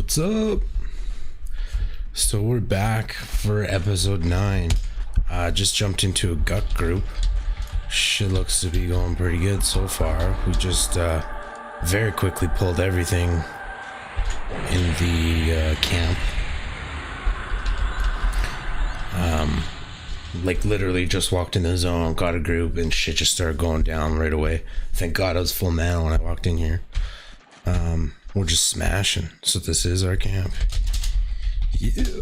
What's up? So we're back for episode 9. Just jumped into a Guk group. Shit looks to be going pretty good so far. We just very quickly pulled everything in the camp. Like literally just walked in the zone, got a group, and shit just started going down right away. Thank God I was full mana when I walked in here. We're just smashing. So this is our camp. Yeah.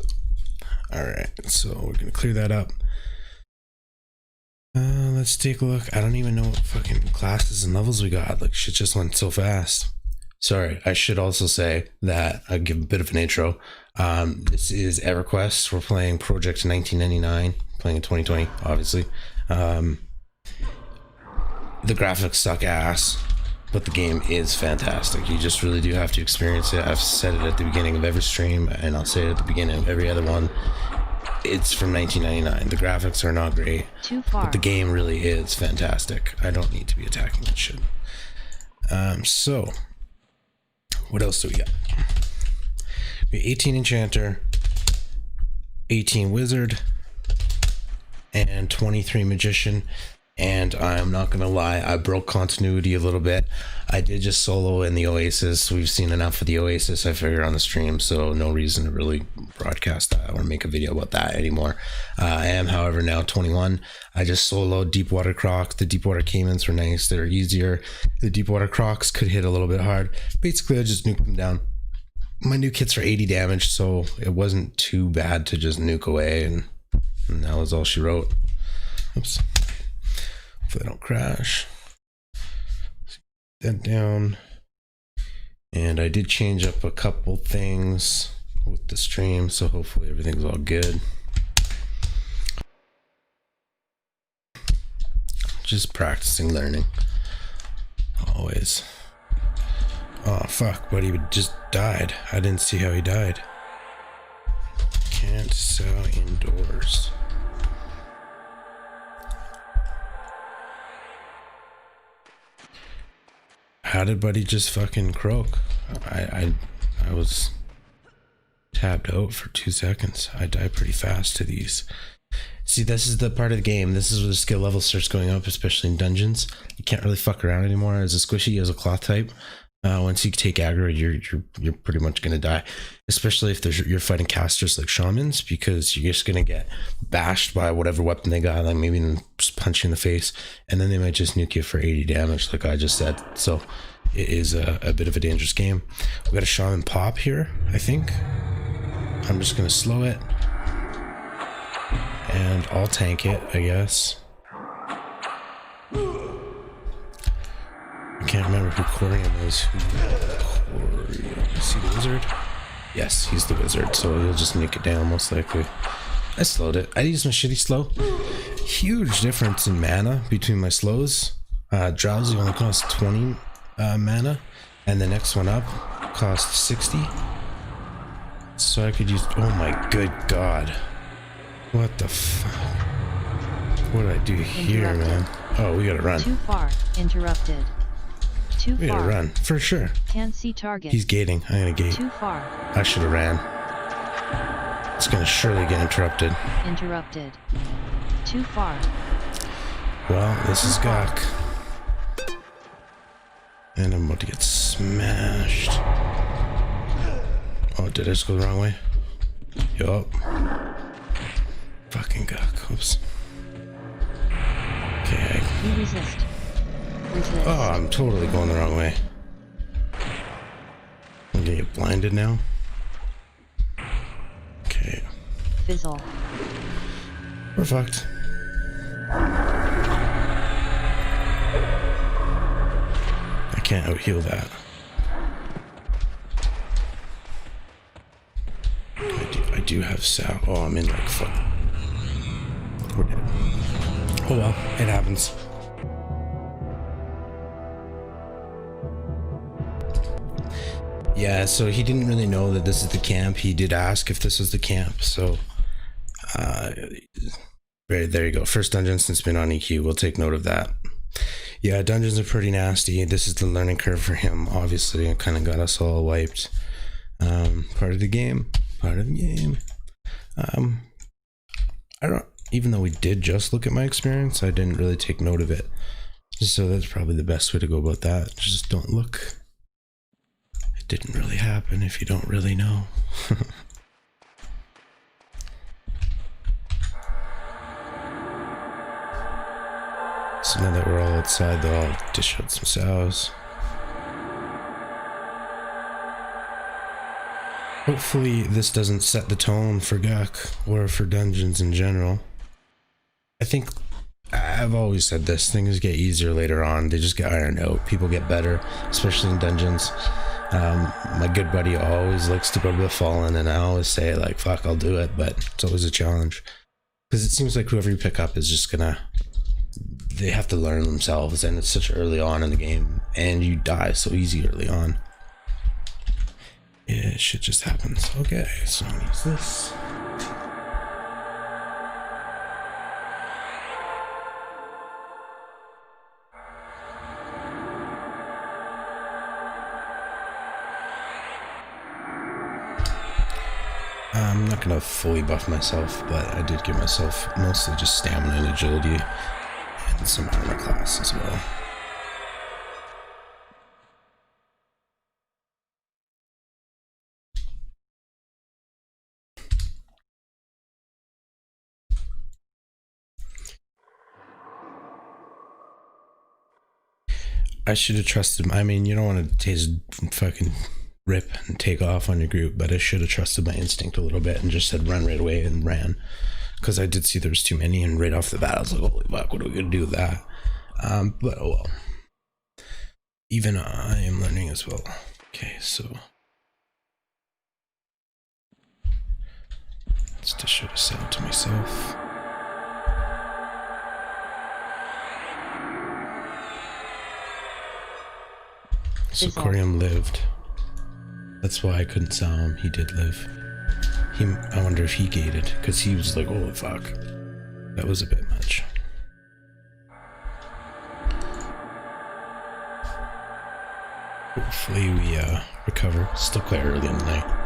Alright, so we're gonna clear that up. Let's take a look. I don't even know what fucking classes and levels we got. Like shit just went so fast. Sorry, I should also say that I'll give a bit of an intro. This is Everquest. We're playing Project 1999, playing in 2020, obviously. The graphics suck ass, but the game is fantastic. You just really do have to experience it. I've said it at the beginning of every stream, and I'll say it at the beginning of every other one. It's from 1999. The graphics are not great, but the game really is fantastic. I don't need to be attacking that shit. So what else do we got? We 18 Enchanter, 18 Wizard, and 23 Magician. And I'm not gonna lie, I broke continuity a little bit. I did just solo in the Oasis. We've seen enough of the Oasis, I figure, on the stream, so no reason to really broadcast that or make a video about that anymore. I am, however, now 21. I just soloed Deepwater Crocs. The Deepwater Caimans were nice, they're easier. The Deepwater Crocs could hit a little bit hard. Basically, I just nuked them down. My new kits are 80 damage, so it wasn't too bad to just nuke away, and that was all she wrote. Oops. Hopefully I don't crash. That down. And I did change up a couple things with the stream, so hopefully everything's all good. Just practicing learning. Always. Oh fuck, buddy just died. I didn't see how he died. Can't sell indoors. How did buddy just fucking croak? I was tapped out for 2 seconds. I die pretty fast to these. See, this is the part of the game. This is where the skill level starts going up, especially in dungeons. You can't really fuck around anymore as a squishy, as a cloth type. Once you take aggro, you're pretty much gonna die, especially if you're fighting casters like shamans, because you're just gonna get bashed by whatever weapon they got, like maybe even just punch you in the face, and then they might just nuke you for 80 damage, like I just said. So it is a bit of a dangerous game. We got a shaman pop here, I think. I'm just gonna slow it, and I'll tank it, I guess. I can't remember who Corium is. Is he the wizard? Yes, he's the wizard, so he'll just nuke it down most likely. I slowed it. I used my shitty slow. Huge difference in mana between my slows. Drowsy only costs 20 mana, and the next one up costs 60. So I could use. Oh my good god! What the fuck? What did I do here, man? Oh, we gotta run. Too far. Interrupted. Too we far. gotta run for sure. Can't see target. He's gating. I'm gonna gate. Too far. I should have ran. It's gonna surely get interrupted. Interrupted. Too far. Well, this is Guk. And I'm about to get smashed. Oh, did I just go the wrong way? Yup. Fucking Guk. Oops. Okay. You resist. Resist. Oh, I'm totally going the wrong way. I'm gonna get blinded now. Okay. Fizzle. We're fucked. I can't out-heal that. I do have sal. Oh, I'm in like fuck. We're dead. Oh well, it happens. Yeah, so he didn't really know that this is the camp. He did ask if this was the camp, so there you go. First dungeon since been on EQ. We'll take note of that. Yeah, dungeons are pretty nasty. This is the learning curve for him. Obviously, it kind of got us all wiped. Part of the game. Part of the game. I don't. Even though we did just look at my experience, I didn't really take note of it. So that's probably the best way to go about that. Just don't look. It didn't really happen if you don't really know. So now that we're all outside, though, I'll dish out some sows. Hopefully this doesn't set the tone for Guk or for dungeons in general. I think I've always said this, things get easier later on. They just get ironed out. People get better, especially in dungeons. My good buddy always likes to go to the Fallen, and I always say, like, fuck, I'll do it, but it's always a challenge. Because it seems like whoever you pick up is just gonna... They have to learn themselves, and it's such early on in the game, and you die so easy early on. Yeah, shit just happens. Okay, so I'll use this. I'm not gonna fully buff myself, but I did give myself mostly just stamina and agility and some armor class as well. I should have trusted. I mean, you don't want to fucking rip and take off on your group, but I should have trusted my instinct a little bit and just said run right away and ran. Because I did see there was too many, and right off the bat I was like, holy fuck, what are we gonna do with that? But oh well. Even I am learning as well. Okay, so let's just show a sound to myself. So Corium lived. That's why I couldn't sell him. He did live. I wonder if he gated, because he was like, oh fuck. That was a bit much. Hopefully we recover. Still quite early in the night.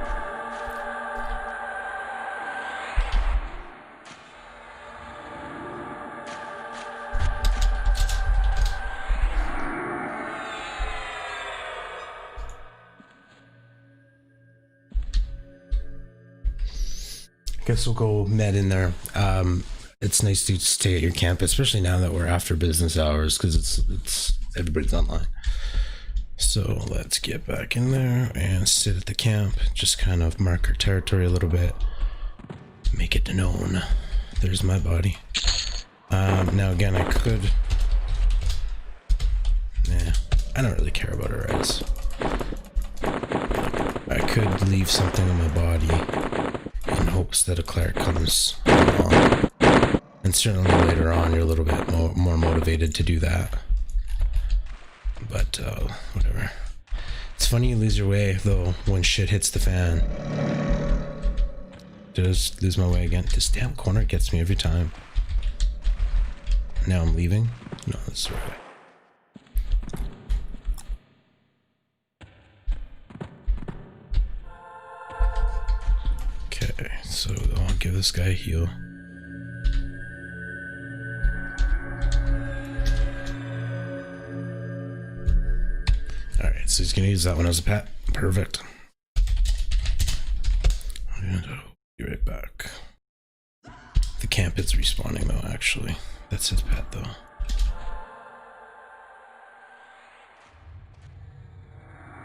Guess we'll go med in there. It's nice to stay at your camp, especially now that we're after business hours, because it's everybody's online. So let's get back in there and sit at the camp. Just kind of mark our territory a little bit, make it known. There's my body. Now again, I could. Nah, I don't really care about her eyes. I could leave something on my body in hopes that a cleric comes along. And certainly later on you're a little bit more motivated to do that. But whatever. It's funny you lose your way though when shit hits the fan. Did I just lose my way again? This damn corner gets me every time. Now I'm leaving? No, that's the right way. Okay, so I'll give this guy a heal. Alright, so he's gonna use that one as a pet. Perfect. And I'll be right back. The camp is respawning though, actually. That's his pet though.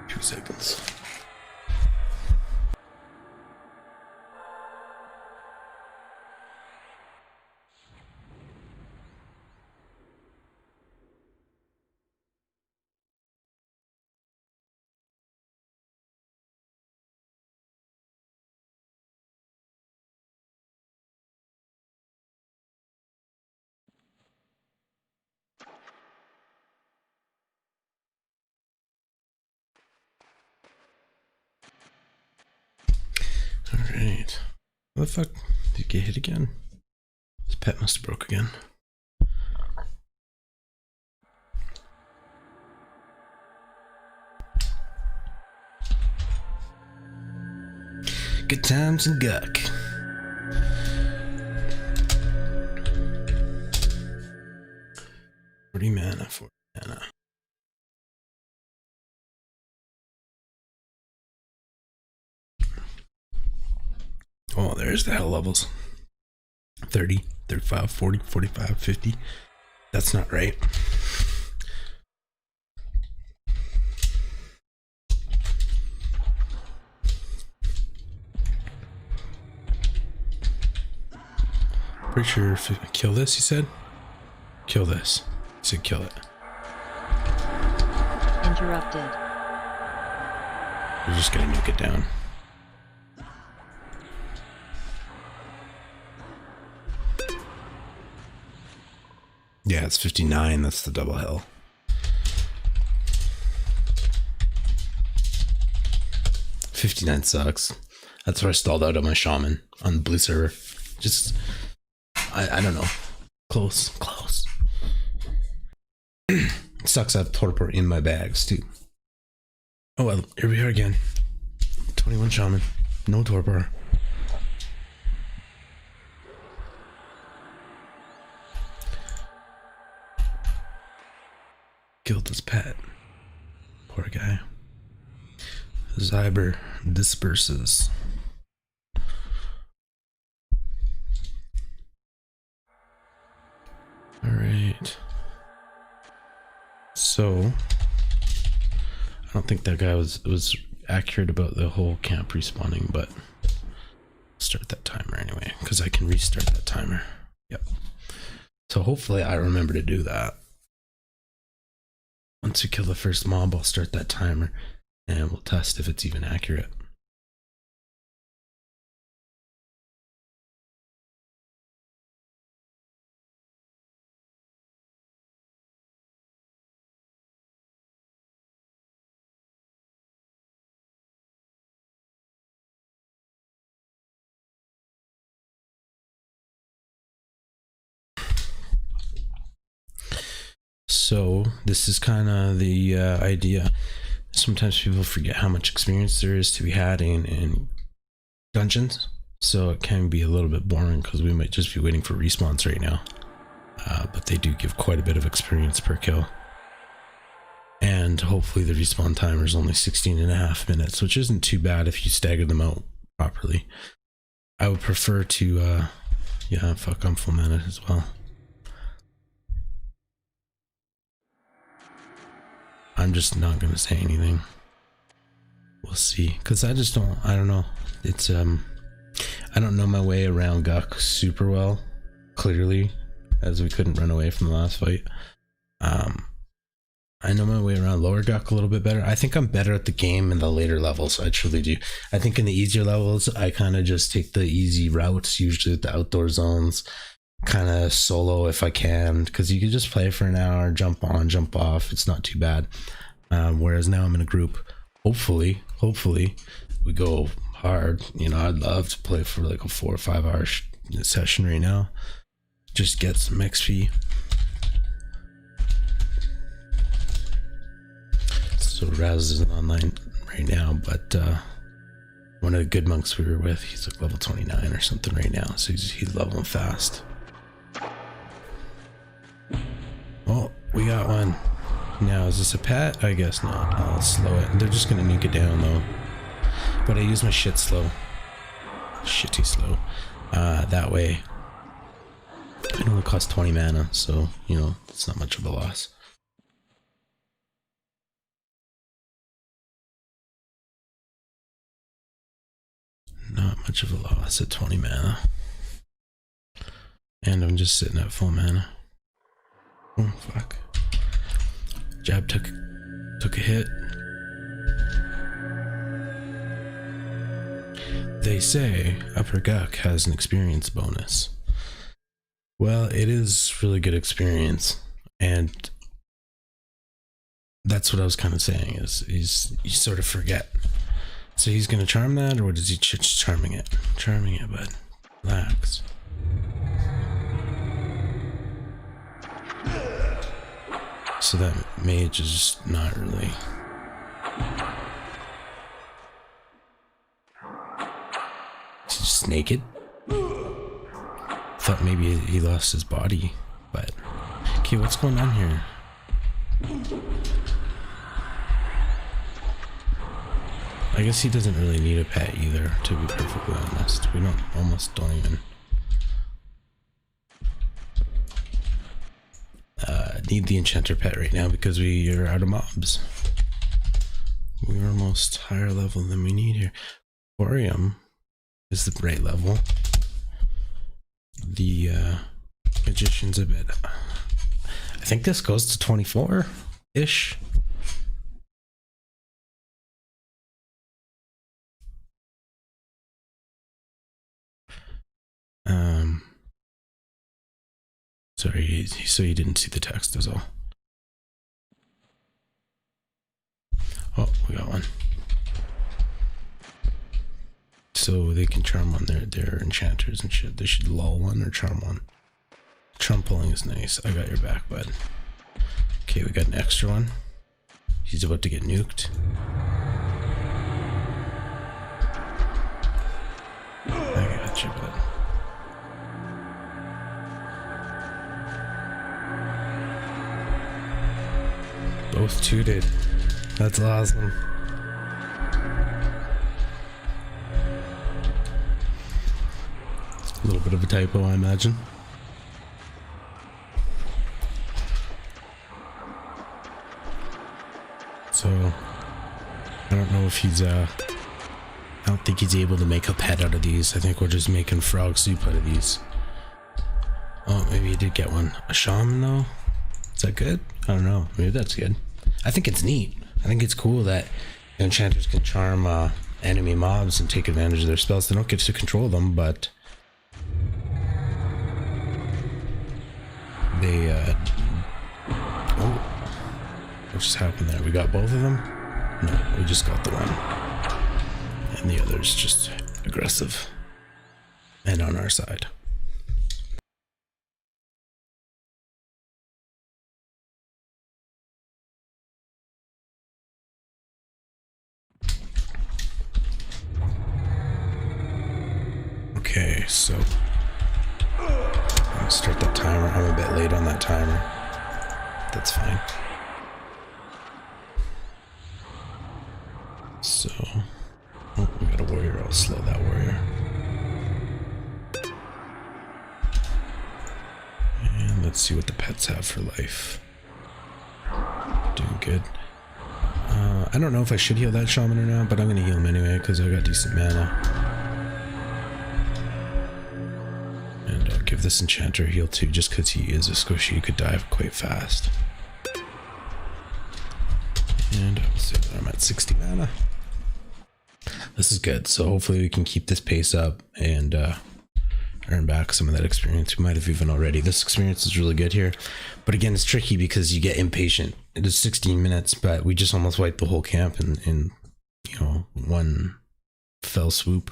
Two seconds. Alright. What the fuck? Did he get hit again? His pet must have broke again. Good times and Guk. Mana, 40 mana. Oh, there's the hell levels. 30, 35, 40, 45, 50. That's not right. Pretty sure if I kill this, he said? Kill this. He said kill it. Interrupted. We're just gonna nuke it down. Yeah, it's 59. That's the double hell. $59 sucks. That's where I stalled out on my shaman on the blue server. Just, I don't know. Close. It sucks I have torpor in my bags too. Oh well, here we are again. 21 shaman, no torpor. Killed his pet. Poor guy. Zyber disperses. Alright. So I don't think that guy was accurate about the whole camp respawning, but start that timer anyway, because I can restart that timer. Yep. So hopefully I remember to do that. Once we kill the first mob, I'll start that timer and we'll test if it's even accurate. So this is kind of the idea. Sometimes people forget how much experience there is to be had in dungeons, so it can be a little bit boring because we might just be waiting for respawns right now, but they do give quite a bit of experience per kill, and hopefully the respawn timer is only 16.5 minutes, which isn't too bad if you stagger them out properly. I would prefer to yeah, fuck, I'm full mana as well. I'm just not gonna say anything. We'll see, because I don't know. It's I don't know my way around Guk super well, clearly, as we couldn't run away from the last fight. I know my way around lower Guk a little bit better. I think I'm better at the game in the later levels. I truly do. I think in the easier levels, I kind of just take the easy routes, usually at the outdoor zones, kind of solo if I can, because you can just play for an hour, jump on, jump off. It's not too bad. Whereas now I'm in a group. Hopefully we go hard. You know, I'd love to play for like a 4 or 5 hour session right now. Just get some XP. So Raz isn't online right now, but one of the good monks we were with, he's like level 29 or something right now, so he's leveling fast. Oh, we got one. Now, is this a pet? I guess not. I'll slow it. They're just gonna nuke it down though. But I use my shit slow. Shitty slow. That way. It only costs 20 mana, so, you know, it's not much of a loss. Not much of a loss at 20 mana. And I'm just sitting at full mana. Oh, fuck. Jab took a hit. They say Upper Guk has an experience bonus. Well, it is really good experience, and that's what I was kind of saying, is you sort of forget. So he's gonna charm that, or is he charming it? Charming it, but relax. So that mage is just not really. just naked. Thought maybe he lost his body, but okay, what's going on here? I guess he doesn't really need a pet either, to be perfectly honest. We don't even need the enchanter pet right now because we are out of mobs. We're almost higher level than we need here. Aquarium is the right level. The magician's a bit. I think this goes to 24-ish. Sorry, so you didn't see the text is all. Oh, we got one. So they can charm on their enchanters and shit. They should lull one or charm one. Charm pulling is nice. I got your back, bud. Okay, we got an extra one. He's about to get nuked. I got you, bud. Both tooted. That's awesome. A little bit of a typo, I imagine. So, I don't know if he's, I don't think he's able to make a pet out of these. I think we're just making frog soup out of these. Oh, maybe he did get one. A shaman, though? Is that good? I don't know. Maybe that's good. I think it's neat. I think it's cool that enchanters can charm enemy mobs and take advantage of their spells. They don't get to control them, but they oh, what just happened there? We got both of them? No, we just got the one, and the other's just aggressive and on our side. Okay, so I'm gonna start that timer. I'm a bit late on that timer. That's fine. So, oh, we got a warrior. I'll slow that warrior. And let's see what the pets have for life. Doing good. I don't know if I should heal that shaman or not, but I'm gonna heal him anyway because I got decent mana. Give this enchanter a heal too, just because he is a squishy. He could die quite fast. And I'll say that I'm at 60 mana. This is good, so hopefully we can keep this pace up and earn back some of that experience. We might have even already. This experience is really good here, but again, it's tricky because you get impatient. It is 16 minutes, but we just almost wiped the whole camp in you know, one fell swoop.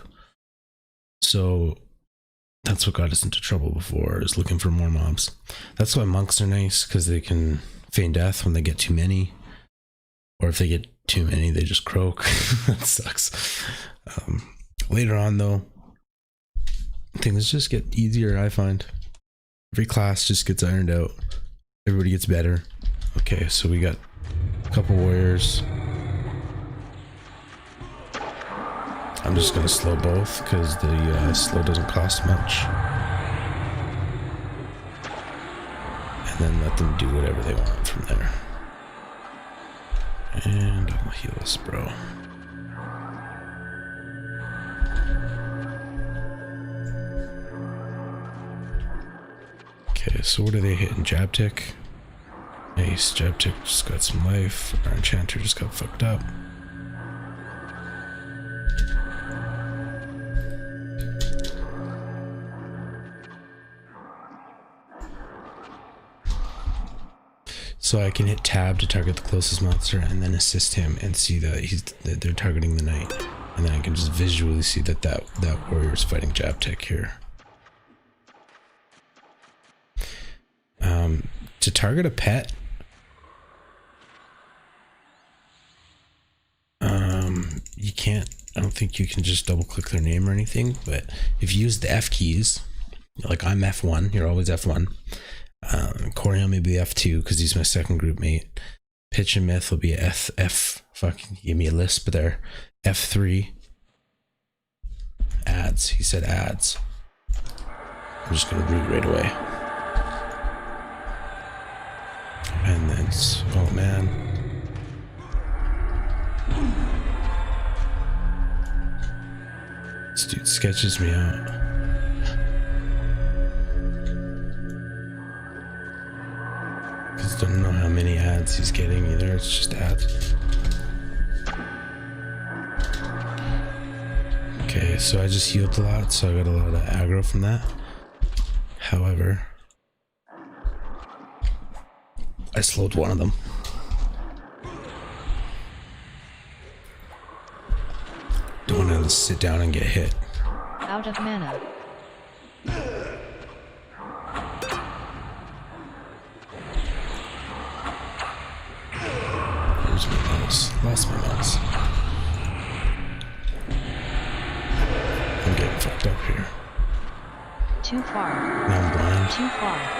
So that's what got us into trouble before, is looking for more mobs. That's why monks are nice, because they can feign death when they get too many. Or if they get too many, they just croak. That sucks. Later on, though, things just get easier, I find. Every class just gets ironed out. Everybody gets better. Okay, so we got a couple warriors. I'm just going to slow both because the slow doesn't cost much. And then let them do whatever they want from there. And I'll heal this bro. Okay, so what are they hitting? Jab tick? Nice, jab tick just got some life. Our enchanter just got fucked up. So I can hit tab to target the closest monster and then assist him and see that they're targeting the knight, and then I can just visually see that warrior is fighting jab tech here. To target a pet, you can't I don't think you can just double click their name or anything, but if you use the F keys, like I'm F1, you're always F1. Corian may be F2 because he's my second group mate. Pitch and Myth will be F. Fucking give me a lisp there. F3. Ads. He said ads. I'm just gonna root right away. And then, oh man. This dude sketches me out. Because don't know how many ads he's getting either. It's just ads. Okay, so I just healed a lot, so I got a lot of aggro from that. However, I slowed one of them. Don't want to sit down and get hit. Out of mana. Where's my mouse? Lost my mouse. I'm getting fucked up here. Too far. Now I'm blind. Too far.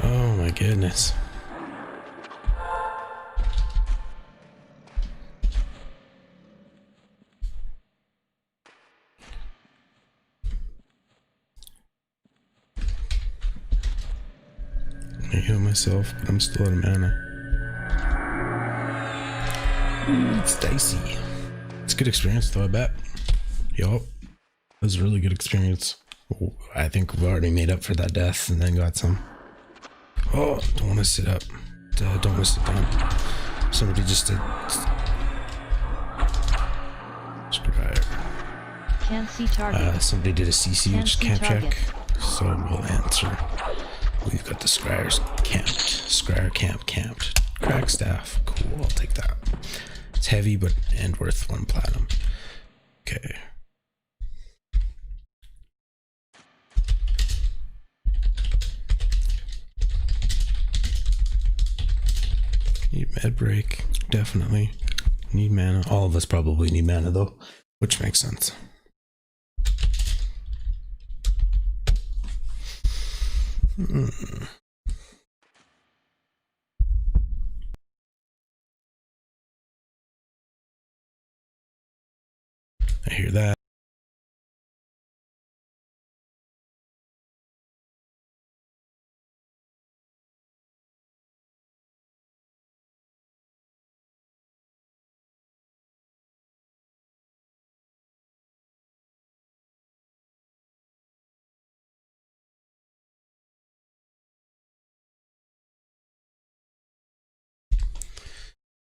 Oh my goodness. I heal myself, but I'm still out of mana. Ooh, it's dicey. It's a good experience though, I bet. Yup. It was a really good experience. I think we've already made up for that death and then got some. Oh, don't want to sit up. Don't want to sit down. Somebody just did. Scryer. Can't see target. Somebody did a CC, Can't which see can't target. check. So we'll answer. We've got the Scryers camped. Scryer camped. Crack staff. Cool, I'll take that. It's heavy, but and worth 1 platinum. Okay. Need med break, definitely. Need mana. All of us probably need mana though, which makes sense. I hear that.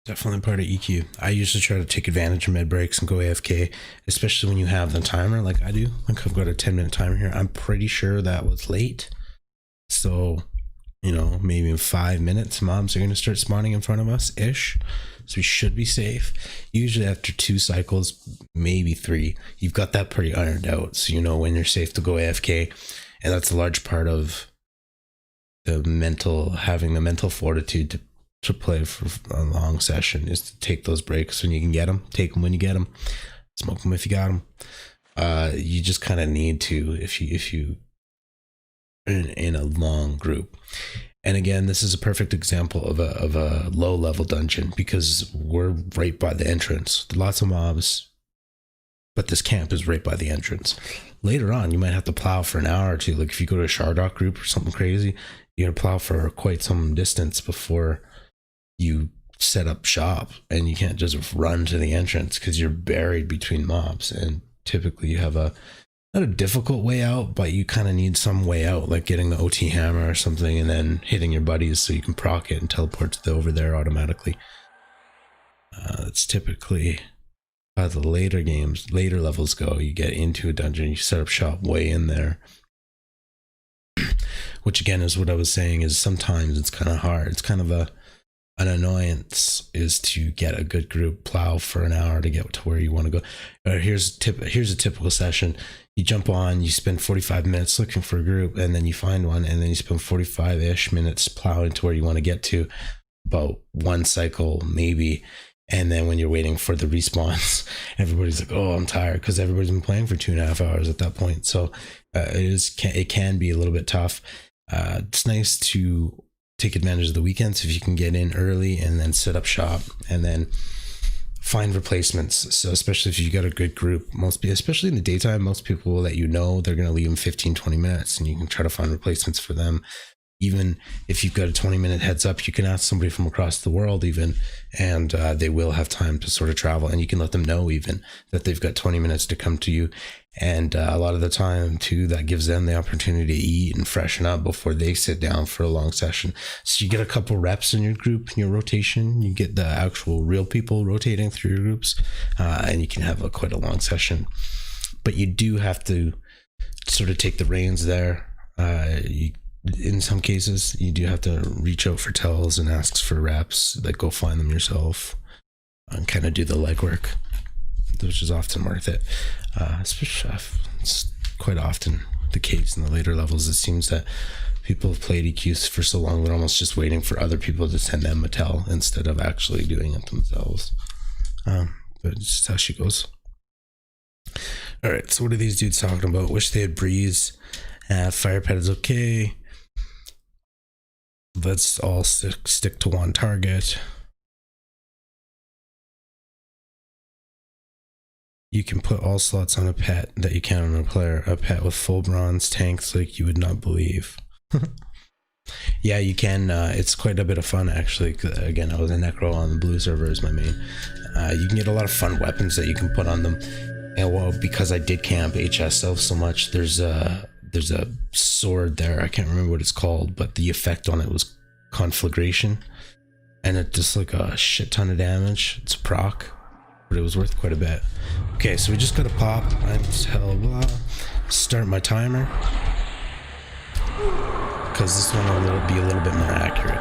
Definitely part of EQ. I usually try to take advantage of med breaks and go AFK, especially when you have the timer like I do. Like I've got a 10-minute timer here. I'm pretty sure that was late. So, you know, maybe in 5 minutes, mobs are going to start spawning in front of us-ish. So we should be safe. Usually after 2 cycles, maybe 3, you've got that pretty ironed out. So you know when you're safe to go AFK. And that's a large part of the having the mental fortitude to play for a long session is to take those breaks when you can get them. Take them when you get them. Smoke them if you got them. You just kind of need to if you in a long group. And again, this is a perfect example of a low level dungeon because we're right by the entrance. Lots of mobs, but this camp is right by the entrance. Later on, you might have to plow for an hour or two. Like if you go to a Shardok group or something crazy, you're gonna plow for quite some distance before you set up shop, and you can't just run to the entrance because you're buried between mobs. And typically you have not a difficult way out, but you kind of need some way out, like getting the OT hammer or something and then hitting your buddies so you can proc it and teleport to over there automatically. It's typically the later levels go, you get into a dungeon, you set up shop way in there. Which again is what I was saying, is sometimes it's kind of hard. It's kind of an annoyance is to get a good group, plow for an hour to get to where you want to go. Here's a typical session. You jump on, you spend 45 minutes looking for a group, and then you find one, and then you spend 45-ish minutes plowing to where you want to get to, about one cycle maybe. And then when you're waiting for the respawns, everybody's like, oh, I'm tired, because everybody's been playing for 2.5 hours at that point. So it can be a little bit tough. It's nice to take advantage of the weekends if you can get in early and then set up shop and then find replacements. So especially if you got a good group, especially in the daytime, most people will let you know they're going to leave in 15-20 minutes, and you can try to find replacements for them. Even if you've got a 20-minute heads up, you can ask somebody from across the world even, and they will have time to sort of travel, and you can let them know even that they've got 20 minutes to come to you. And a lot of the time too, that gives them the opportunity to eat and freshen up before they sit down for a long session. So you get a couple reps in your group, in your rotation, you get the actual real people rotating through your groups, and you can have quite a long session. But you do have to sort of take the reins there. In some cases, you do have to reach out for tells and asks for reps, like go find them yourself and kind of do the legwork, which is often worth it. Especially, it's quite often the case in the later levels. It seems that people have played EQs for so long, they're almost just waiting for other people to send them a tell instead of actually doing it themselves. But it's just how she goes. All right, so what are these dudes talking about? Wish they had breeze. Fire pet is okay. Let's all stick to one target. You can put all slots on a pet that you can on a player. A pet with full bronze tanks like you would not believe. Yeah, you can. It's quite a bit of fun actually. Again, I was a Necro on the blue server as my main. You can get a lot of fun weapons that you can put on them. And well, because I did camp HSL so much, there's a sword there. I can't remember what it's called, but the effect on it was conflagration, and it just like a shit ton of damage. It's proc, but it was worth quite a bit. Okay, so we just gotta pop until start my timer, because this one will be a little bit more accurate.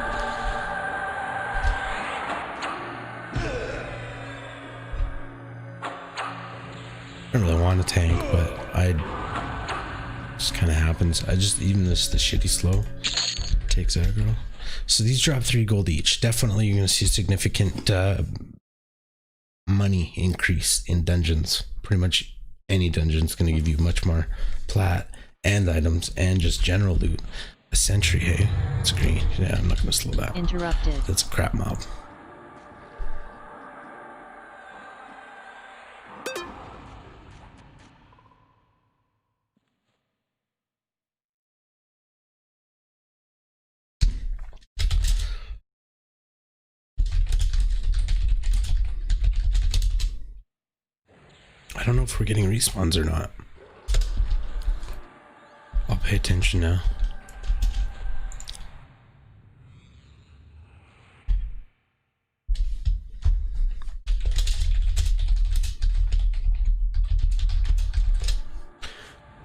I don't really want to tank, but just kind of happens. Even the shitty slow takes aggro. So these drop 3 gold each. Definitely you're going to see a significant money increase in dungeons. Pretty much any dungeon's going to give you much more plat and items and just general loot. A sentry, hey? It's green. Yeah, I'm not going to slow that. Interrupted. That's a crap mob. I don't know if we're getting respawns or not. I'll pay attention now.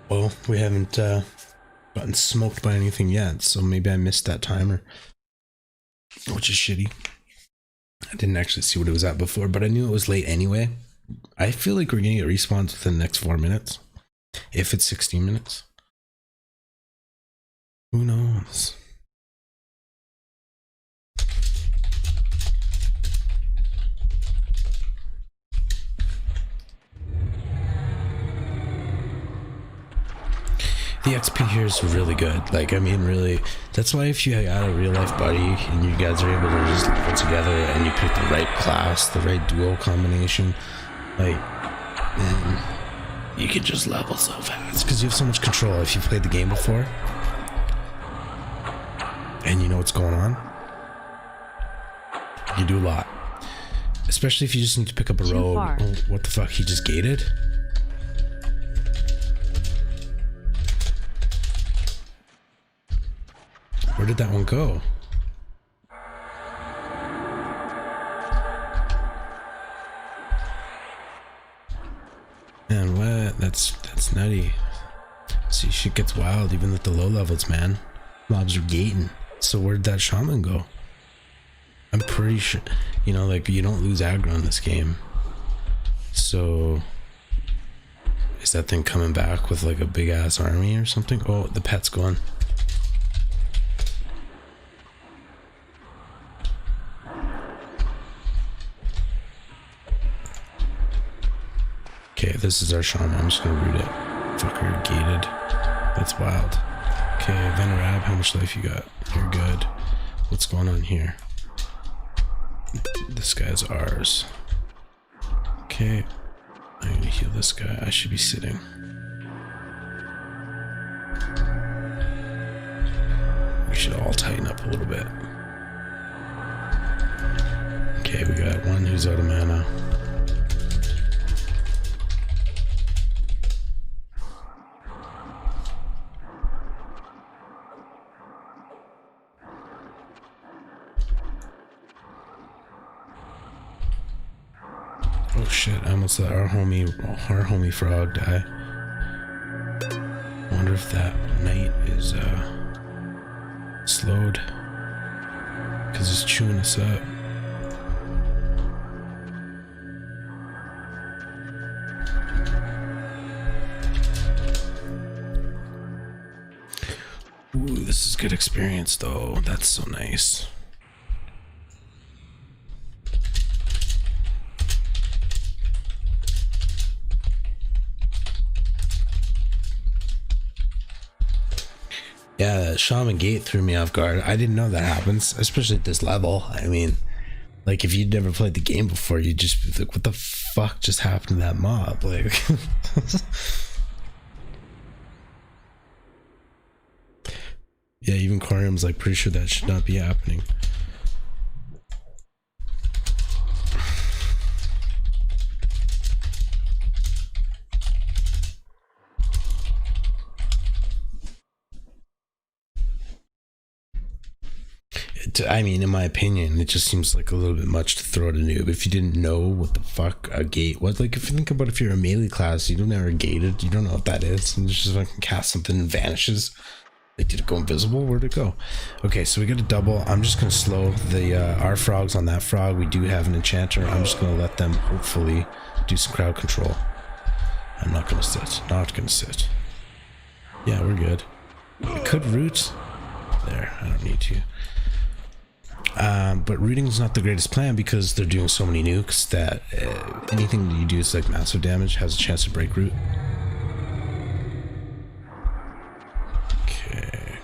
Well, we haven't gotten smoked by anything yet, so maybe I missed that timer, which is shitty. I didn't actually see what it was at before, but I knew it was late anyway. I feel like we're gonna get respawns within the next 4 minutes. If it's 16 minutes. Who knows? The XP here is really good. Like, I mean, really, that's why if you got a real life buddy and you guys are able to just put together and you pick the right class, the right duo combination, like, man, you can just level so fast because you have so much control. If you've played the game before and you know what's going on, you do a lot. Especially if you just need to pick up a rogue. Oh, what the fuck? He just gated? Where did that one go? It's nutty. See, shit gets wild even at the low levels, man. Mobs are gating. So where'd that shaman go? I'm pretty sure, you know, like, you don't lose aggro in this game. So is that thing coming back with like a big ass army or something? Oh, the pet's gone. Okay, this is our shaman. I'm just gonna root it. Fucker, gated. That's wild. Okay, Venerab, how much life you got? You're good. What's going on here? This guy's ours. Okay, I'm gonna heal this guy. I should be sitting. We should all tighten up a little bit. Okay, we got one who's out of mana. Oh shit, I almost let our homie frog die. I wonder if that knight is slowed because it's chewing us up. Ooh, this is good experience though. That's so nice. Yeah, that shaman gate threw me off guard. I didn't know that happens, especially at this level. I mean, like, if you'd never played the game before, you'd just be like, what the fuck just happened to that mob? Like, yeah, even Corium's like pretty sure that should not be happening. I mean, in my opinion, it just seems like a little bit much to throw at a noob. If you didn't know what the fuck a gate was, like, if you think about if you're a melee class, you don't ever gated, you don't know what that is, and just fucking cast something and vanishes. Like, did it go invisible? Where'd it go? Okay, so we got a double. I'm just gonna slow the our frogs on that frog. We do have an enchanter. I'm just gonna let them hopefully do some crowd control. I'm not gonna sit. Not gonna sit. Yeah, we're good. I could root. There, I don't need to. But rooting is not the greatest plan because they're doing so many nukes that anything that you do is like massive damage has a chance to break root. Okay.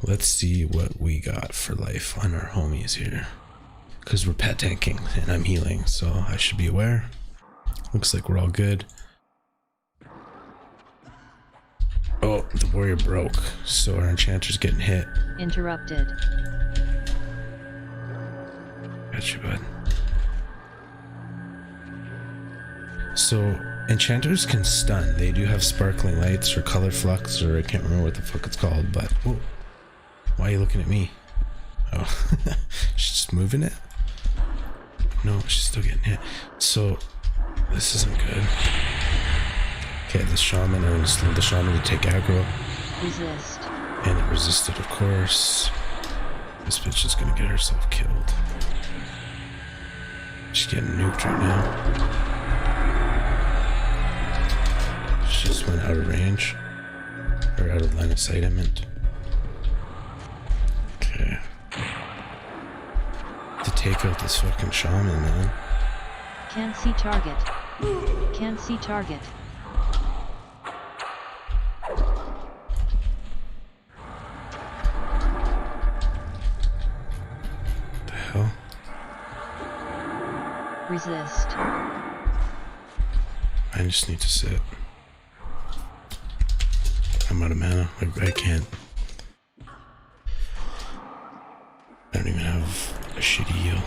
Let's see what we got for life on our homies here. Because we're pet tanking and I'm healing, so I should be aware. Looks like we're all good. Oh, the warrior broke, so our enchanter's getting hit. Interrupted. Gotcha, bud. So, enchanters can stun. They do have sparkling lights or color flux, or I can't remember what the fuck it's called, but... Oh, why are you looking at me? Oh, she's just moving it? No, she's still getting hit. So, this isn't good. Okay, the shaman, I'm gonna slow the shaman to take aggro. Resist. And it resisted, of course. This bitch is gonna get herself killed. She's getting nuked right now. She just went out of range. Or out of line of sight, I meant. Okay. To take out this fucking shaman, man. Can't see target. Can't see target. The hell? Resist. I just need to sit. I'm out of mana. I can't. I don't even have a shitty heal.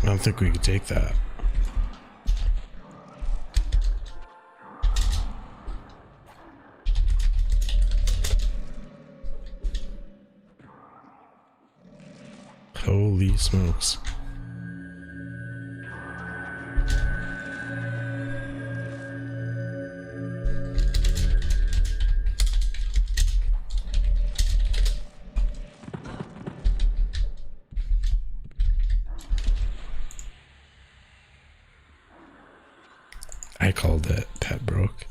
don't think we could take that. Holy smokes. I called it. That broke.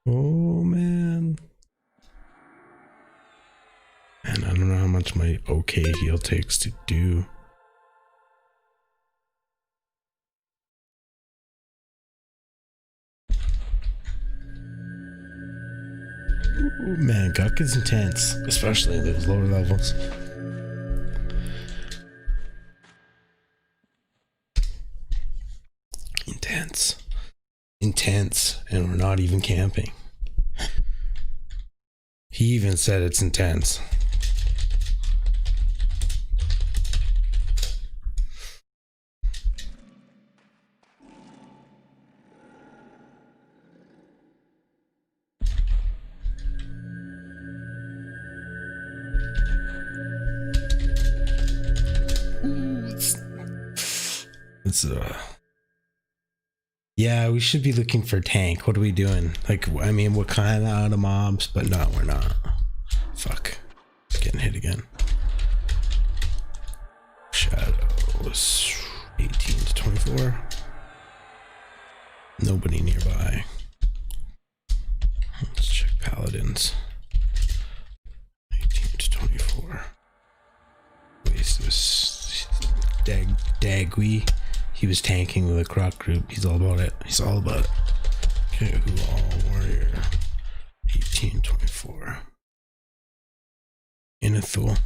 Oh man. And I don't know how much my okay heal takes to do. Ooh, man, Guk is intense, especially in those lower levels. Intense. Intense, and we're not even camping. He even said it's intense. Yeah, we should be looking for tank. What are we doing? Like, I mean, we're kind of out of mobs, but no, we're not. Fuck. Getting hit again. Shadows. 18 to 24. Nobody nearby. Let's check paladins. 18 to 24. Oasis. Dagui. He was tanking with a croc group. He's all about it. He's all about it. Okay, who all warrior? 1824. Inethul.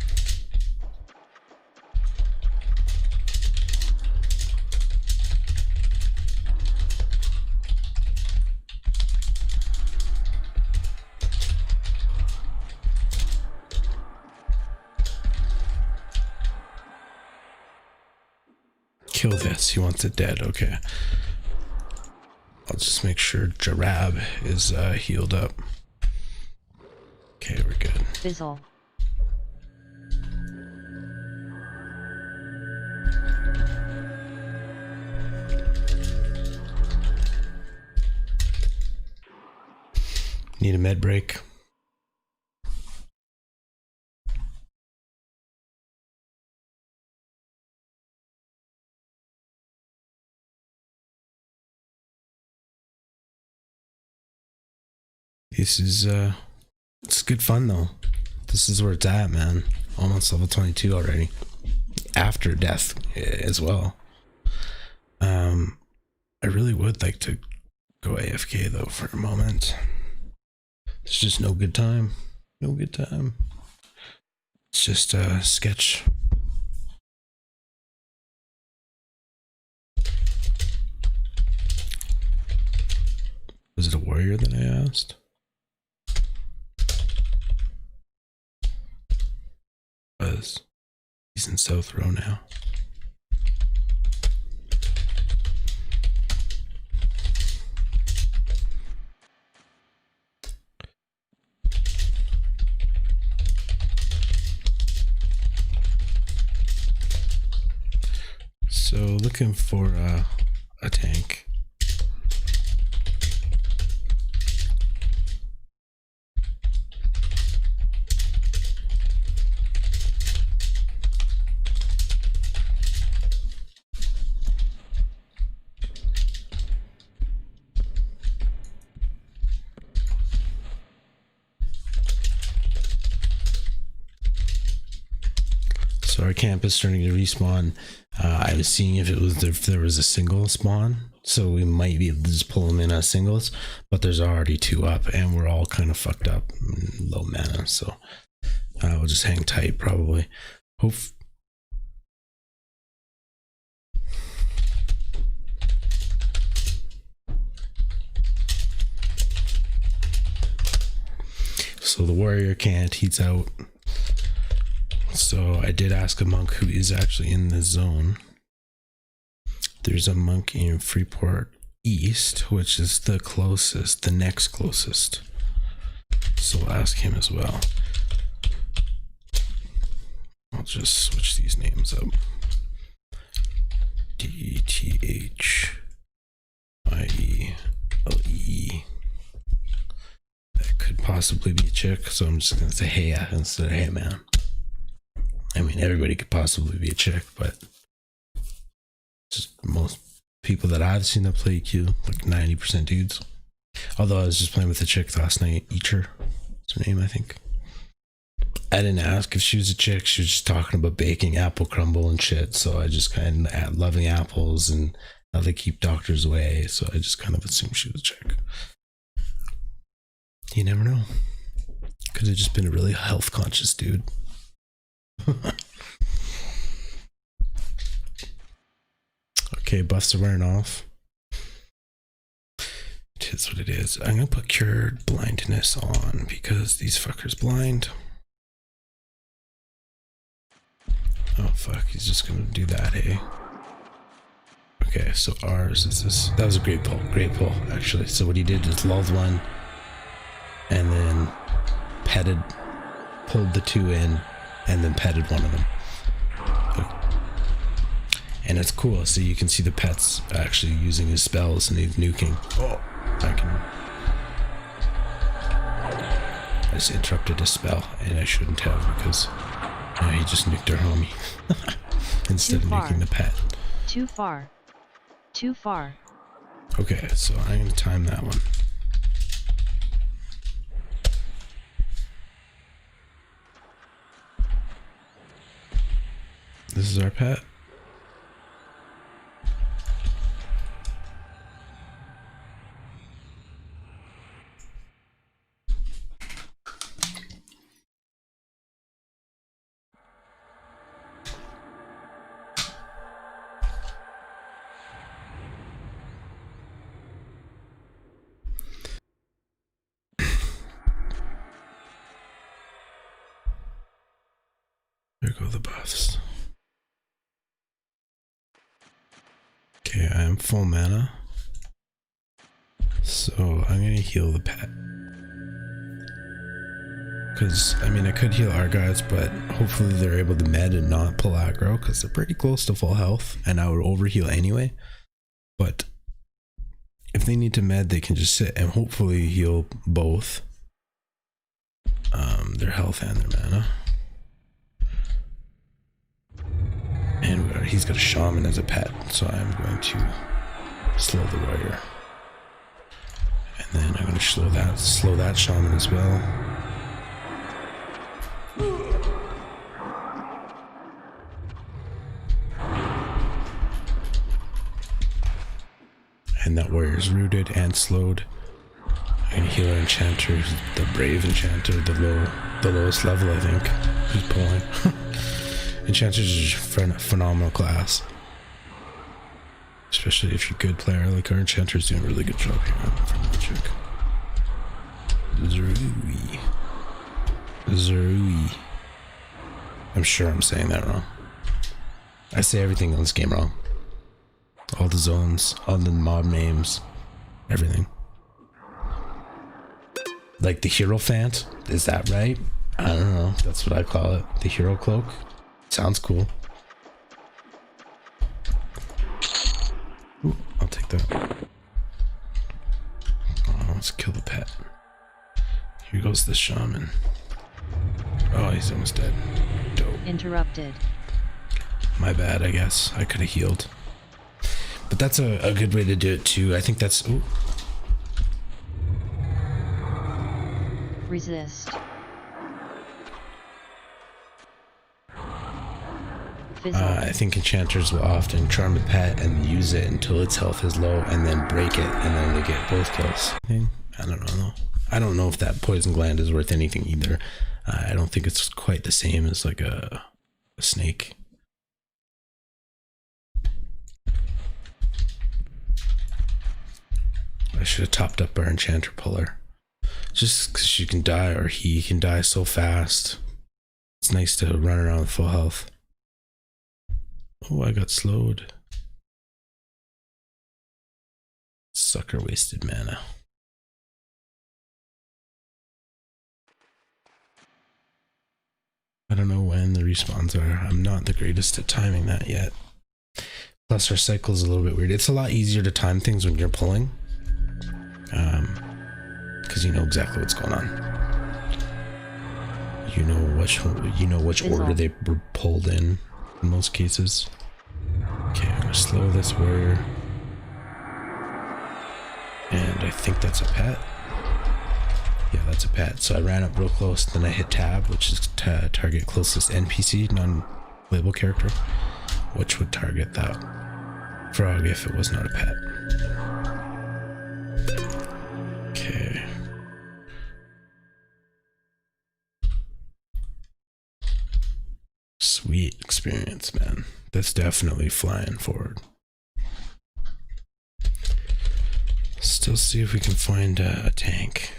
Kill this. He wants it dead. Okay. I'll just make sure Jarab is healed up. Okay, we're good. Fizzle. Need a med break. This is it's good fun though. This is where it's at, man. Almost level 22 already. After death as well. I really would like to go AFK though for a moment. It's just no good time. No good time. It's just a sketch. Was it a warrior that I asked? He's in South Row now. So looking for a tank. So our camp is starting to respawn. I was seeing if there was a single spawn, so we might be able to just pull them in as singles, but there's already two up and we're all kind of fucked up, low mana, so we'll just hang tight probably. So the warrior can't, he's out. So I did ask a monk who is actually in the zone. There's a monk in Freeport East, which is the closest, the next closest. So we'll ask him as well. I'll just switch these names up. DTHIELE. That could possibly be a chick, so I'm just gonna say hey instead of hey man. I mean, everybody could possibly be a chick, but just most people that I've seen that play EQ, like 90% dudes. Although I was just playing with a chick last night, Eacher, that's her name, I think. I didn't ask if she was a chick. She was just talking about baking apple crumble and shit. So I just kind of loving apples and how they keep doctors away. So I just kind of assumed she was a chick. You never know. Could have just been a really health conscious dude. Okay, buffs are wearing off. It is what it is. I'm gonna put cured blindness on because these fuckers blind. Oh fuck, he's just gonna do that, hey? Okay, so ours is this. That was a great pull, actually. So what he did is lulled one and then petted, pulled the two in, and then petted one of them. And it's cool, so you can see the pets actually using his spells and he's nuking. Oh, I just interrupted a spell, and I shouldn't have because he just nuked our homie instead of nuking the pet. Too far. Too far. Okay, so I'm gonna time that one. This is our pet. There go the buffs. Okay, I am full mana. So I'm gonna heal the pet. Because, I mean, I could heal our guys, but hopefully they're able to med and not pull aggro, because they're pretty close to full health, and I would overheal anyway. But if they need to med, they can just sit and hopefully heal both their health and their mana. And he's got a shaman as a pet, so I'm going to slow the warrior. And then I'm going to slow that shaman as well. And that warrior is rooted and slowed. I'm going to heal our enchanter, the brave enchanter, the lowest level, I think. He's pulling. Enchanters are a phenomenal class. Especially if you're a good player, like our enchanter's doing a really good job here from the chick. Zerui. I'm sure I'm saying that wrong. I say everything in this game wrong. All the zones, all the mob names, everything. Like the Hierophant, is that right? I don't know, that's what I call it. The Hero Cloak. Sounds cool. Ooh, I'll take that. Oh, let's kill the pet. Here goes the shaman. Oh, he's almost dead. Dope. Interrupted. My bad, I guess. I could have healed. But that's a good way to do it too. I think that's... Ooh. Resist. I think enchanters will often charm the pet and use it until its health is low and then break it and then they get both kills. I don't know. I don't know if that poison gland is worth anything either. I don't think it's quite the same as like a snake. I should have topped up our enchanter puller. Just because she can die or he can die so fast. It's nice to run around with full health. Oh, I got slowed. sucker wasted mana. I don't know when the respawns are. I'm not the greatest at timing that yet. Plus our cycle is a little bit weird. It's a lot easier to time things when you're pulling. Because you know exactly what's going on. You know which order they were pulled in most cases. Okay, I'm gonna slow this warrior. And I think that's a pet. Yeah, that's a pet. So I ran up real close, then I hit tab, which is target closest NPC, non-playable character, which would target that frog if it was not a pet. Okay. Sweet experience, man. That's definitely flying forward. Still see if we can find a tank.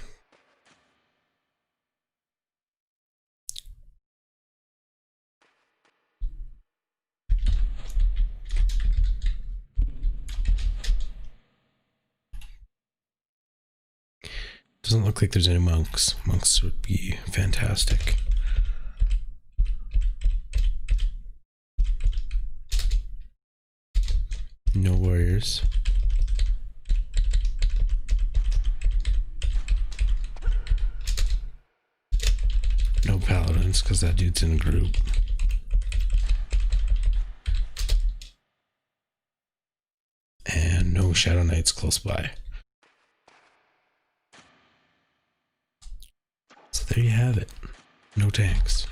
Doesn't look like there's any monks. Monks would be fantastic. No warriors. No paladins, because that dude's in a group. And no shadow knights close by. So there you have it. No tanks.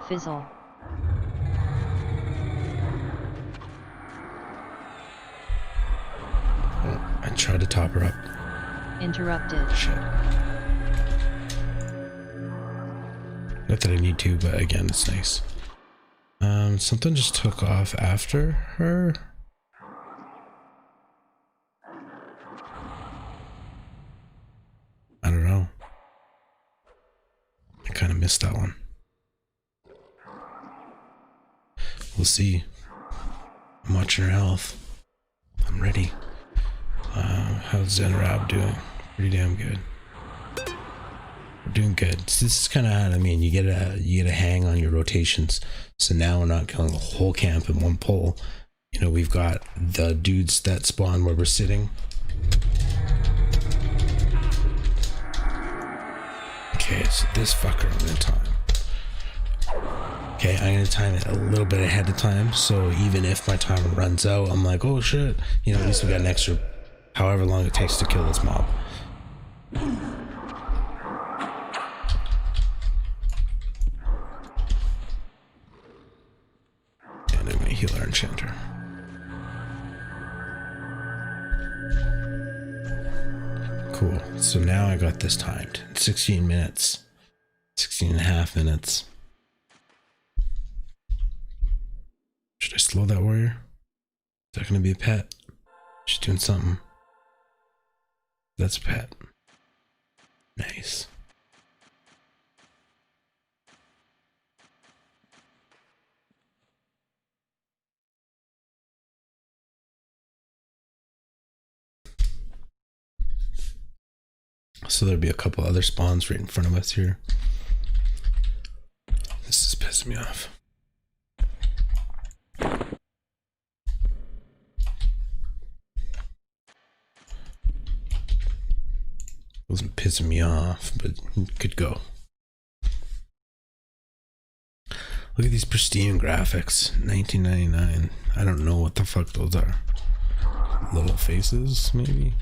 Fizzle. Oh, I tried to top her up. Interrupted. Shit. Not that I need to, but again, it's nice. Something just took off after her. I don't know. I kind of missed that one. We'll see. I'm watching her health. I'm ready. How's Zenrab doing? Pretty damn good. We're doing good. So this is kind of how I mean. You get a hang on your rotations. So now we're not killing the whole camp in one pull. You know, we've got the dudes that spawn where we're sitting. Okay, so this fucker I'm gonna time. Okay, I'm gonna time it a little bit ahead of time. So even if my timer runs out, I'm like, oh shit. You know, at least we got an extra however long it takes to kill this mob. And I'm gonna heal our enchanter. Cool. So now I got this timed. 16 minutes. 16 and a half minutes. Should I slow that warrior? Is that gonna be a pet? She's doing something. That's a pet. Nice. So there'll be a couple other spawns right in front of us here. This is pissing me off. Wasn't pissing me off, but could go. Look at these pristine graphics. 1999. I don't know what the fuck those are. Little faces, maybe?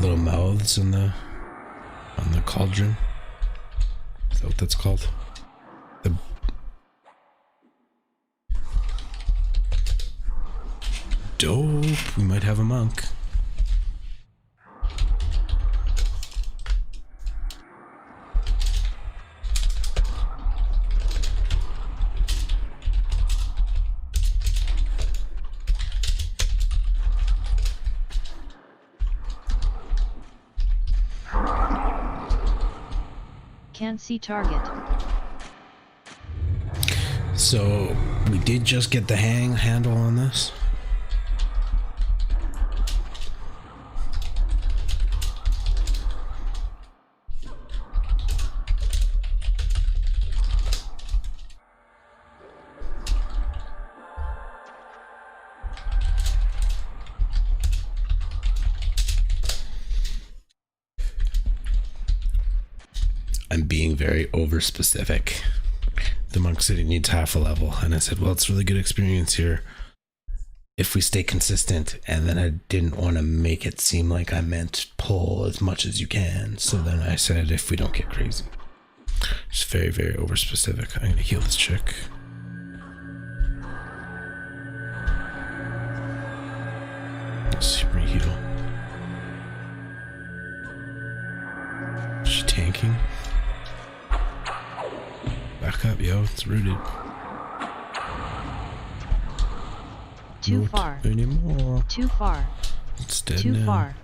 Little mouths on the cauldron. Is that what that's called? The dope. We might have a monk. Can't see target. So we did just get the handle on this. very over specific. The Monk City needs half a level. And I said, well, it's really good experience here if we stay consistent. And then I didn't want to make it seem like I meant pull as much as you can. So then I said, if we don't get crazy. It's very, very over specific. I'm going to heal this chick. Let's re-heal. Is she tanking? Back up, yo. It's rooted. Too Not far. anymore. Too far. It's dead Too now. far.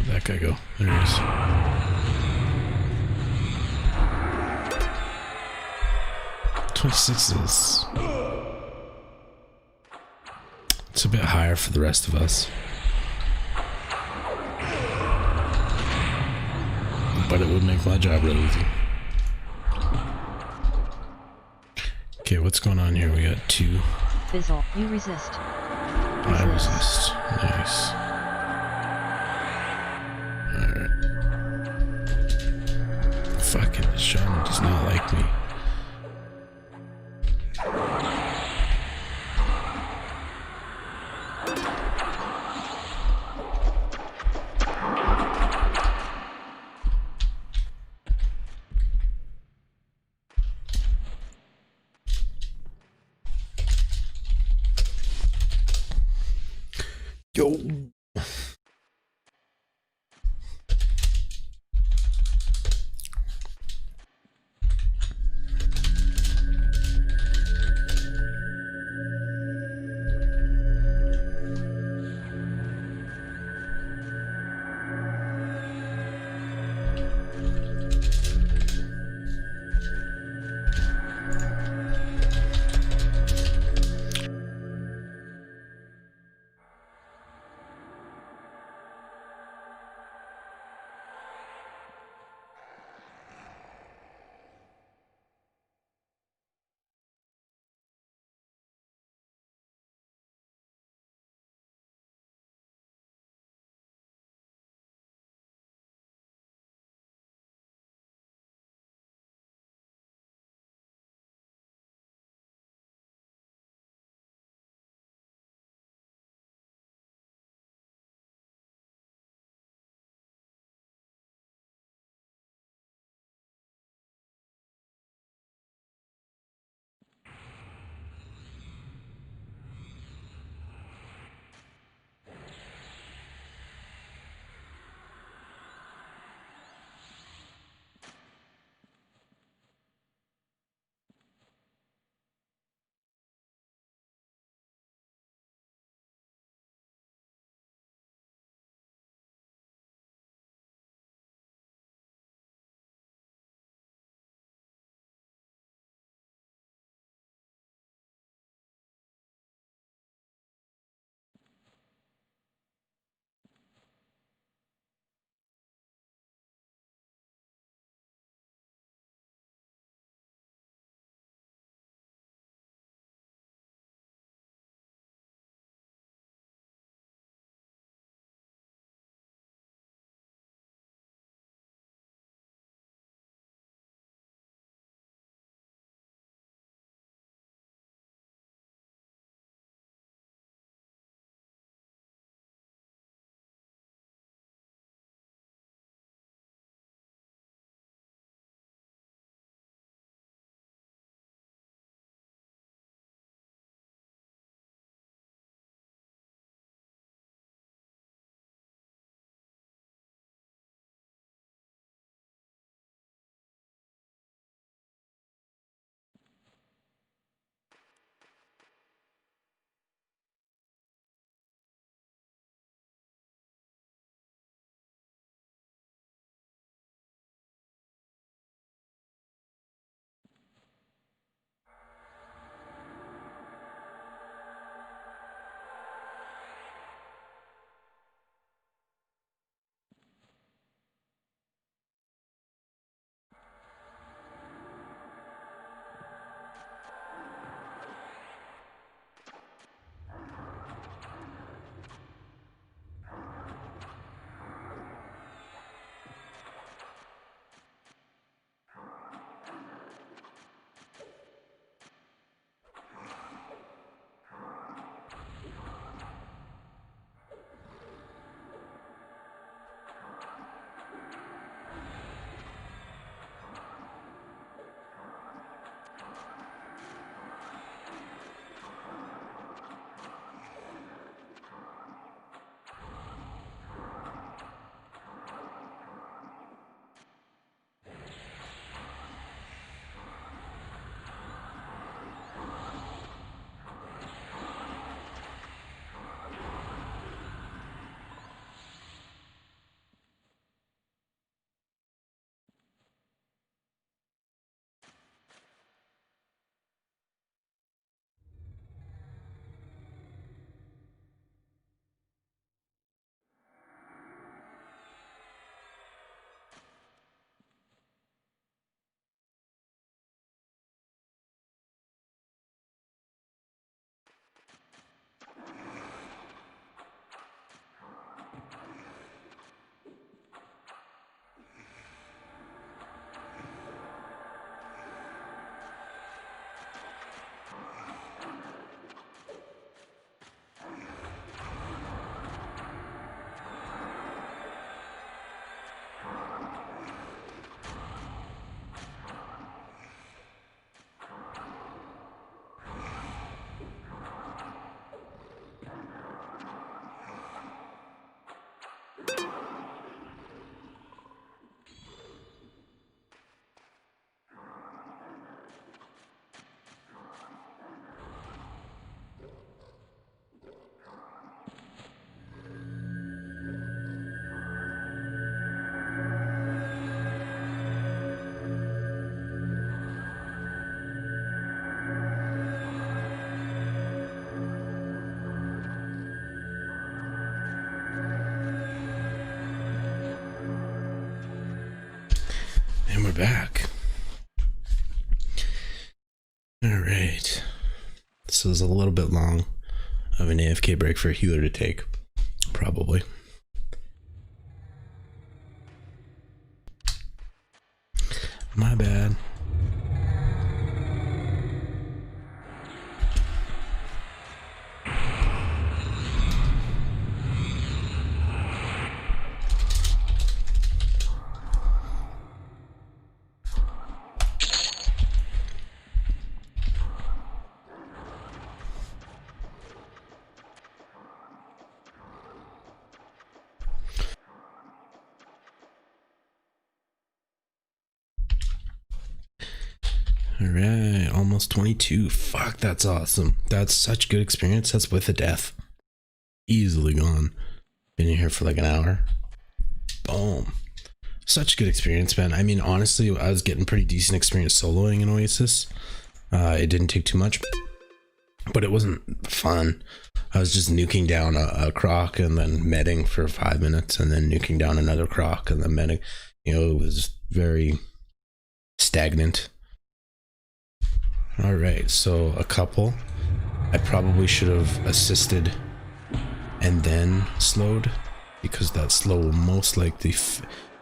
Where'd that guy go? There he is. $26. It's a bit higher for the rest of us. But it would make my job really easy. Okay, what's going on here? We got 2. Fizzle. You resist. I resist. Nice. Alright. Fucking the shaman does not like me. Yo. And we're back. Alright. This was a little bit long of an AFK break for a healer to take. Probably. My bad. Alright, almost 22. Fuck, that's awesome. That's such good experience. That's with a death. Easily gone. Been in here for like an hour. Boom. Such good experience, man. I mean, honestly, I was getting pretty decent experience soloing in Oasis. It didn't take too much, but it wasn't fun. I was just nuking down a croc and then medding for 5 minutes and then nuking down another croc and then medding. You know, it was very stagnant. All right, so a couple. I probably should have assisted and then slowed, because that slow will most likely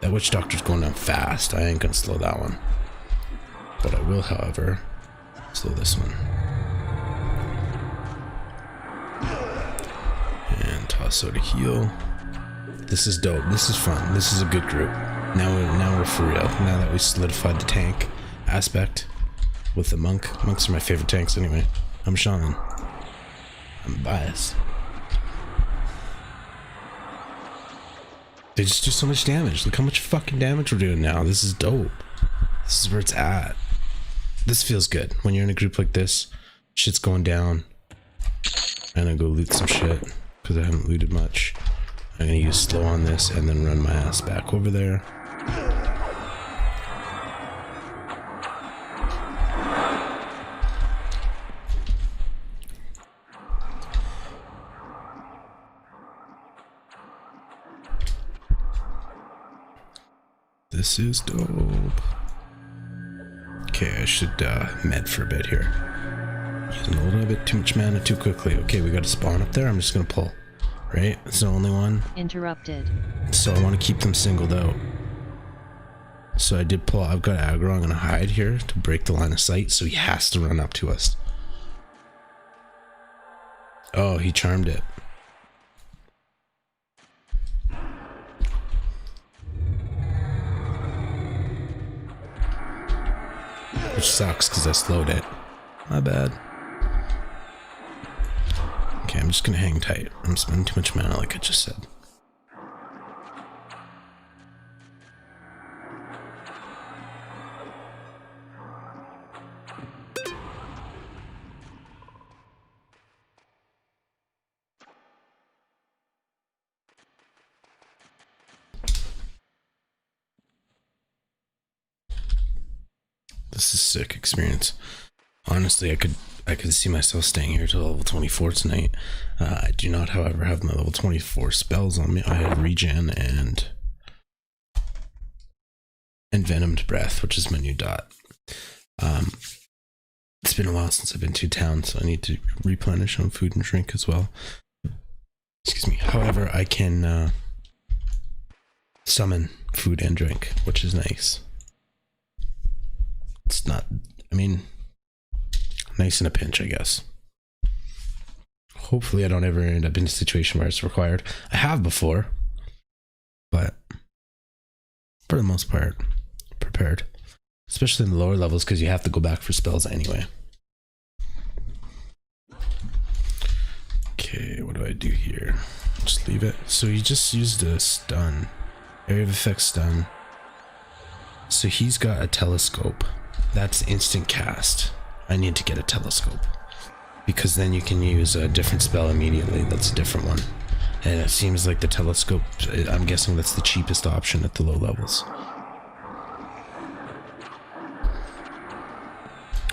that witch doctor's going down fast. I ain't gonna slow that one, but I will, however, slow this one. And toss out a heal. This is dope. This is fun. This is a good group. Now we're for real. Now that we solidified the tank aspect with the monk. Monks are my favorite tanks anyway. I'm shaman. I'm biased. They just do so much damage. Look how much fucking damage we're doing now. This is dope. This is where it's at. This feels good. When you're in a group like this, shit's going down. I'm gonna go loot some shit, because I haven't looted much. I'm gonna use slow on this and then run my ass back over there. This is dope. Okay, I should med for a bit here. Using a little bit too much mana too quickly. Okay, we got a spawn up there. I'm just gonna pull. Right? It's the only one. Interrupted. So I want to keep them singled out. So I did pull. I've got aggro. I'm gonna hide here to break the line of sight. So he has to run up to us. Oh, he charmed it. Which sucks because I slowed it. My bad. Okay, I'm just gonna hang tight. I'm spending too much mana like I just said. This is sick experience. Honestly, I could see myself staying here till level 24 tonight. I do not, however, have my level 24 spells on me. I have regen and envenomed breath, which is my new dot. It's been a while since I've been to town, so I need to replenish on food and drink as well. Excuse me. However, I can summon food and drink, which is nice. It's not, I mean, nice in a pinch, I guess. Hopefully I don't ever end up in a situation where it's required. I have before, but for the most part, prepared. Especially in the lower levels, because you have to go back for spells anyway. Okay, what do I do here? Just leave it. So you just used a stun. Area of effect stun. So he's got a telescope. That's instant cast. I need to get a telescope, because then you can use a different spell immediately. That's a different one. And it seems like the telescope, I'm guessing that's the cheapest option at the low levels.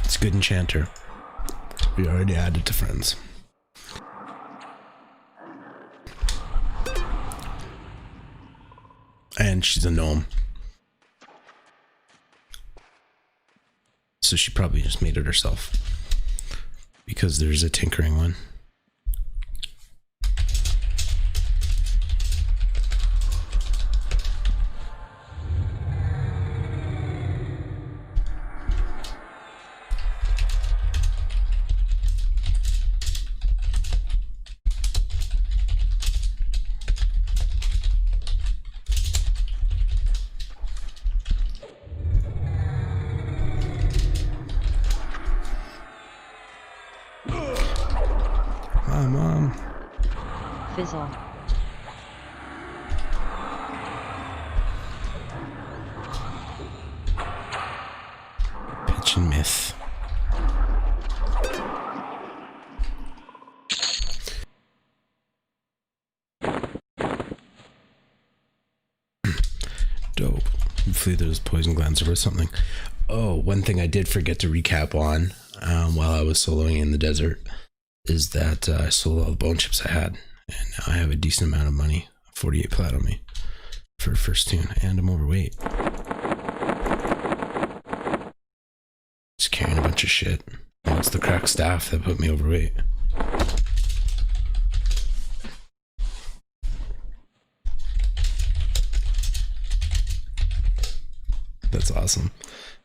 It's good enchanter. We already added to friends. And she's a gnome. So she probably just made it herself. Because there's a tinkering one. Hi, Mom. Fizzle. Pitch and myth. Dope. Hopefully there's poison glands or something. Oh, one thing I did forget to recap on while I was soloing in the desert is that I sold all the bone chips I had, and now I have a decent amount of money, 48 plat on me for a first tune, and I'm overweight. Just carrying a bunch of shit. Oh, it's the crack staff that put me overweight. That's awesome.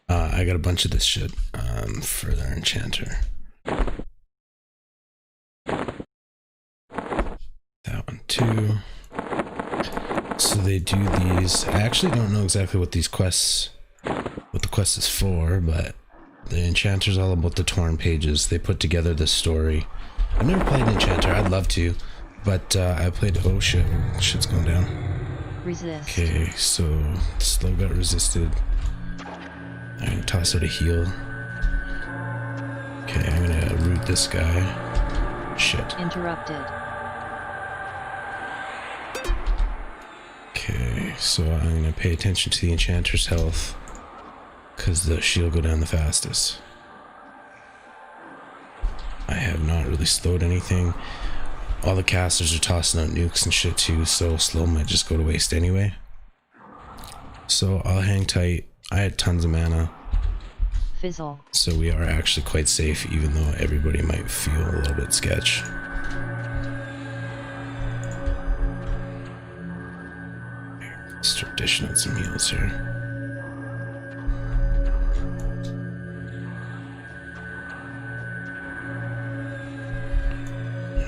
I got a bunch of this shit for their enchanter. That one too. So they do these. I actually don't know exactly what these quests, what the quest is for, but the enchanter's all about the torn pages. They put together this story. I've never played an enchanter. I'd love to, but I played. Oh shit! Shit's going down. Resist. Okay, so slow got resisted. I'm gonna toss out a heal. Okay, I'm gonna root this guy. Shit. Interrupted. Okay, so I'm gonna pay attention to the enchanter's health, because the shield go down the fastest. I have not really slowed anything. All the casters are tossing out nukes and shit too, so slow might just go to waste anyway. So I'll hang tight. I had tons of mana. Fizzle. So we are actually quite safe, even though everybody might feel a little bit sketch. Start dishing out some heals here.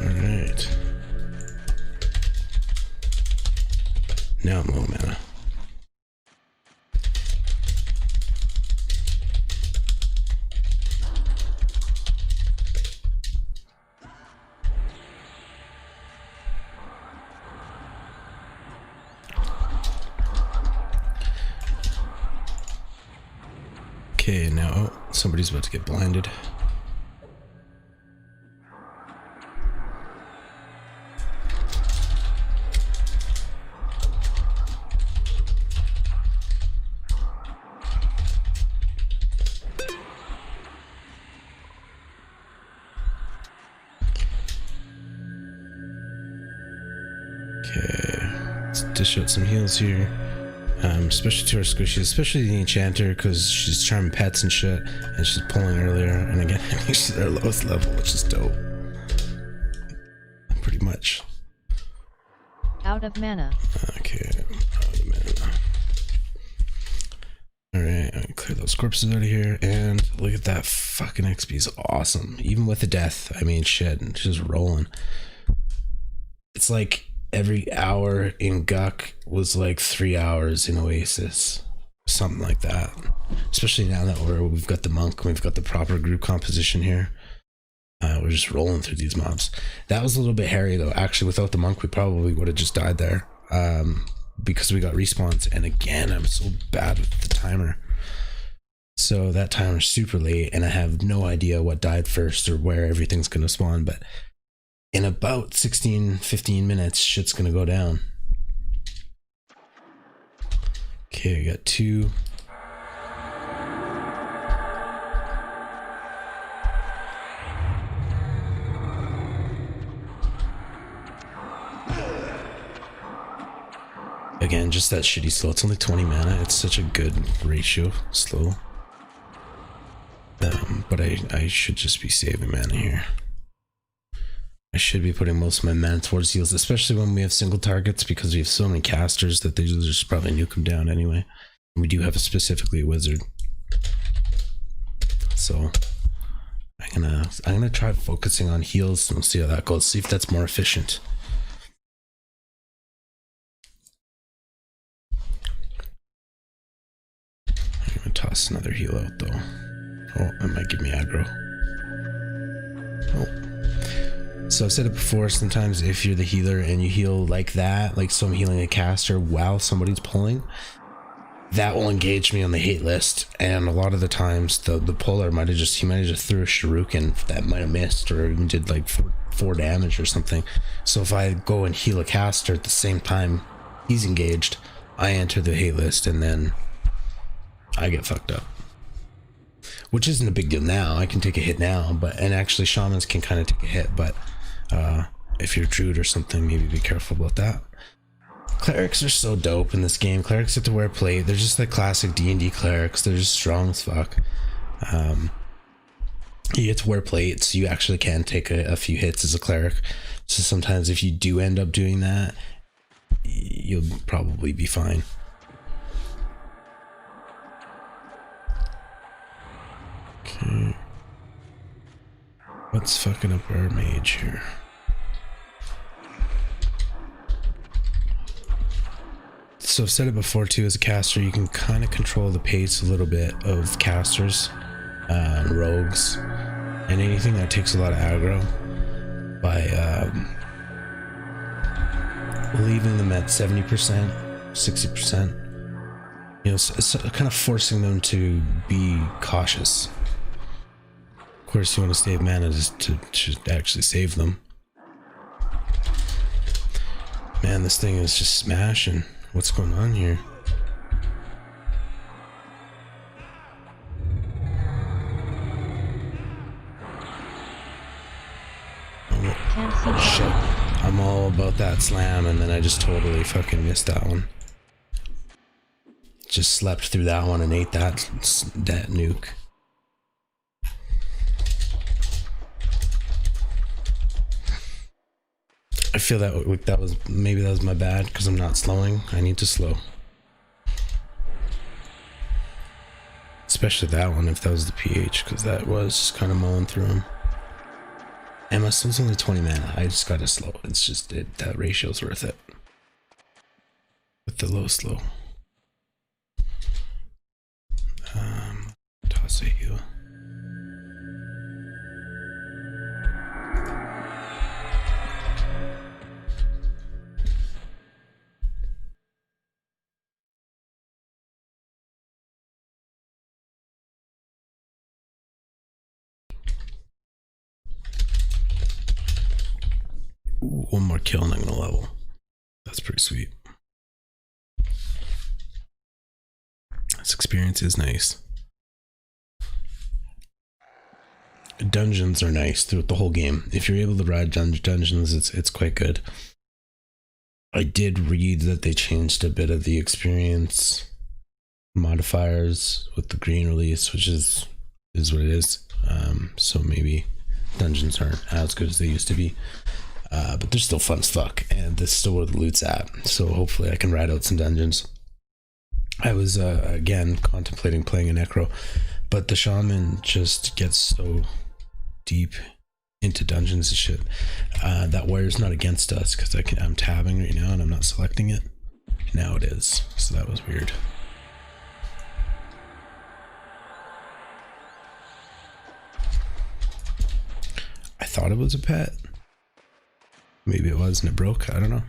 Alright. Now I'm low mana. Okay, now oh, somebody's about to get blinded. Okay, let's dish out some heals here. Especially to our squishies, especially the enchanter, because she's charming pets and shit, and she's pulling earlier, and again, I think she's at her lowest level, which is dope. Pretty much. Out of mana. Okay, out of mana. Alright, I'm gonna clear those corpses out of here, and look at that fucking XP is awesome. Even with the death, I mean, shit, and just rolling. It's like every hour in Guk was like 3 hours in Oasis. Something like that. Especially now that we've got the monk, we've got the proper group composition here. We're just rolling through these mobs. That was a little bit hairy though. Actually, without the monk, we probably would have just died there. Because we got respawns. And again, I'm so bad with the timer. So that timer's super late, and I have no idea what died first or where everything's gonna spawn, but in about 15 minutes, shit's gonna go down. Okay, I got 2. Again, just that shitty slow. It's only 20 mana. It's such a good ratio. Slow. But I should just be saving mana here. I should be putting most of my mana towards heals, especially when we have single targets, because we have so many casters that they just probably nuke them down anyway. And we do have specifically a wizard. So I'm gonna try focusing on heals and we'll see how that goes. See if that's more efficient. I'm gonna toss another heal out though. Oh, it might give me aggro. Oh. So I've said it before, sometimes if you're the healer and you heal like that, like so I'm healing a caster while somebody's pulling, that will engage me on the hate list. And a lot of the times the puller might have just threw a shuriken that might have missed, or even did like four damage or something. So if I go and heal a caster at the same time he's engaged, I enter the hate list and then I get fucked up. Which isn't a big deal now. I can take a hit now, and actually shamans can kind of take a hit, but if you're druid or something, maybe be careful about that. Clerics are so dope in this game. Clerics get to wear plate. They're just like classic D&D clerics. They're just strong as fuck. You get to wear plate, so you actually can take a few hits as a cleric. So sometimes if you do end up doing that, you'll probably be fine. Okay. What's fucking up our mage here? So I've said it before too, as a caster, you can kind of control the pace a little bit of casters, rogues, and anything that takes a lot of aggro by leaving them at 70%, 60%. You know, so kind of forcing them to be cautious. Of course, you want to save mana to actually save them. Man, this thing is just smashing. What's going on here? Oh, shit. I'm all about that slam, and then I just totally fucking missed that one. Just slept through that one and ate that nuke. I feel that was maybe that was my bad because I'm not slowing. I need to slow. Especially that one, if that was the PH, because that was just kind of mowing through him. And my slow's only 20 mana. I just gotta slow. It's just that ratio's worth it. With the low slow. Toss a heal. Ooh, one more kill and I'm gonna level. That's pretty sweet. This experience is nice. Dungeons are nice throughout the whole game. If you're able to ride dungeons, it's quite good. I did read that they changed a bit of the experience modifiers with the green release, which is what it is. So maybe dungeons aren't as good as they used to be. But they're still fun as fuck, and this is still where the loot's at. So hopefully I can ride out some dungeons. I was again contemplating playing a necro, but the shaman just gets so deep into dungeons and shit. That wire's not against us because I'm tabbing right now and I'm not selecting it. Now it is, so that was weird. I thought it was a pet. Maybe it was and it broke. I don't know.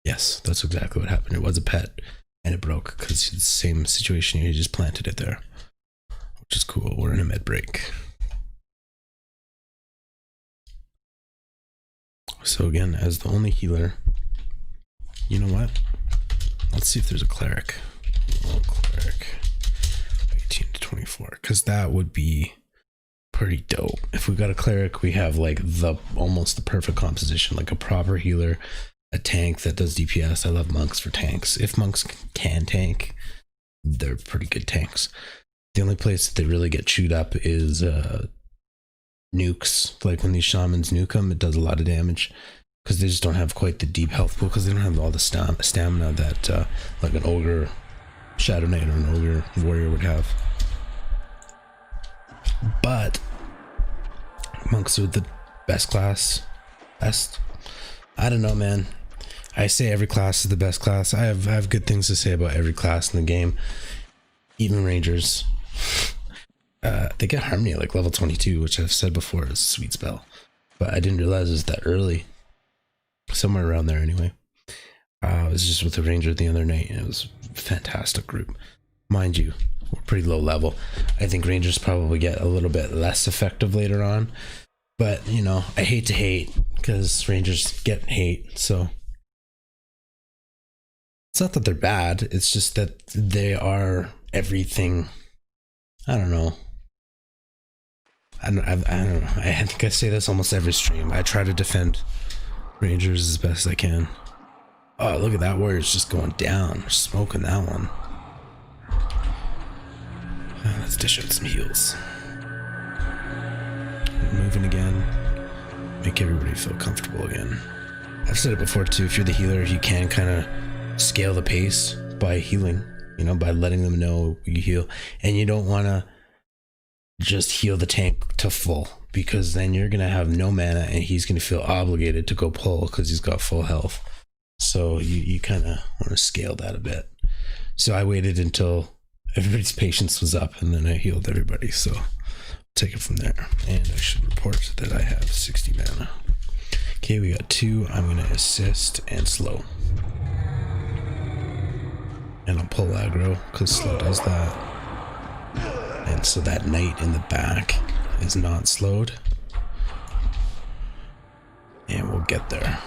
Yes, that's exactly what happened. It was a pet and it broke because it's the same situation. You just planted it there, which is cool. We're in a med break. So again, as the only healer, you know what? Let's see if there's a cleric. Oh, cleric. 18 to 24, because that would be pretty dope. If we got a cleric, we have like almost the perfect composition, like a proper healer, a tank that does DPS. I love monks for tanks. If monks can tank, they're pretty good tanks. The only place that they really get chewed up is nukes. Like when these shamans nuke them, it does a lot of damage because they just don't have quite the deep health pool, because they don't have all the stamina that like an ogre Shadow Knight or an ogre warrior would have. But monks are the best class. I don't know, man. I say every class is the best class. I have good things to say about every class in the game. Even rangers. They get harmony at like level 22, which I've said before is a sweet spell. But I didn't realize it was that early. Somewhere around there anyway. I was just with a ranger the other night, and it was a fantastic group. Mind you, we're pretty low level. I think rangers probably get a little bit less effective later on. But, you know, I hate to hate, because rangers get hate, so... It's not that they're bad, it's just that they are everything. I don't know. I don't know. I think I say this almost every stream. I try to defend rangers as best as I can. Oh, look at that warrior's just going down. Smoking that one. Let's dish out some heals. Moving again. Make everybody feel comfortable again. I've said it before too, if you're the healer, you can kind of scale the pace by healing, you know, by letting them know you heal. And you don't want to just heal the tank to full, because then you're going to have no mana and he's going to feel obligated to go pull because he's got full health. So you kind of want to scale that a bit. So I waited until everybody's patience was up and then I healed everybody. So I'll take it from there. And I should report that I have 60 mana. Okay, we got 2. I'm going to assist and slow. And I'll pull aggro because slow does that. And so that knight in the back is not slowed. And we'll get there.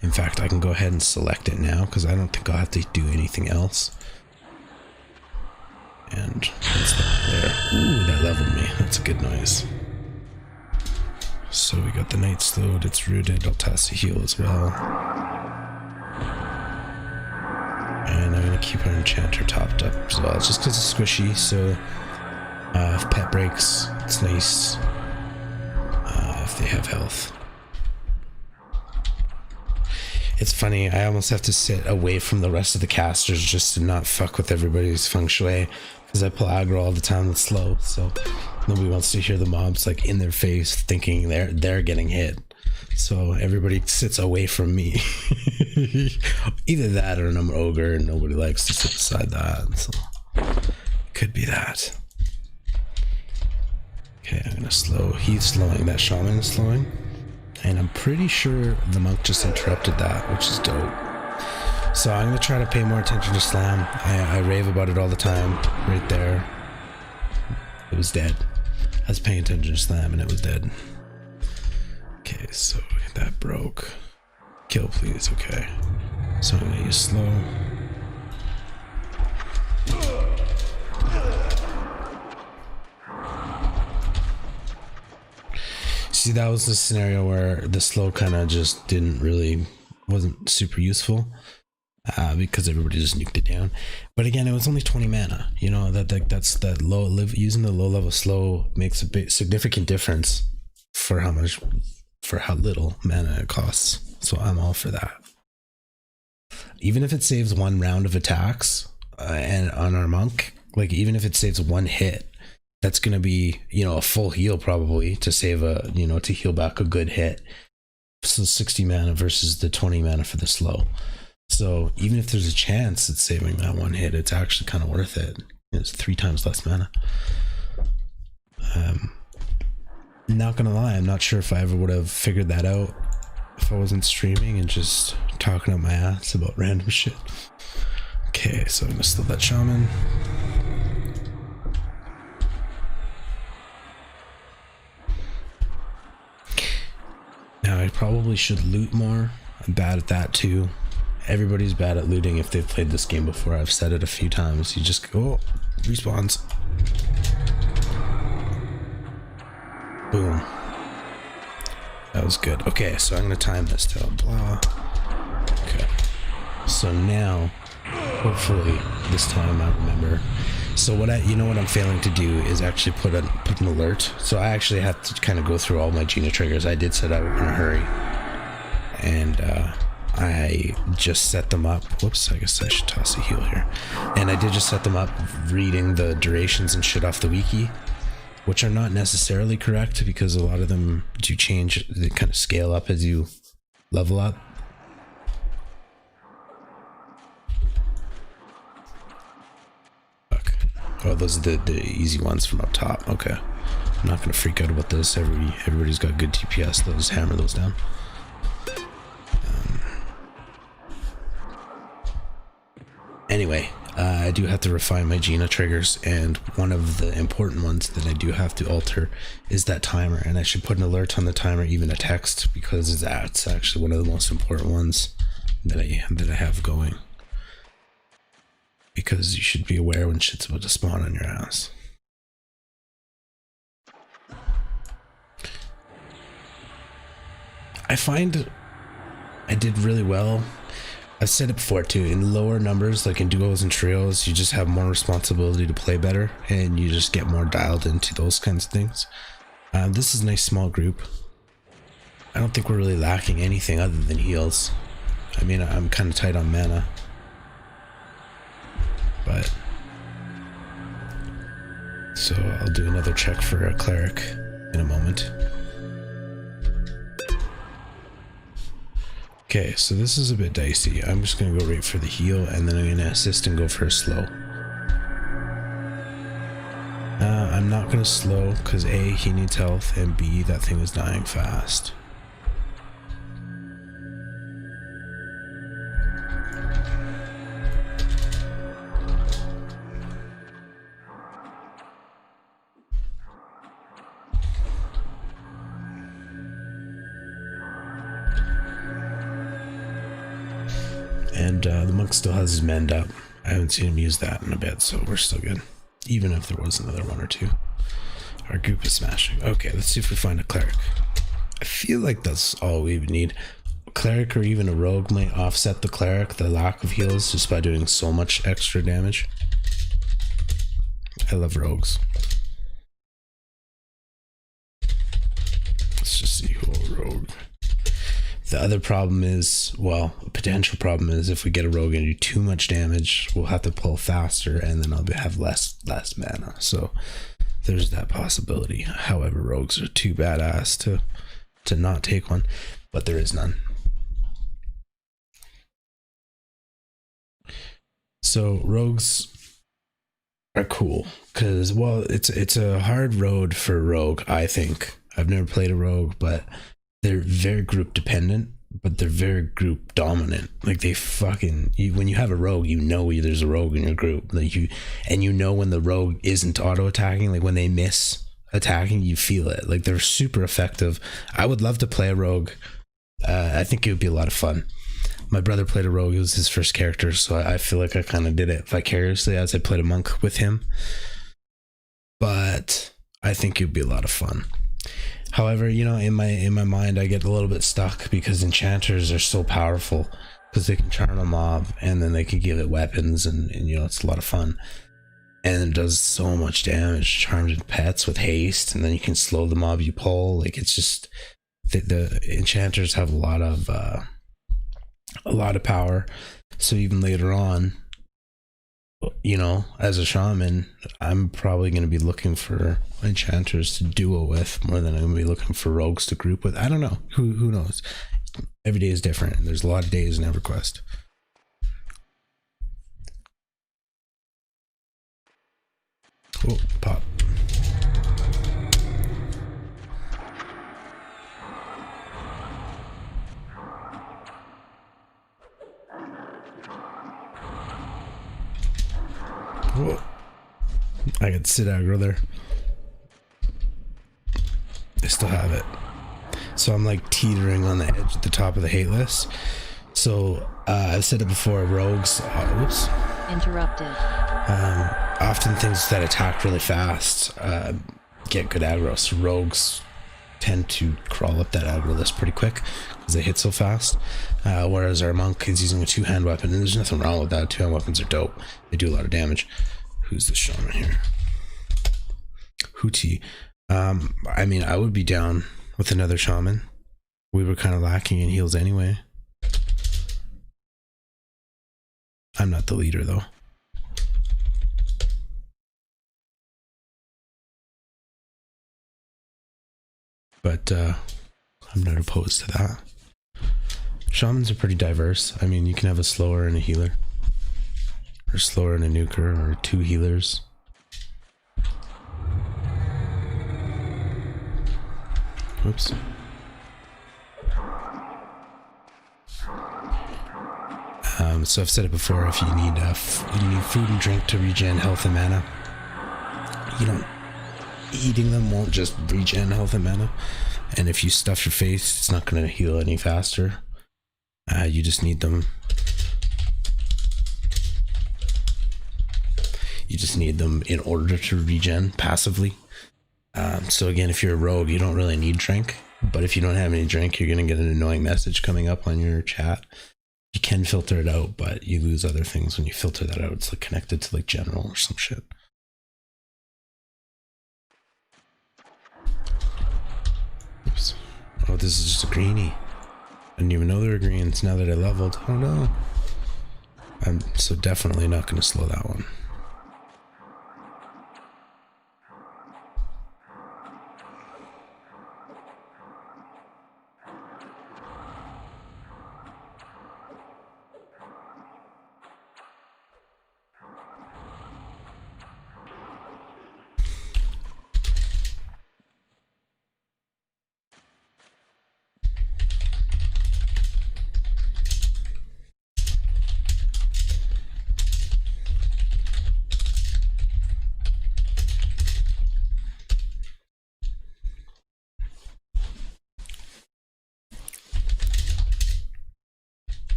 In fact, I can go ahead and select it now because I don't think I'll have to do anything else. And what's that there? Ooh, that leveled me. That's a good noise. So we got the knight slowed, it's rooted, I'll toss a heal as well. And I'm going to keep our enchanter topped up as well, just because it's squishy, so if pet breaks, it's nice if they have health. It's funny, I almost have to sit away from the rest of the casters just to not fuck with everybody's feng shui, because I pull aggro all the time with slow, so nobody wants to hear the mobs like in their face thinking they're getting hit. So everybody sits away from me. Either that or I'm an ogre and nobody likes to sit beside that. So could be that. Okay, I'm gonna slow. He's slowing, that shaman is slowing. And I'm pretty sure the monk just interrupted that, which is dope. So I'm gonna try to pay more attention to slam. I rave about it all the time. Right there. It was dead. I was paying attention to slam and it was dead. Okay, so that broke. Kill please, okay. So I'm gonna use slow. See, that was the scenario where the slow kind of just wasn't super useful because everybody just nuked it down. But again, it was only 20 mana. You know, that's that using the low level slow makes a significant difference for how little mana it costs. So I'm all for that. Even if it saves one round of attacks and on our monk, like even if it saves one hit, that's going to be, you know, a full heal probably to save to heal back a good hit. So 60 mana versus the 20 mana for the slow. So even if there's a chance it's saving that one hit, it's actually kind of worth it. It's 3 times less mana. Not gonna lie, I'm not sure if I ever would have figured that out if I wasn't streaming and just talking out my ass about random shit. Okay, so I'm gonna slow that shaman. Now I probably should loot more. I'm bad at that too. Everybody's bad at looting if they've played this game before. I've said it a few times. You just go, oh, respawns. Boom. That was good. Okay, so I'm gonna time this till blah. Okay. So now Hopefully this time I remember. So what what I'm failing to do is actually put an alert. So I actually have to kind of go through all my Gina triggers. I did set up in a hurry, and I just set them up. Whoops, I guess I should toss a heal here. And I did just set them up reading the durations and shit off the wiki, which are not necessarily correct because a lot of them do change. They kind of scale up as you level up. Fuck. Oh, those are the easy ones from up top. Okay. I'm not going to freak out about this. Everybody's got good TPS. They'll just hammer those down. Anyway, I do have to refine my Gina triggers, and one of the important ones that I do have to alter is that timer, and I should put an alert on the timer, even a text, because that's actually one of the most important ones that I have going. Because you should be aware when shit's about to spawn on your ass. I find I did really well. I've said it before too, in lower numbers, like in duos and trios, you just have more responsibility to play better, and you just get more dialed into those kinds of things. This is a nice small group. I don't think we're really lacking anything other than heals. I mean, I'm kind of tight on mana, but so I'll do another check for a cleric in a moment. Okay, so this is a bit dicey. I'm just going to go right for the heal, and then I'm going to assist and go for a slow. I'm not going to slow, because A, he needs health, and B, that thing is dying fast. And the monk still has his mend up. I haven't seen him use that in a bit, so we're still good. Even if there was another one or two. Our group is smashing. Okay, let's see if we find a cleric. I feel like that's all we would need. A cleric or even a rogue might offset the cleric, the lack of heals, just by doing so much extra damage. I love rogues. Let's just see who will rogue. The other problem is, well, a potential problem is if we get a rogue and do too much damage, we'll have to pull faster, and then I'll have less mana. So there's that possibility. However, rogues are too badass to not take one, but there is none. So rogues are cool because, well, it's a hard road for a rogue, I think. I've never played a rogue, but they're very group dependent, but they're very group dominant. Like they fucking, when you have a rogue, you know there's a rogue in your group. Like you know when the rogue isn't auto attacking, like when they miss attacking, you feel it. Like they're super effective. I would love to play a rogue. I think it would be a lot of fun. My brother played a rogue. It was his first character, so I feel like I kind of did it vicariously as I played a monk with him. But I think it would be a lot of fun. However, you know, in my mind, I get a little bit stuck because enchanters are so powerful because they can charm a mob and then they can give it weapons, and you know, it's a lot of fun. And it does so much damage. Charmed pets with haste, and then you can slow the mob you pull. Like it's just the enchanters have a lot of power. So even later on, you know, as a shaman, I'm probably going to be looking for enchanters to duo with more than I'm going to be looking for rogues to group with. I don't know. Who knows? Every day is different, and there's a lot of days in Everquest. Oh, pop. Whoa. I could sit aggro there. I still have it. So I'm like teetering on the edge at the top of the hate list. So I've said it before, rogues, whoops. Interrupted. Often things that attack really fast get good aggro. So rogues tend to crawl up that aggro list pretty quick because they hit so fast. Whereas our monk is using a two-hand weapon, and there's nothing wrong with that. Two-hand weapons are dope. They do a lot of damage. Who's the shaman here? Hootie. I mean, I would be down with another shaman. We were kind of lacking in heals anyway. I'm not the leader though. But I'm not opposed to that. Shamans are pretty diverse. I mean, you can have a slower and a healer, or slower and a nuker, or two healers. Oops. So I've said it before, if you need food and drink to regen health and mana, eating them won't just regen health and mana. And if you stuff your face, it's not going to heal any faster. You just need them. You just need them in order to regen passively. So again, if you're a rogue, you don't really need drink. But if you don't have any drink, you're going to get an annoying message coming up on your chat. You can filter it out, but you lose other things when you filter that out. It's like connected to like general or some shit. Oops. Oh, this is just a greenie. I didn't even know they were greens now that I leveled. Oh no. I'm so definitely not going to slow that one.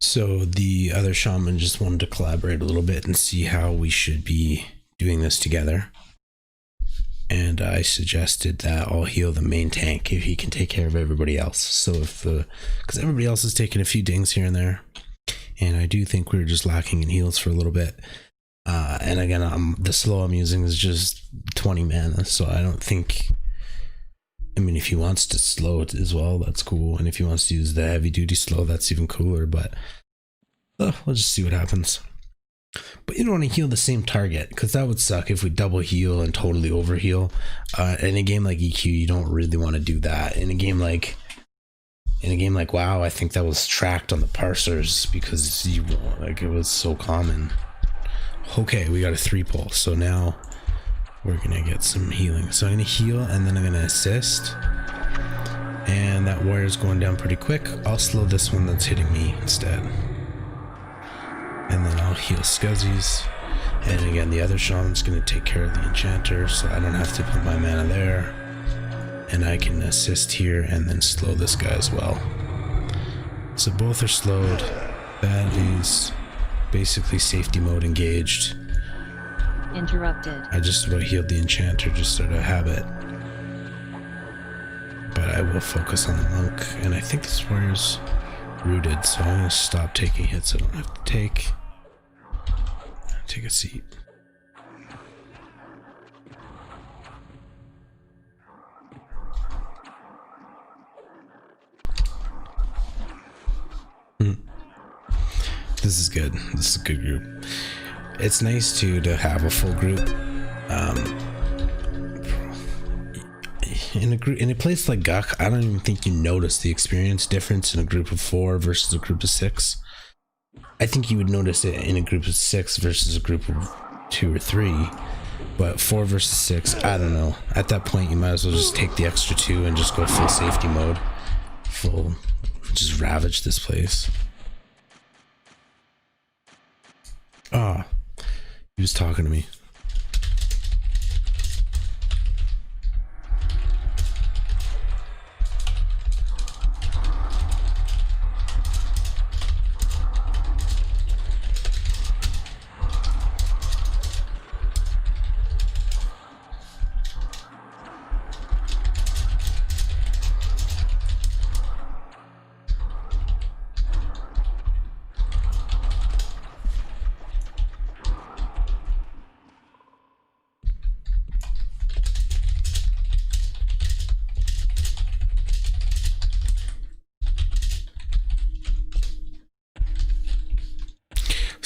So the other shaman just wanted to collaborate a little bit and see how we should be doing this together. And I suggested that I'll heal the main tank if he can take care of everybody else. So because everybody else is taking a few dings here and there. And I do think we were just lacking in heals for a little bit. And again, the slow I'm using is just 20 mana. So I don't think, I mean, if he wants to slow it as well, that's cool. And if he wants to use the heavy duty slow, that's even cooler. But we'll just see what happens. But you don't want to heal the same target, because that would suck if we double heal and totally overheal. In a game like EQ, you don't really want to do that. In a game like WoW, I think that was tracked on the parsers because it was so common. Okay, we got a 3-pull, so now we're gonna get some healing. So I'm gonna heal and then I'm gonna assist. And that warrior's going down pretty quick. I'll slow this one that's hitting me instead. And then I'll heal Scuzzies. And again, the other shaman's going to take care of the enchanter, so I don't have to put my mana there. And I can assist here and then slow this guy as well. So both are slowed. That is basically safety mode engaged. Interrupted. I just about healed the enchanter just out of habit. But I will focus on the monk. And I think this warrior's rooted, so I'm going to stop taking hits I don't have to take. Take a seat. This is good. This is a good group. It's nice to have a full group. In a place like Guk, I don't even think you notice the experience difference in a group of 4 versus a group of 6. I think you would notice it in a group of 6 versus a group of 2 or 3, but 4 versus 6, I don't know. At that point, you might as well just take the extra 2 and just go full safety mode. Just ravage this place. Ah, he was talking to me.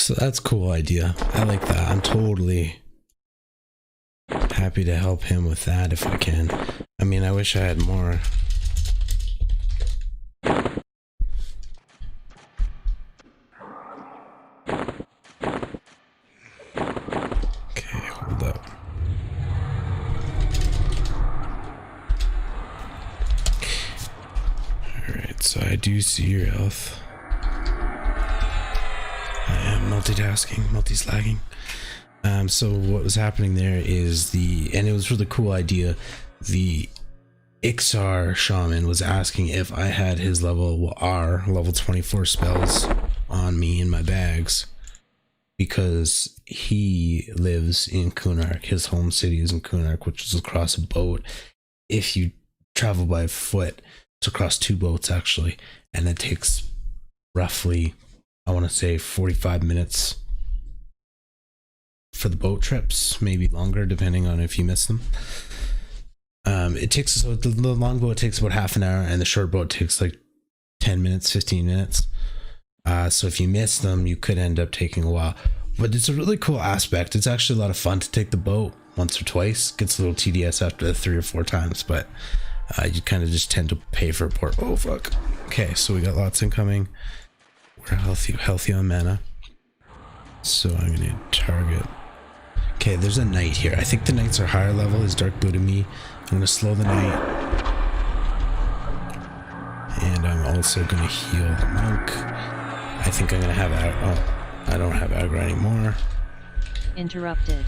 So that's a cool idea. I like that. I'm totally happy to help him with that if I can. I mean, I wish I had more. Okay, hold up. Alright, so I do see your health. I am multitasking, multi-slagging. So what was happening there is and it was a really cool idea. The Ixar shaman was asking if I had his level 24 spells on me in my bags, because he lives in Kunark. His home city is in Kunark, which is across a boat. If you travel by foot, it's across 2 boats actually, and it takes roughly, I want to say 45 minutes for the boat trips, maybe longer depending on if you miss them. It takes, so the long boat takes about half an hour and the short boat takes like 10 minutes, 15 minutes. So if you miss them, you could end up taking a while, but it's a really cool aspect. It's actually a lot of fun to take the boat once or twice. Gets a little tedious after 3 or 4 times, but you kind of just tend to pay for a port. Oh fuck. Okay, so we got lots incoming. We're healthy on mana, so I'm gonna target. Okay, there's a knight here. I think the knights are higher level. Is Dark Buddha me? I'm gonna slow the knight, and I'm also gonna heal the monk. I think I'm gonna have I don't have aggro anymore. Interrupted.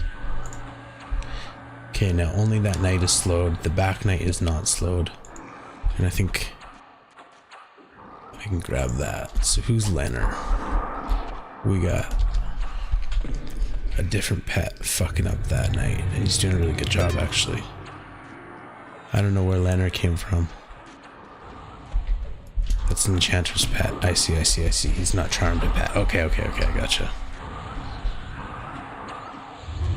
Okay, now only that knight is slowed. The back knight is not slowed, and I think I can grab that. So who's Lenner? We got a different pet fucking up that knight, and he's doing a really good job actually. I don't know where Lenner came from. That's an enchanter's pet. I see. He's not charmed a pet. Okay, I gotcha.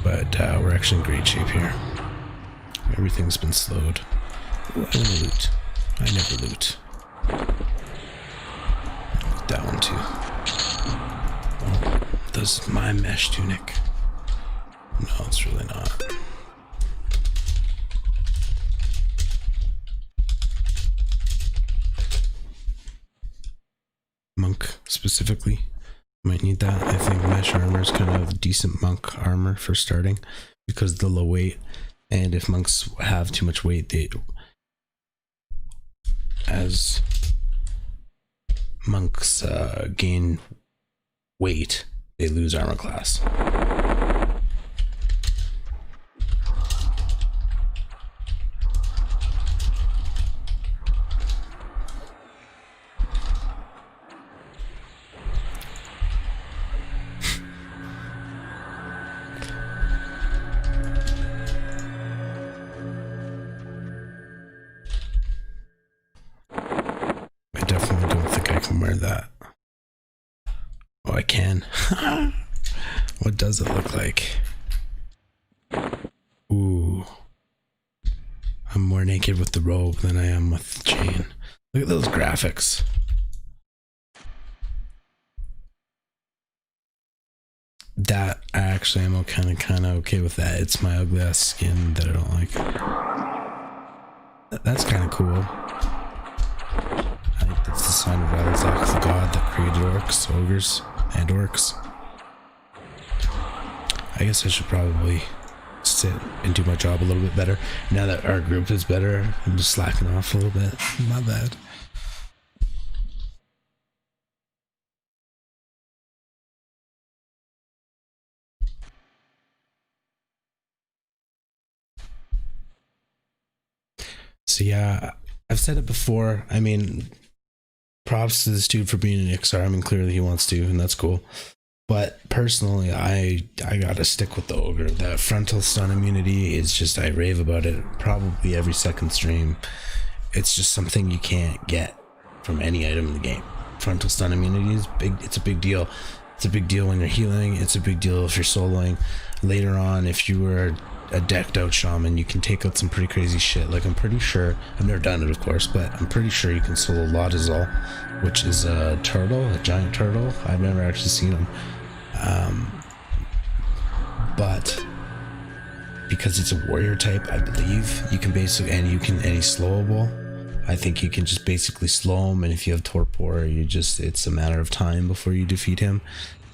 But we're actually in great shape here. Everything's been slowed. Ooh, I wanna loot. I never loot. That one too. Oh, this is my mesh tunic. No, it's really not. Monk specifically might need that. I think mesh armor is kind of decent monk armor for starting because of the low weight, and if monks have too much weight, as monks gain weight, they lose armor class. Wear that. Oh, I can. What does it look like? Ooh. I'm more naked with the robe than I am with the chain. Look at those graphics. That I actually am kind of okay with that. It's my ugly ass skin that I don't like. That's kind of cool. I think that's the sign of Ralizak, the god that created orcs, ogres, and orcs. I guess I should probably sit and do my job a little bit better. Now that our group is better, I'm just slacking off a little bit. My bad. So yeah, I've said it before. I mean, props to this dude for being an Ixar. I mean, clearly he wants to, and that's cool. But personally, I gotta stick with the ogre. That frontal stun immunity is just, I rave about it probably every second stream. It's just something you can't get from any item in the game. Frontal stun immunity is big. It's a big deal. It's a big deal when you're healing. It's a big deal if you're soloing. Later on, if you were a decked out shaman, you can take out some pretty crazy shit. Like, I'm pretty sure, I've never done it of course, but I'm pretty sure you can solo Lotazol, which is a turtle, a giant turtle. I've never actually seen him. But because it's a warrior type, I believe you can basically, and he's slowable. I think you can just basically slow him, and if you have torpor, it's a matter of time before you defeat him.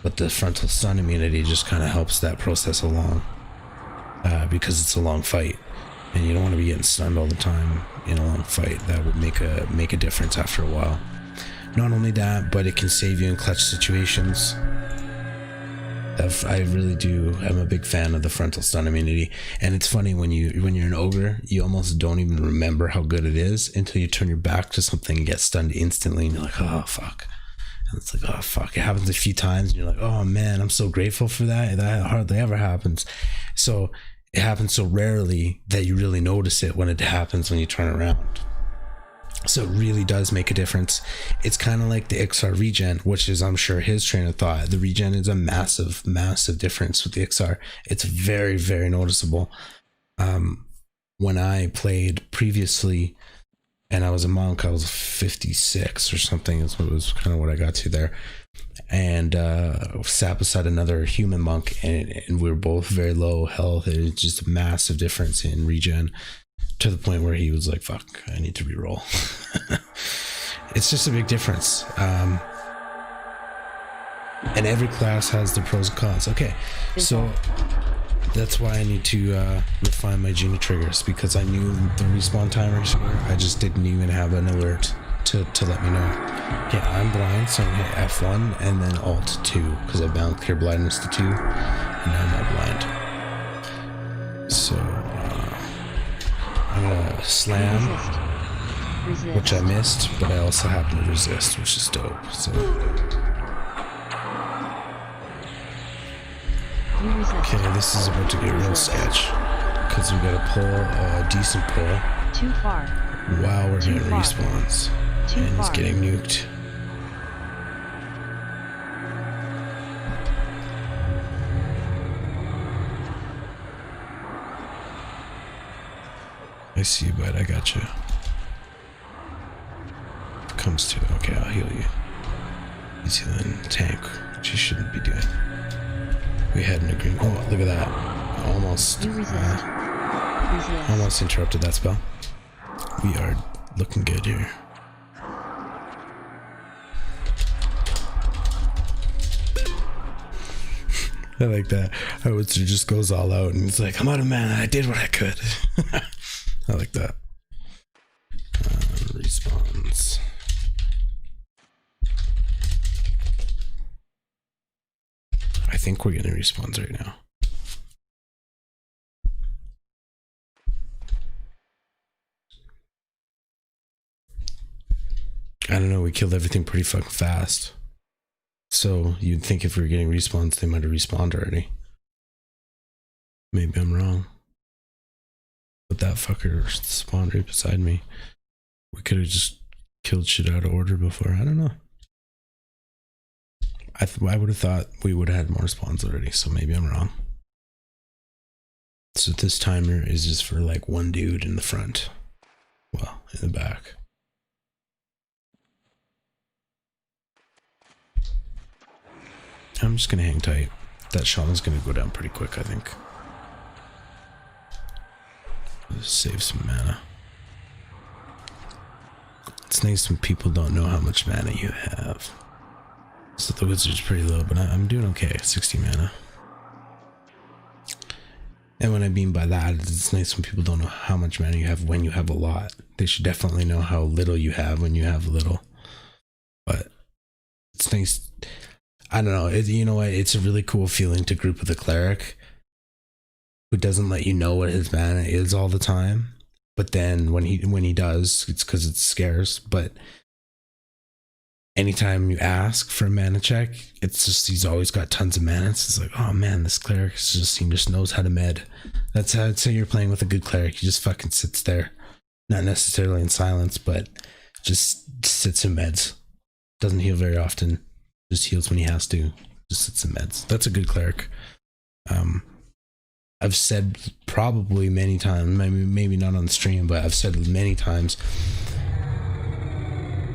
But the frontal stun immunity just kind of helps that process along, because it's a long fight, and you don't want to be getting stunned all the time in a long fight. That would make a difference after a while. Not only that, but it can save you in clutch situations. I really do. I'm a big fan of the frontal stun immunity, and it's funny when you're an ogre, you almost don't even remember how good it is until you turn your back to something and get stunned instantly, and you're like, oh fuck. And it's like, oh fuck. It happens a few times, and you're like, oh man, I'm so grateful for that. That hardly ever happens. So it happens so rarely that you really notice it when it happens when you turn around. So it really does make a difference. It's kind of like the XR regen, which is, I'm sure, his train of thought. The regen is a massive difference with the XR. It's very, very noticeable. When I played previously and I was a monk, I was 56 or something. It was kind of what I got to there. And sat beside another human monk, and we were both very low health. It was just a massive difference in regen, to the point where he was like, fuck, I need to reroll. It's just a big difference. And every class has the pros and cons. Okay, so that's why I need to refine my genie triggers, because I knew the respawn timers here. I just didn't even have an alert to let me know. Okay, I'm blind, so I'm gonna hit F1 and then Alt 2, because I bound clear blindness to 2, and now I'm not blind. So I'm gonna slam, Resist. which I missed, but I also happen to resist, which is dope. So You resist. okay, this is about to get real sketch, because we gotta pull a decent pull Too far. while we're Too getting far. respawns, Too and he's far. getting nuked. I see you, bud. I got you. Comes to, okay, I'll heal you. He's healing tank, which he shouldn't be doing. We had an agreement. Oh, look at that. Almost. You resist. Resist. Almost interrupted that spell. We are looking good here. I like that. Howitzer just goes all out and it's like, I'm out of mana. I did what I could. I like that. Respawns. I think we're getting respawns right now. I don't know, we killed everything pretty fucking fast. So you'd think if we were getting respawns, they might have respawned already. Maybe I'm wrong. But that fucker spawned right beside me. We could have just killed shit out of order before. I don't know. I would have thought we would have had more spawns already, so maybe I'm wrong. So this timer is just for like one dude in the front. Well, in the back. I'm just gonna hang tight. That shaman's gonna go down pretty quick, I think. Just save some mana. It's nice when people don't know how much mana you have. So the wizard's pretty low, but I'm doing okay. 60 mana. And what I mean by that is it's nice when people don't know how much mana you have when you have a lot. They should definitely know how little you have when you have little. But it's nice. I don't know. You know what? It's a really cool feeling to group with a cleric who doesn't let you know what his mana is all the time. But then when he does, it's because it's scarce. But anytime you ask for a mana check, it's just he's always got tons of mana. It's like, oh man, this cleric he just knows how to med. That's how I'd say you're playing with a good cleric. He just fucking sits there, not necessarily in silence, but just sits in meds. Doesn't heal very often. Just heals when he has to. Just sits in meds. That's a good cleric. I've said probably many times, maybe not on the stream, but I've said many times,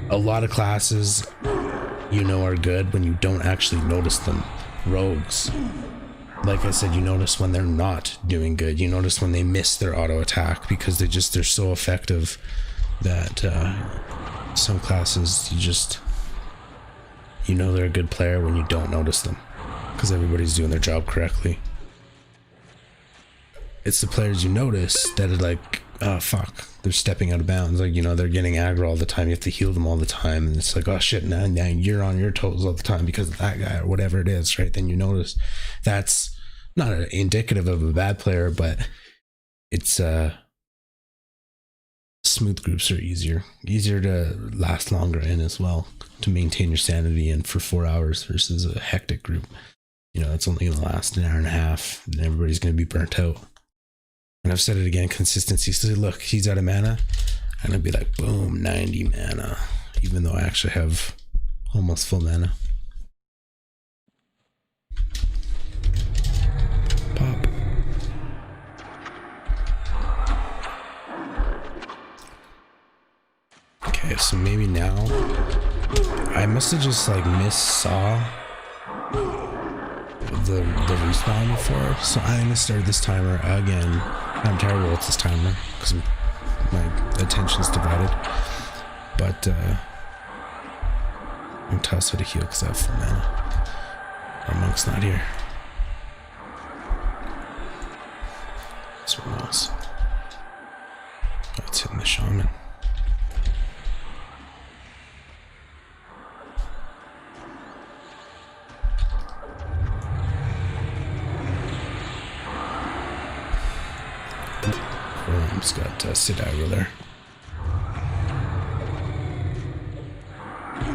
a lot of classes, are good when you don't actually notice them. rogues, like I said, you notice when they're not doing good. You notice when they miss their auto attack because they're so effective that some classes you know they're a good player when you don't notice them because everybody's doing their job correctly. It's the players you notice that are like, oh fuck, they're stepping out of bounds. Like, you know, they're getting aggro all the time. You have to heal them all the time. And it's like, oh shit, now you're on your toes all the time because of that guy or whatever it is, right? Then you notice that's not indicative of a bad player, but it's smooth groups are easier to last longer in as well, to maintain your sanity in for 4 hours versus a hectic group. You know, it's only going to last an hour and a half and everybody's going to be burnt out. And I've said it again, consistency. So look, he's out of mana, and I'd be like, boom, 90 mana, even though I actually have almost full mana. Pop. Okay, so maybe now I must have just like missaw the respawn before, so I'm gonna start this timer again. I'm terrible with this timer because my attention's divided, but I'm tossed with a heal because I have full mana. Our monk's not here. This one was. That's hitting the shaman. Worm's got Sid Aggro there.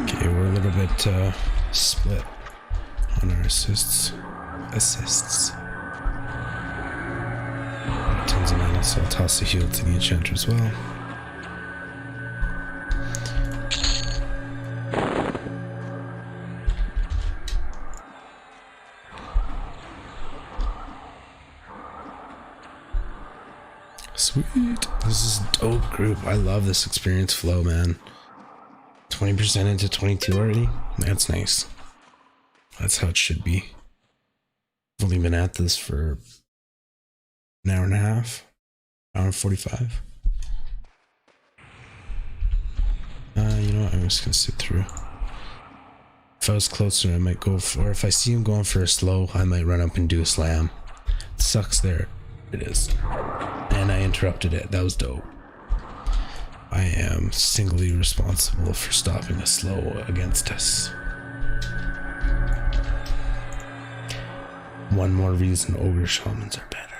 Okay, we're a little bit split on our assists. Tons of mana, so I'll toss the heal to the enchanter as well. Sweet. This is a dope group. I love this experience flow, man. 20% into 22 already? That's nice. That's how it should be. I've only been at this for an hour and a half. Hour and 45. You know what? I'm just gonna sit through. If I was closer, I might go for, or if I see him going for a slow, I might run up and do a slam. It sucks there. It is. And I interrupted it. That was dope. I am singly responsible for stopping a slow against us. One more reason ogre shamans are better.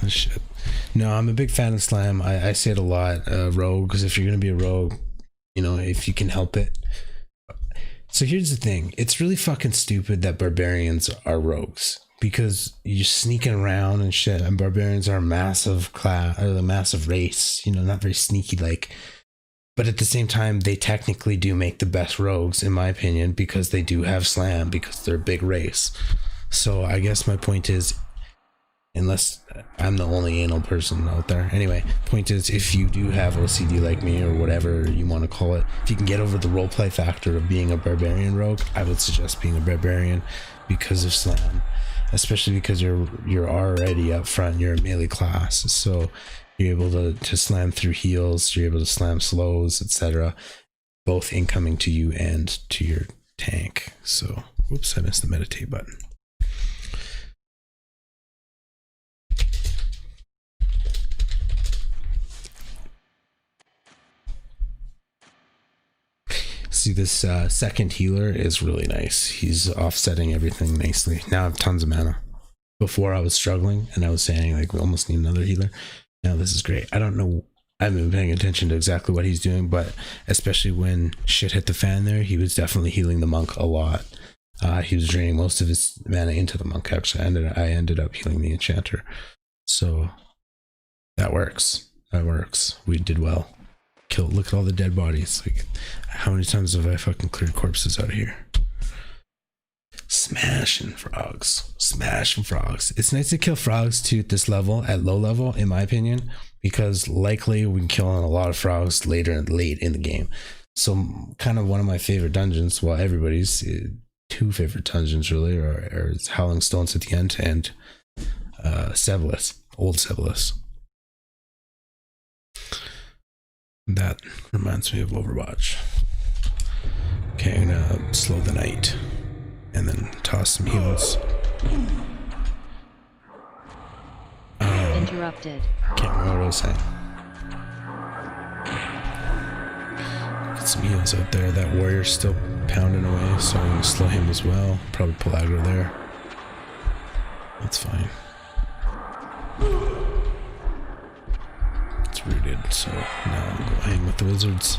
Shit. No, I'm a big fan of slam. I say it a lot. Rogue, because if you're gonna be a rogue, you know, if you can help it. So here's the thing. It's really fucking stupid that barbarians are rogues, because you're sneaking around and shit, and barbarians are a massive class, or a massive race, you know, not very sneaky like, but at the same time they technically do make the best rogues in my opinion, because they do have slam, because they're a big race. So I guess my point is, unless I'm the only anal person out there, anyway, point is, if you do have OCD like me, or whatever you want to call it, if you can get over the roleplay factor of being a barbarian rogue, I would suggest being a barbarian because of slam. Especially because you're already up front, you're a melee class, so you're able to slam through heals, you're able to slam slows, etc., both incoming to you and to your tank. So, whoops, I missed the meditate button. See, this second healer is really nice. He's offsetting everything nicely. Now I have tons of mana. Before I was struggling and I was saying like we almost need another healer. Now this is great. I don't know, I haven't been paying attention to exactly what he's doing, but especially when shit hit the fan there, he was definitely healing the monk a lot. He was draining most of his mana into the monk. Actually, I ended up healing the enchanter. So that works. That works. We did well. Look at all the dead bodies. Like, how many times have I fucking cleared corpses out of here? Smashing frogs. Smashing frogs. It's nice to kill frogs too at this level, at low level, in my opinion, because likely we can kill on a lot of frogs late in the game. So kind of one of my favorite dungeons, well, everybody's, two favorite dungeons really are Howling Stones at the end and Sevelis, Old Sevelis. That reminds me of Overwatch. Okay, I'm gonna slow the night and then toss some heals. Interrupted. Can't remember what I was saying. Get some heals out there. That warrior's still pounding away, so I'm gonna slow him as well. Probably pull aggro there. That's fine. It's rooted, so now I'm gonna go hang with the wizards.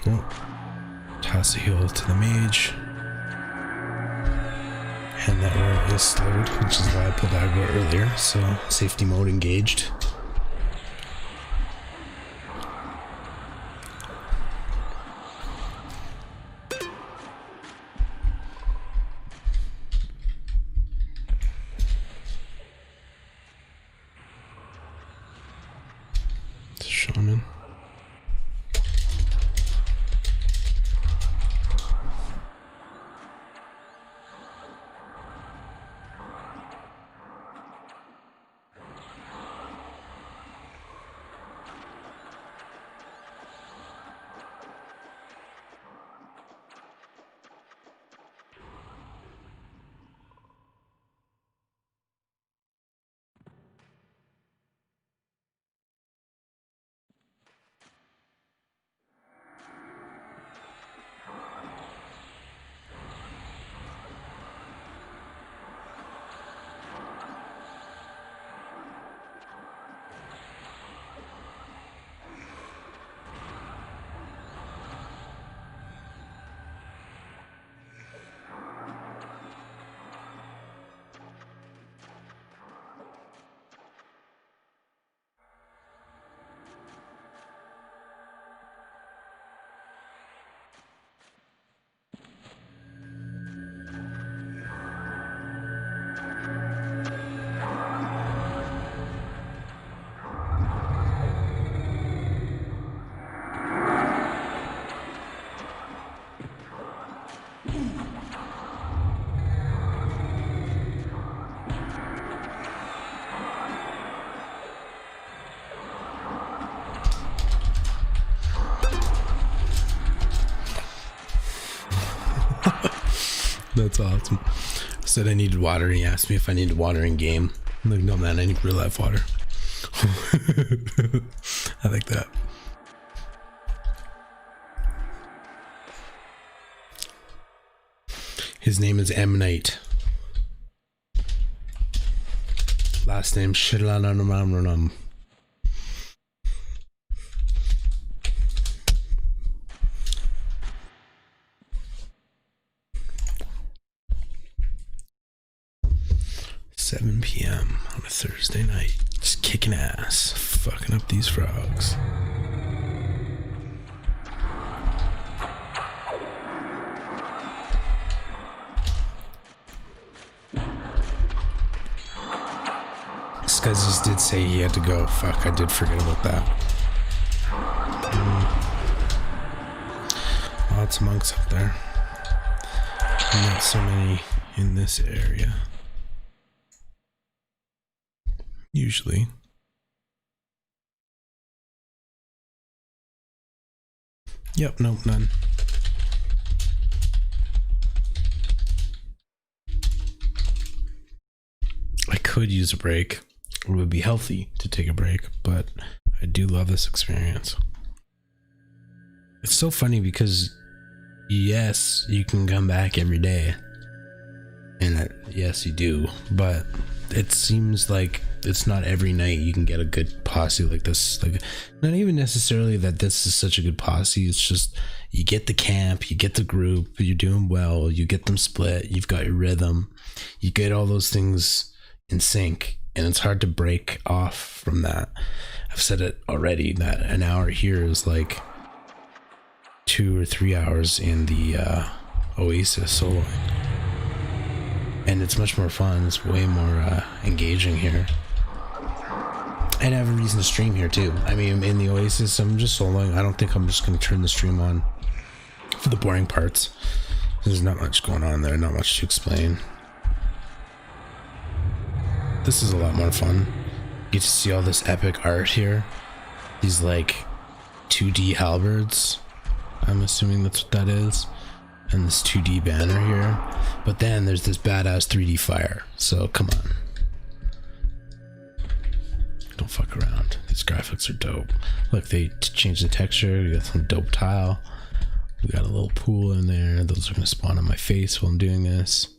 Cool. Toss a heal to the mage. And that warrior is slowed, which is why I pulled aggro earlier, so safety mode engaged. Shaman. That's awesome. I said I needed water. He asked me if I needed water in game. I'm like, no man, I need real life water. I like that. His name is M. Knight. Last name Shilananam. 7 p.m. on a Thursday night. Just kicking ass. Fucking up these frogs. This guy just did say he had to go. Fuck, I did forget about that. Lots of monks up there. Not so many in this area. Usually. Yep, nope, none. I could use a break. It would be healthy to take a break, but I do love this experience. It's so funny because yes, you can come back every day. And yes, you do, but it seems like it's not every night you can get a good posse like this. Like, not even necessarily that this is such a good posse. It's just you get the camp, you get the group, you're doing well, you get them split, you've got your rhythm, you get all those things in sync, and it's hard to break off from that. I've said it already that an hour here is like 2 or 3 hours in the Oasis soloing. And it's much more fun. It's way more engaging here. And I have a reason to stream here too. I mean, in the Oasis, I'm just soloing. I don't think I'm just going to turn the stream on for the boring parts. There's not much going on there, not much to explain. This is a lot more fun. You get to see all this epic art here. These like 2D halberds. I'm assuming that's what that is. And this 2D banner here. But then there's this badass 3D fire. So come on. Don't fuck around. These graphics are dope. Look, they changed the texture. You got some dope tile. We got a little pool in there. Those are gonna spawn on my face while I'm doing this.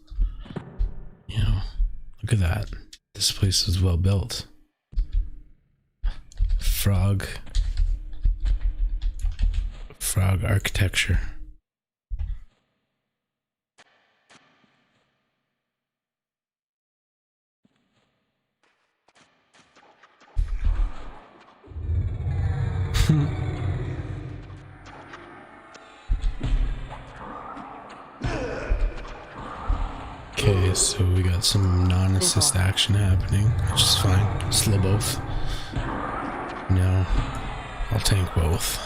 You know, look at that. This place is well built. Frog architecture. Okay, so we got some non-assist action happening, which is fine. Slow both. No, I'll tank both.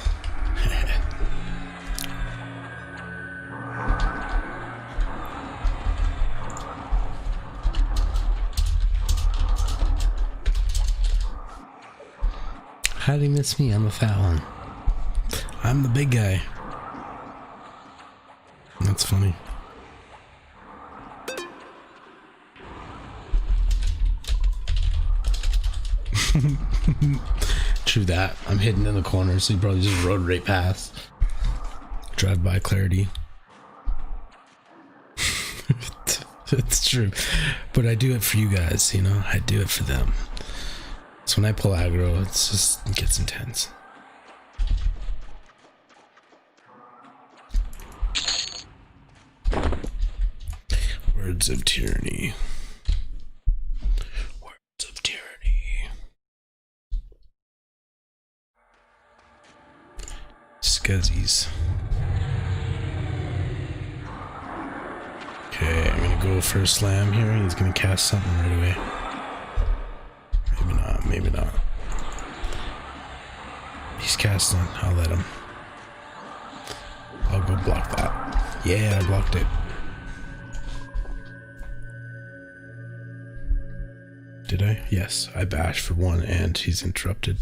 How did he miss me? I'm a Fallon. I'm the big guy. That's funny. True that. I'm hidden in the corner, so you probably just rode right past. Drive by clarity. It's true. But I do it for you guys, you know? I do it for them. So when I pull aggro, it gets intense. Words of tyranny. Words of tyranny. Scuzzies. Okay, I'm gonna go for a slam here. He's gonna cast something right away. Maybe not, maybe not. He's casting. I'll let him. I'll go block that. Yeah, I blocked it. Did I? Yes, I bashed for one and he's interrupted.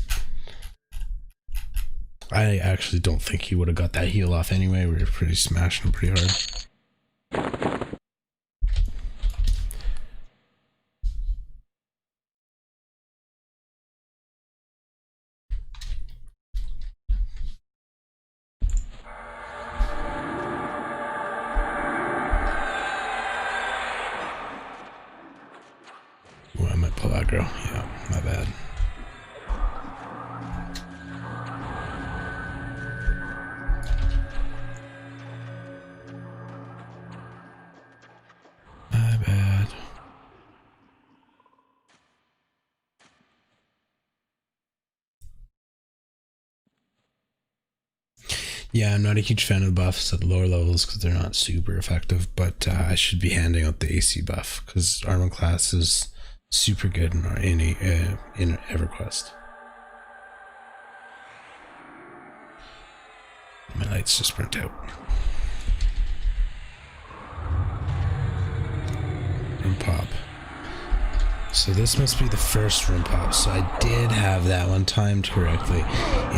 I actually don't think he would have got that heal off anyway. We were pretty smashing him pretty hard. Ooh, I might pull aggro. Yeah, my bad. My bad. Yeah, I'm not a huge fan of buffs at lower levels because they're not super effective, but I should be handing out the AC buff because armor class is super good in Everquest. My lights just burnt out. Room pop. So this must be the first room pop. So I did have that one timed correctly.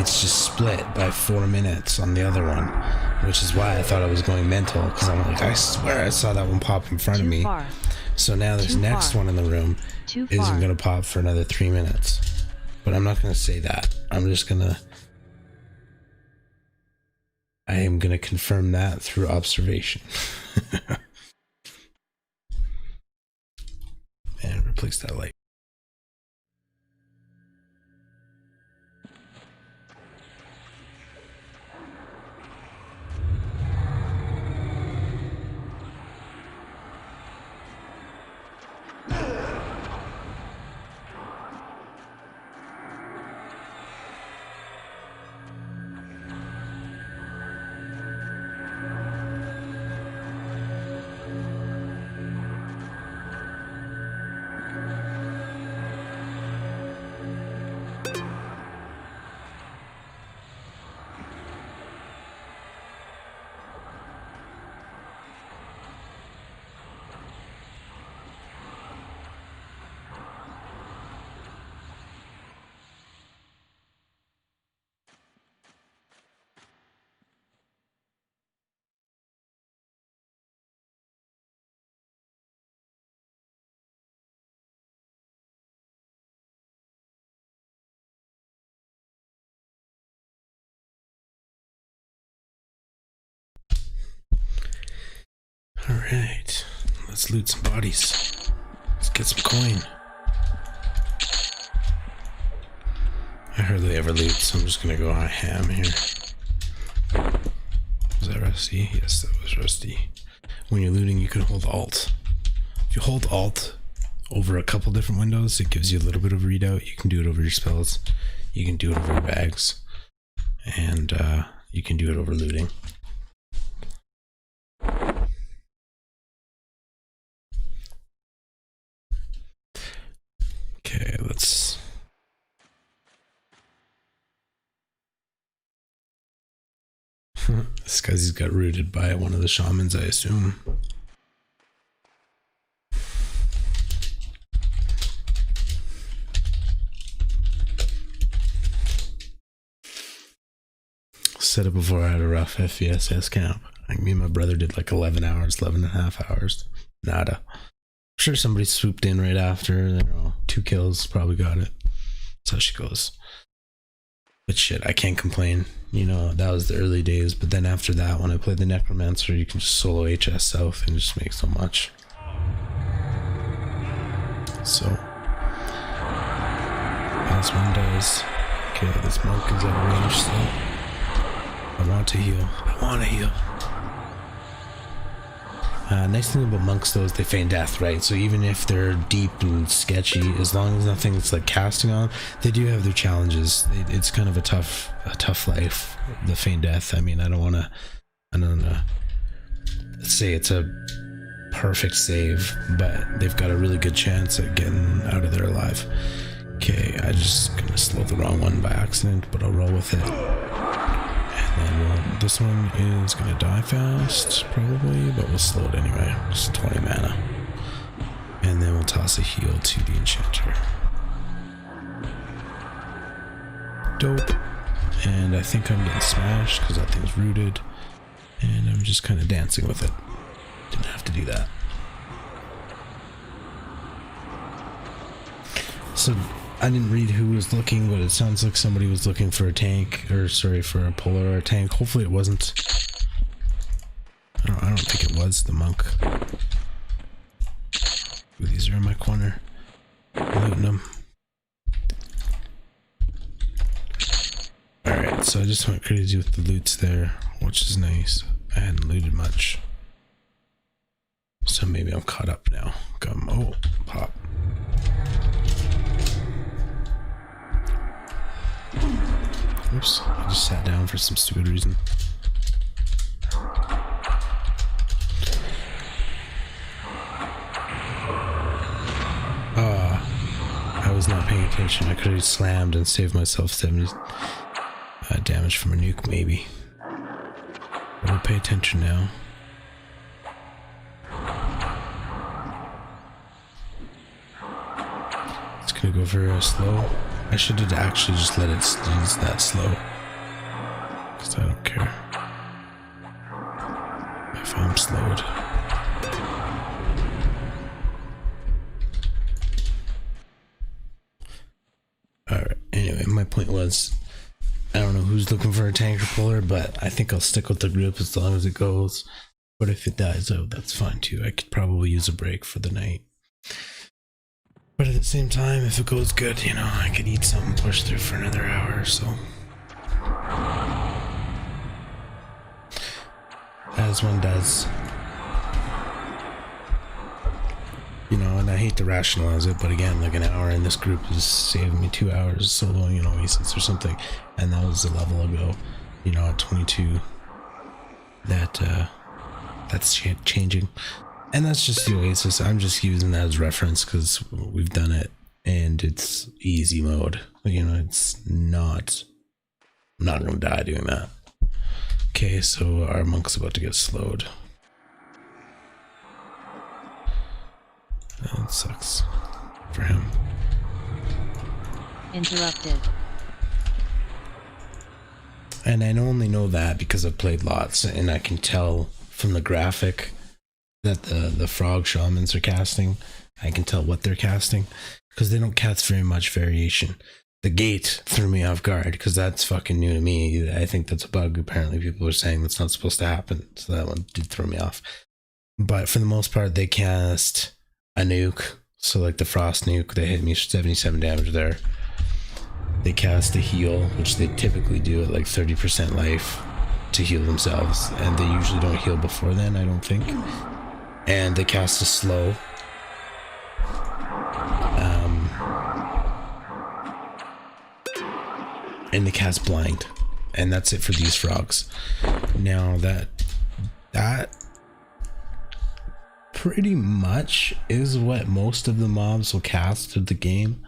It's just split by 4 minutes on the other one, which is why I thought I was going mental because I'm like, I swear I saw that one pop in front of me. So now this next one in the room isn't going to pop for another 3 minutes. But I'm not going to say that. I'm just going to... I am going to confirm that through observation. And replace that light. Alright, let's loot some bodies. Let's get some coin. I hardly ever loot, so I'm just gonna go ham here. Was that Rusty? Yes, that was Rusty. When you're looting, you can hold Alt. If you hold Alt over a couple different windows, it gives you a little bit of readout. You can do it over your spells. You can do it over your bags. And you can do it over looting. Okay, let's... This guy's got rooted by one of the shamans, I assume. Said it before, I had a rough FVSS camp. Like me and my brother did like 11 hours, 11 and a half hours. Nada. I'm sure somebody swooped in right after. You know, 2 kills, probably got it. That's how she goes. But shit, I can't complain. You know, that was the early days. But then after that, when I played the Necromancer, you can just solo HS South and just make so much. So, as one does. Okay, this monk is out of range still. I want to heal. I want to heal. Nice thing about monks though is they feign death, right? So even if they're deep and sketchy, as long as nothing's like casting on, they do have their challenges. It's kind of a tough life, the feign death. I mean, I don't wanna say it's a perfect save, but they've got a really good chance at getting out of there alive. Okay, I just gonna slow the wrong one by accident, but I'll roll with it. And this one is going to die fast, probably, but we'll slow it anyway. Just 20 mana. And then we'll toss a heal to the enchanter. Dope. And I think I'm getting smashed because that thing's rooted. And I'm just kind of dancing with it. Didn't have to do that. So I didn't read who was looking, but it sounds like somebody was looking for a tank, or sorry, for a polar or a tank. Hopefully it wasn't. I don't think it was the monk. Ooh, these are in my corner. Looting them. Alright, so I just went crazy with the loots there, which is nice. I hadn't looted much. So maybe I'm caught up now. Oh, pop. Oops, I just sat down for some stupid reason. I was not paying attention. I could have slammed and saved myself 70 damage from a nuke, maybe. But I'll pay attention now. It's gonna go very slow. I should have actually just let it use that slow, because I don't care if I'm slowed. Alright, anyway, my point was, I don't know who's looking for a tank or puller, but I think I'll stick with the group as long as it goes. But if it dies out, that's fine too. I could probably use a break for the night. But at the same time, if it goes good, you know, I could eat something, push through for another hour or so. As one does. You know, and I hate to rationalize it, but again, like an hour in this group is saving me 2 hours soloing, you know, Oasis or something. And that was a level ago, you know, at 22. That's changing. And that's just the Oasis. I'm just using that as reference because we've done it and it's easy mode. You know, it's not... I'm not going to die doing that. Okay, so our monk's about to get slowed. That sucks for him. Interrupted. And I only know that because I've played lots and I can tell from the graphic that the frog shamans are casting. I can tell what they're casting because they don't cast very much variation. The gate threw me off guard because that's fucking new to me. I think that's a bug. Apparently people are saying that's not supposed to happen, so that one did throw me off. But for the most part, they cast a nuke. So like the frost nuke, they hit me 77 damage there. They cast a heal, which they typically do at like 30% life to heal themselves, and they usually don't heal before then, I don't think. And they cast a slow. And they cast blind, and that's it for these frogs. Now that pretty much is what most of the mobs will cast through the game,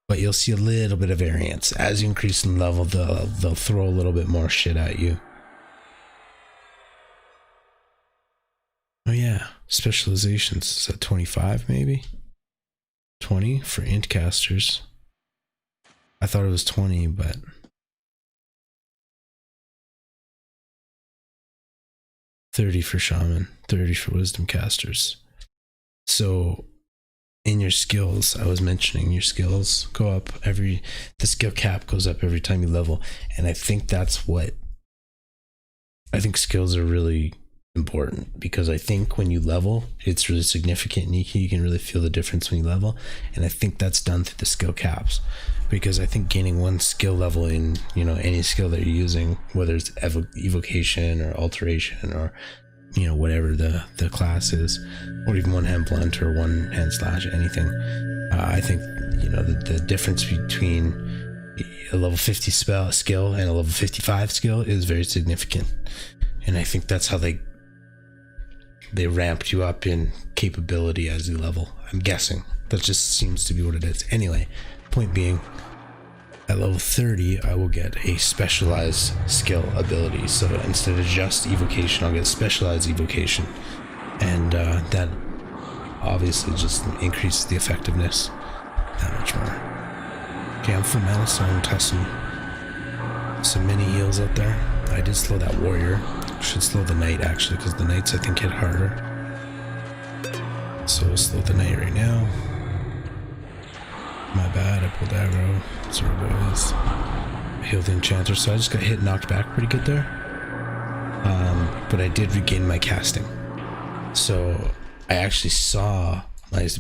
but you'll see a little bit of variance as you increase in level. They'll throw a little bit more shit at you. Oh yeah, specializations is at 25, maybe 20 for int casters. I thought it was 20, but 30 for shaman, 30 for wisdom casters. So in your skills, I was mentioning your skills go up the skill cap goes up every time you level. And I think skills are really important, because I think when you level, it's really significant, and you can really feel the difference when you level. And I think that's done through the skill caps, because I think gaining one skill level in, any skill that you're using, whether it's evocation or alteration or whatever the class is, or even one hand blunt or one hand slash, anything, I think the difference between a level 50 skill and a level 55 skill is very significant. And I think that's how they ramped you up in capability as you level. I'm guessing that just seems to be what it is. Anyway, point being, at level 30 I will get a specialized skill ability. So instead of just evocation, I'll get specialized evocation, and that obviously just increases the effectiveness that much more. Okay, I'm full metal, so I'm gonna toss some mini heals out there. I did slow that warrior. Should slow the knight actually, because the knights I think hit harder. So we'll slow the knight right now. My bad, I pulled aggro. So it goes. I healed the enchanter, so I just got hit, knocked back pretty good there. But I did regain my casting. So I actually saw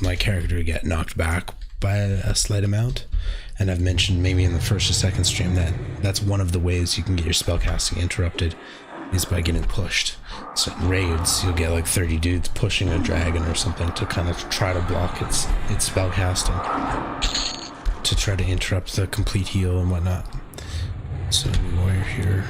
my character get knocked back by a slight amount. And I've mentioned maybe in the first or second stream that that's one of the ways you can get your spellcasting interrupted, is by getting pushed. So in raids, you'll get like 30 dudes pushing a dragon or something to kind of try to block its spellcasting, to try to interrupt the complete heal and whatnot. So warrior here.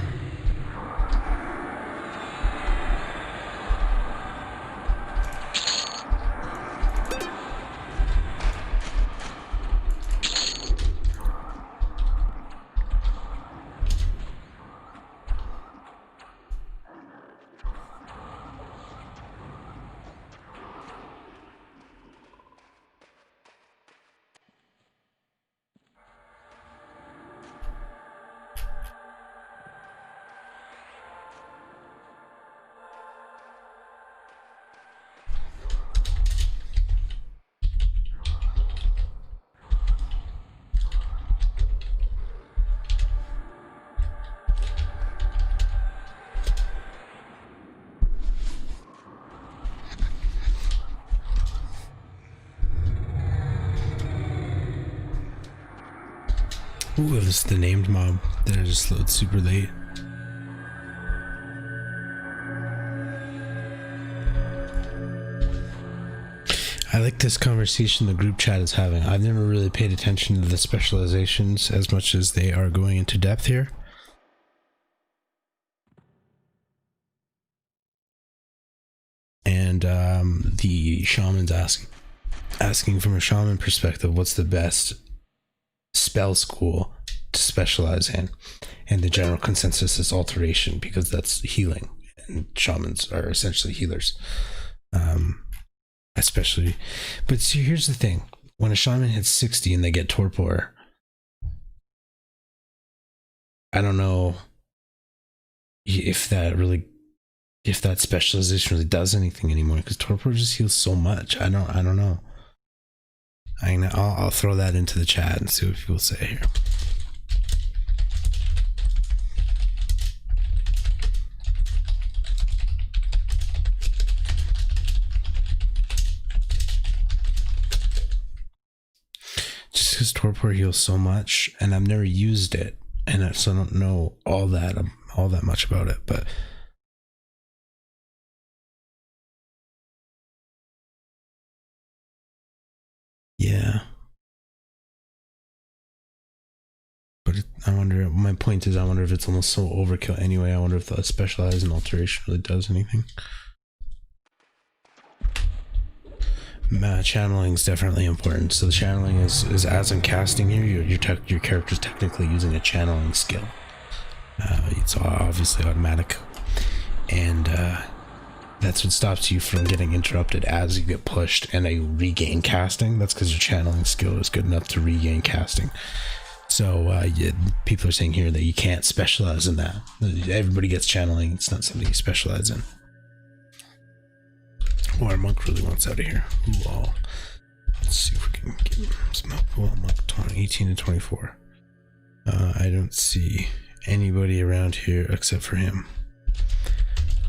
Ooh, it was the named mob that I just loaded super late. I like this conversation the group chat is having. I've never really paid attention to the specializations as much as they are going into depth here. And the shaman's asking from a shaman perspective, what's the best spell school to specialize in? And the general consensus is alteration, because that's healing, and shamans are essentially healers. Especially, but see, here's the thing: when a shaman hits 60 and they get torpor, I don't know if that specialization really does anything anymore, because torpor just heals so much. I don't know. I'll throw that into the chat and see what people say here. because torpor heals so much, and I've never used it, and so I don't know all that much about it. But yeah. But I wonder. My point is, I wonder if it's almost so overkill anyway. I wonder if the specialized and alteration really does anything. Channeling is definitely important. So the channeling is as I'm casting here, your character's technically using a channeling skill. It's obviously automatic, and that's what stops you from getting interrupted as you get pushed and you regain casting. That's because your channeling skill is good enough to regain casting. So people are saying here that you can't specialize in that. Everybody gets channeling. It's not something you specialize in. Oh, our monk really wants out of here. Ooh, all. Let's see if we can get some help. Well, monk 18 and 24. I don't see anybody around here except for him.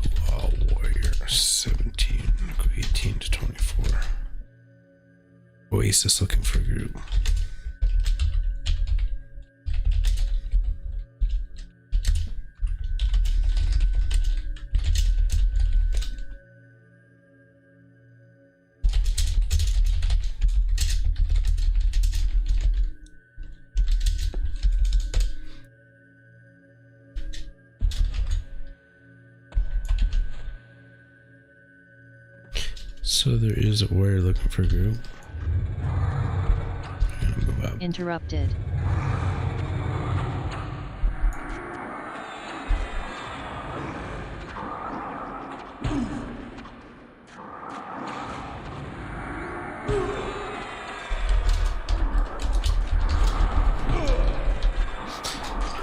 Ooh, all warrior 17, 18 to 24. Oasis looking for a group. So there is a warrior looking for a group. I'm gonna move up. Interrupted.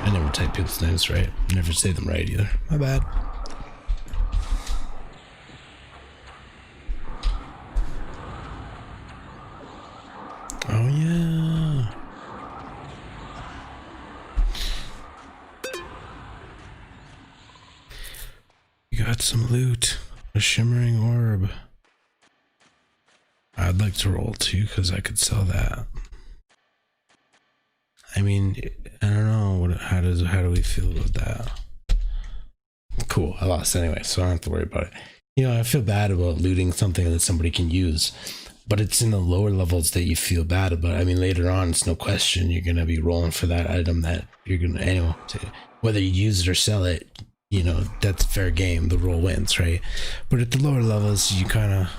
I never type people's names right. I never say them right either. My bad. Oh yeah. You got some loot. A shimmering orb. I'd like to roll too, because I could sell that. I mean, I don't know. How do we feel about that? Cool. I lost anyway, so I don't have to worry about it. You know, I feel bad about looting something that somebody can use, but it's in the lower levels that you feel bad about. I mean, later on, it's no question you're gonna be rolling for that item that you're gonna anyway. Whether you use it or sell it, you know, that's fair game. The roll wins, right? But at the lower levels, you kind of,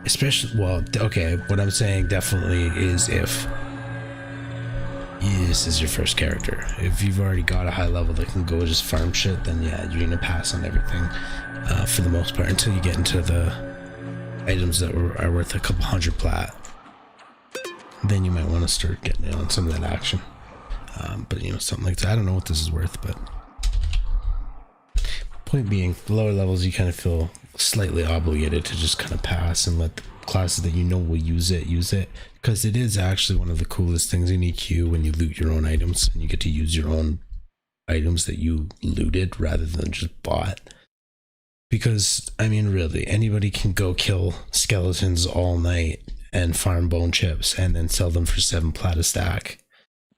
especially, well, okay. What I'm saying definitely is if this is your first character. If you've already got a high level that can go just farm shit, then yeah, you're gonna pass on everything for the most part until you get into the items that are worth a couple hundred plat. Then you might want to start getting in on some of that action. But you know, something like that. I don't know what this is worth, but point being, the lower levels you kind of feel slightly obligated to just kind of pass and let the classes that you know will use it, because it is actually one of the coolest things in EQ when you loot your own items and you get to use your own items that you looted rather than just bought. Because I mean, really, anybody can go kill skeletons all night and farm bone chips and then sell them for 7 plat a stack,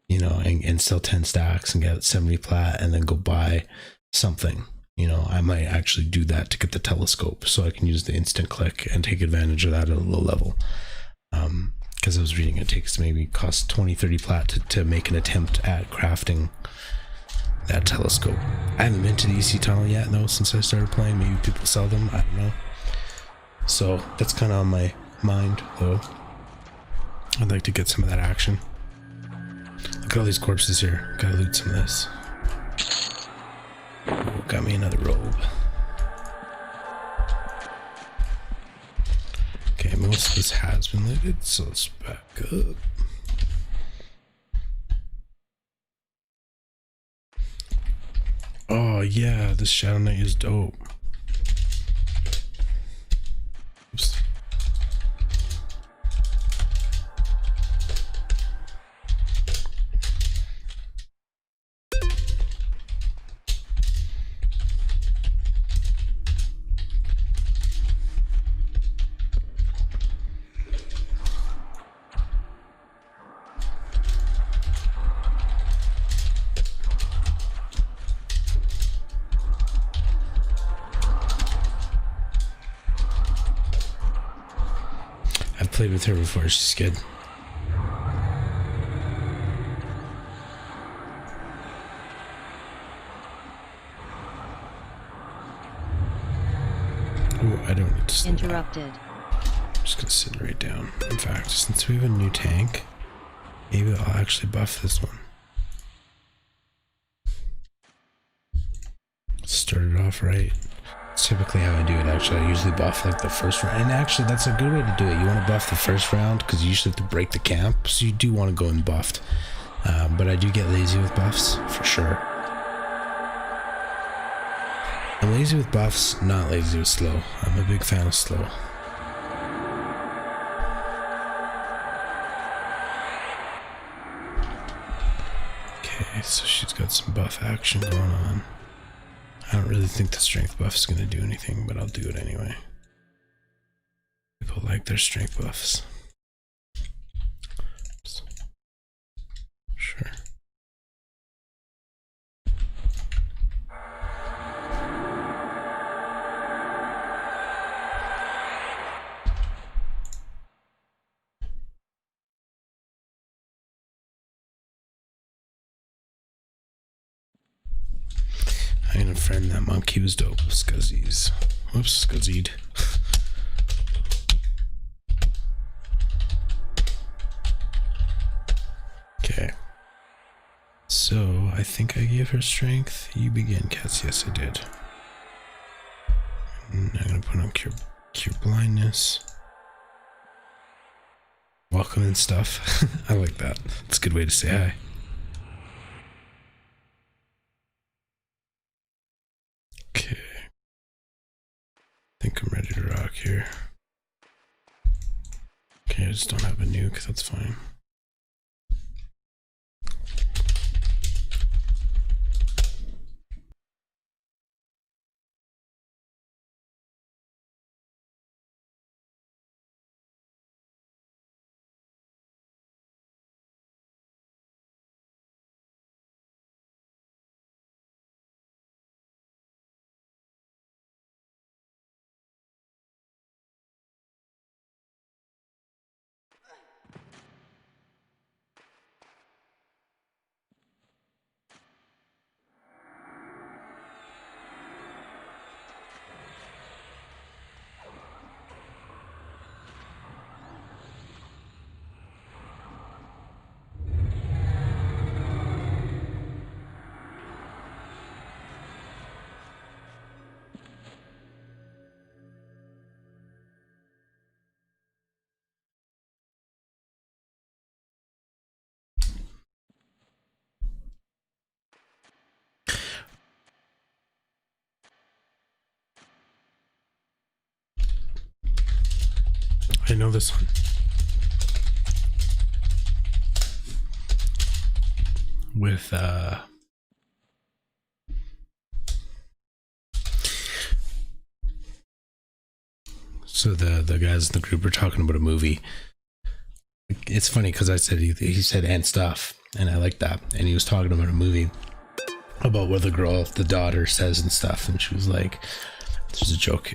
you know, and sell 10 stacks and get 70 plat and then go buy something. You know, I might actually do that to get the telescope so I can use the instant click and take advantage of that at a low level. Because I was reading it takes maybe cost 20-30 plat to make an attempt at crafting that telescope. I haven't been to the EC tunnel yet though since I started playing. Maybe people sell them, I don't know. So that's kind of on my mind though. I'd like to get some of that action. Look at all these corpses here. Gotta loot some of this. Ooh, got me another robe. Okay, most of this has been looted, so let's back up. Oh yeah, this Shadow Knight is dope. Oops. played with her before. She's good. Oh, I don't need to slow Interrupted. down. I'm just gonna sit right down. In fact, since we have a new tank, maybe I'll actually buff this one. Start it off right. It's typically how I do it. Actually, I usually buff like the first round, and actually that's a good way to do it. You want to buff the first round because you usually have to break the camp, so you do want to go in buffed. But I do get lazy with buffs for sure. I'm lazy with buffs, not lazy with slow. I'm a big fan of slow. Okay, so she's got some buff action going on. I don't really think the strength buff is going to do anything, but I'll do it anyway. People like their strength buffs. Sure. I had a friend that monkey was dope. Scuzzies. Whoops, scuzzied. Okay. So, I think I gave her strength. You begin, Cats. Yes, I did. And I'm gonna put on cure blindness. Welcome and stuff. I like that. It's a good way to say hi. Okay. I think I'm ready to rock here. Okay, I just don't have a nuke, that's fine. I know this one. With so the guys in the group were talking about a movie. It's funny because I said he said and stuff, and I like that. And he was talking about a movie about what the daughter says and stuff, and she was like, "There's a joke."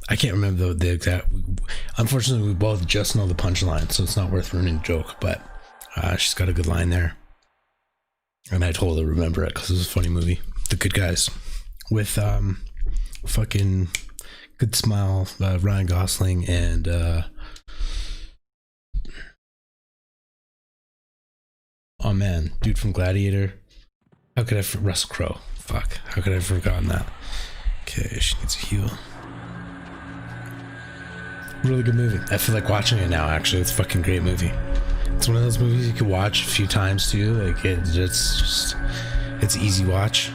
I can't remember the exact. Unfortunately, we both just know the punchline, so it's not worth ruining the joke. But she's got a good line there, and I totally remember it because it was a funny movie. The Good Guys with fucking good smile, Ryan Gosling and oh man, dude from Gladiator. How could I Russell Crowe? Fuck, how could I have forgotten that? Okay, she needs a heal. Really good movie. I feel like watching it now. Actually, it's a fucking great movie. It's one of those movies you could watch a few times too. Like it's easy watch.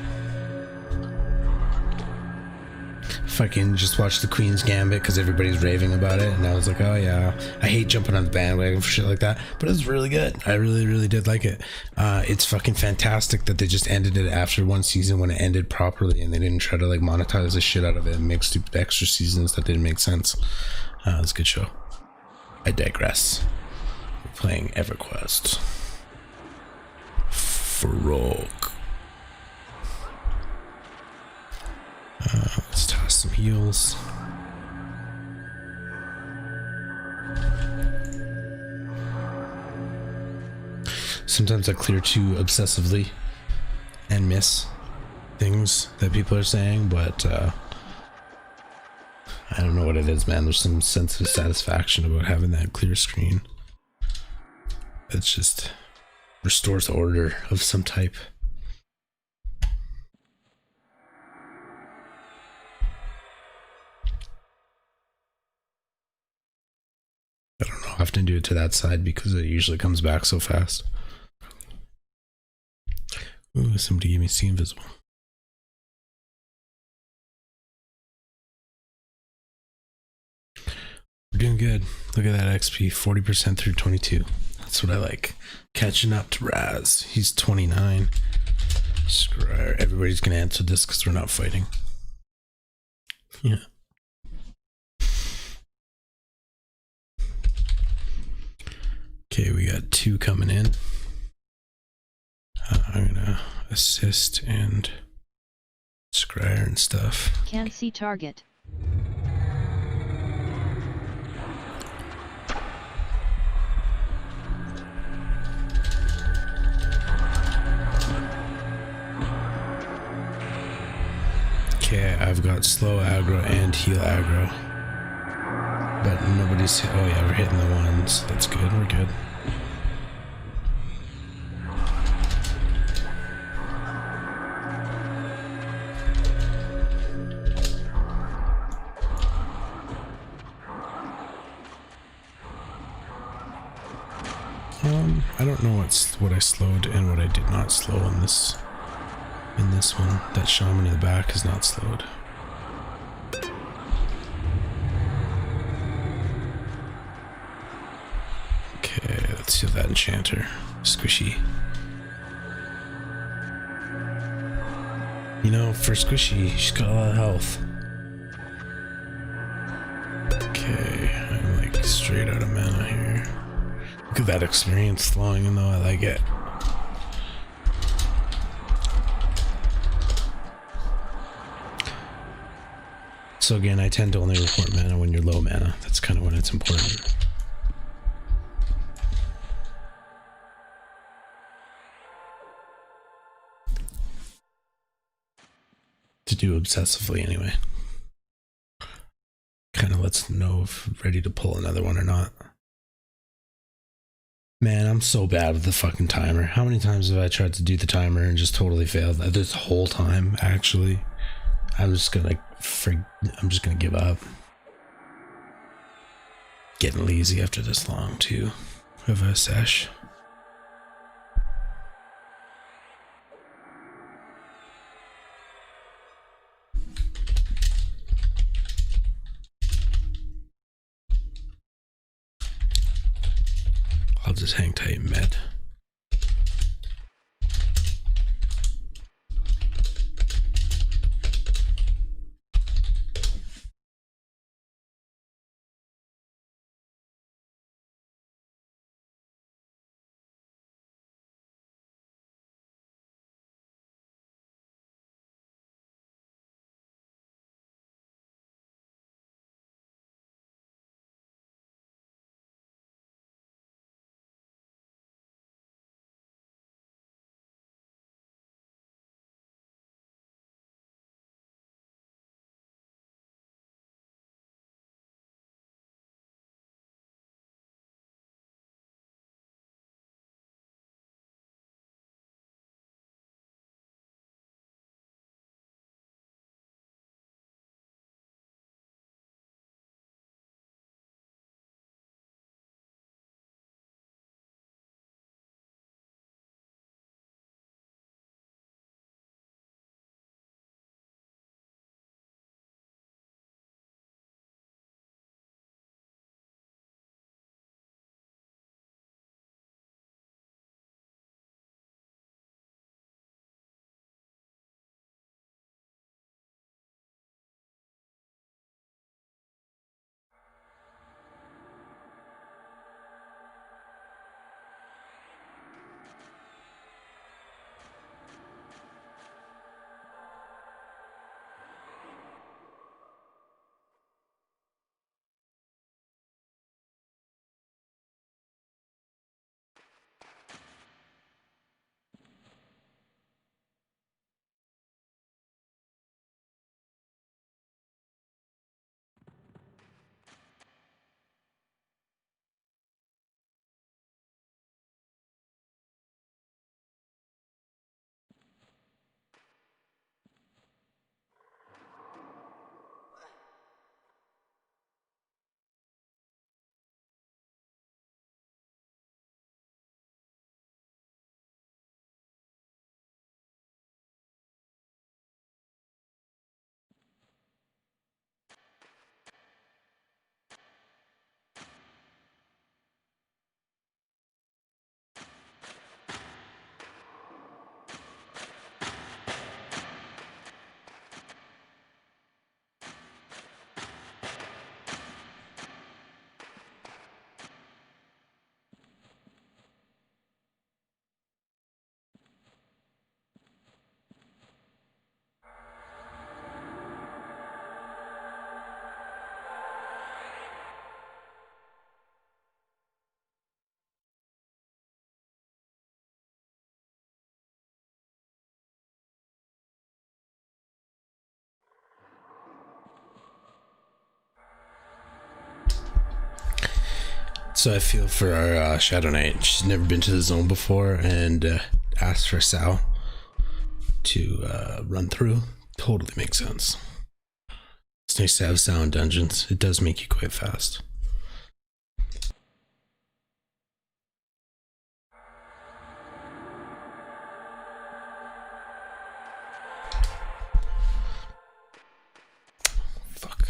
Fucking just watch The Queen's Gambit because everybody's raving about it, and I was like, oh yeah. I hate jumping on the bandwagon for shit like that, but it was really good. I really did like it. It's fucking fantastic that they just ended it after one season when it ended properly, and they didn't try to like monetize the shit out of it and make stupid extra seasons that didn't make sense. It's a good show. I digress. We're playing Everquest. Frog. Let's toss some heals. sometimes I clear too obsessively and miss things that people are saying, but I don't know what it is, man. There's some sense of satisfaction about having that clear screen. It's just restores order of some type. I don't know. I often do it to that side because it usually comes back so fast. Ooh, somebody gave me see invisible. We're doing good. Look at that XP, 40% through 22. That's what I like. Catching up to Raz. He's 29. Scryer. Everybody's gonna answer this because we're not fighting. Yeah. Okay, we got 2 coming in. I'm gonna assist and Scryer and stuff. Can see target. Okay, I've got slow aggro and heal aggro. But nobody's... Oh yeah, we're hitting the ones. That's good, we're good. I don't know what I slowed and what I did not slow in this one. That shaman in the back is not slowed. Okay, let's see that enchanter. Squishy. You know, for Squishy, she's got a lot of health. Okay, I'm like straight out of mana here. Look at that experience flowing in though, I like it. So again, I tend to only report mana when you're low mana. That's kind of when it's important. To do obsessively anyway. Kind of lets them know if ready to pull another one or not. Man, I'm so bad with the fucking timer. How many times have I tried to do the timer and just totally failed? This whole time, actually. I'm just gonna give up. Getting lazy after this long too of a sesh. I'll just hang tight mid. So I feel for our Shadow Knight. She's never been to the zone before and asked for Sal to run through. Totally makes sense. It's nice to have Sal in dungeons. It does make you quite fast. Fuck.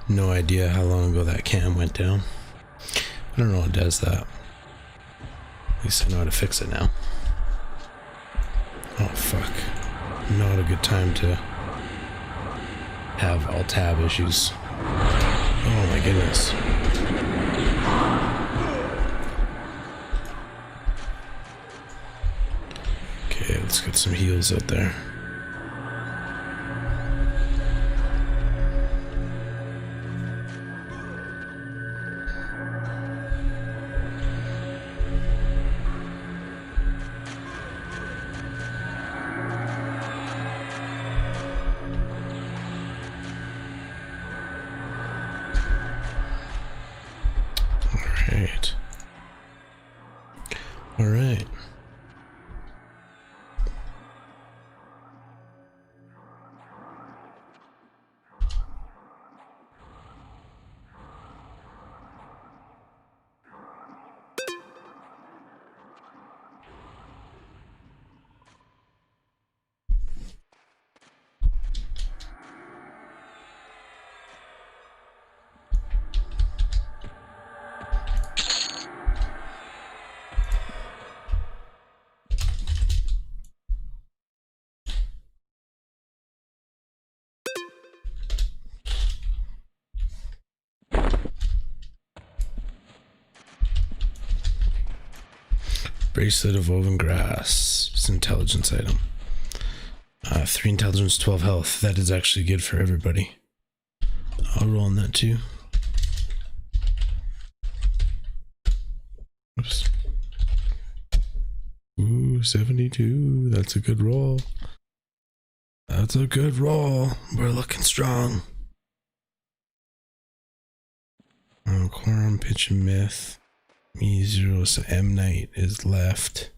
No idea how long ago that cam went down. I don't know what does that. At least I know how to fix it now. Oh fuck. Not a good time to have all tab issues. Oh my goodness. Okay, let's get some heals out there. All right. Bracelet of woven grass. It's an intelligence item. 3 intelligence, 12 health. That is actually good for everybody. I'll roll on that too. Oops. Ooh, 72. That's a good roll. That's a good roll. We're looking strong. Quorum, pitch, and myth. Me 0, so M Knight is left.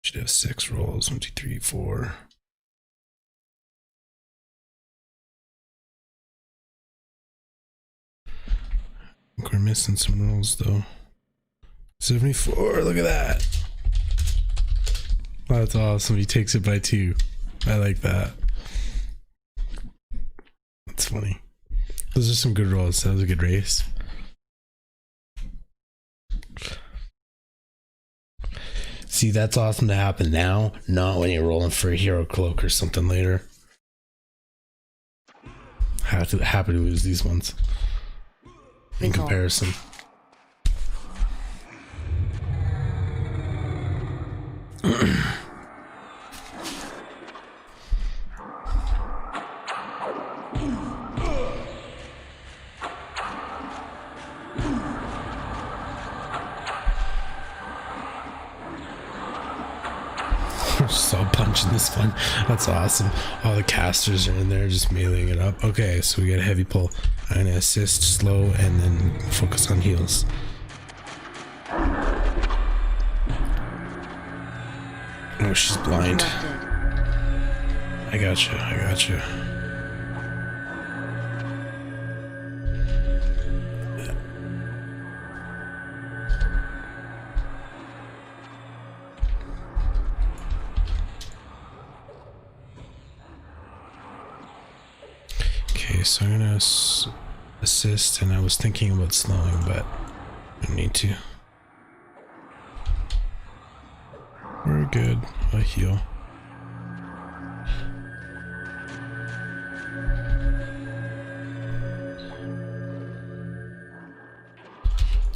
Should have 6 rolls. 1, 2, 3, 4. I think we're missing some rolls though. 74, look at that. Wow, that's awesome. He takes it by 2. I like that. That's funny. Those are some good rolls. That was a good race. See, that's awesome to happen now, not when you're rolling for a hero cloak or something later. Happy to lose these ones in comparison. Saw punch in this one. That's awesome. All the casters are in there just meleeing it up. Okay, so we got a heavy pull. I'm gonna assist slow and then focus on heals. Oh, she's blind. I gotcha. I gotcha. So I'm gonna assist, and I was thinking about slowing, but I don't need to. We're good. I'll heal.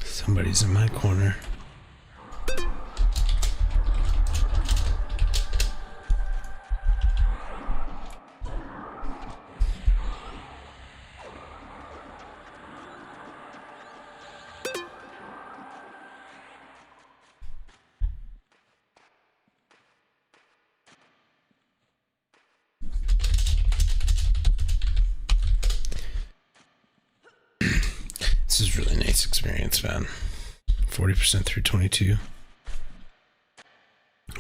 Somebody's in my corner. This is really nice experience, man. 40% through 22.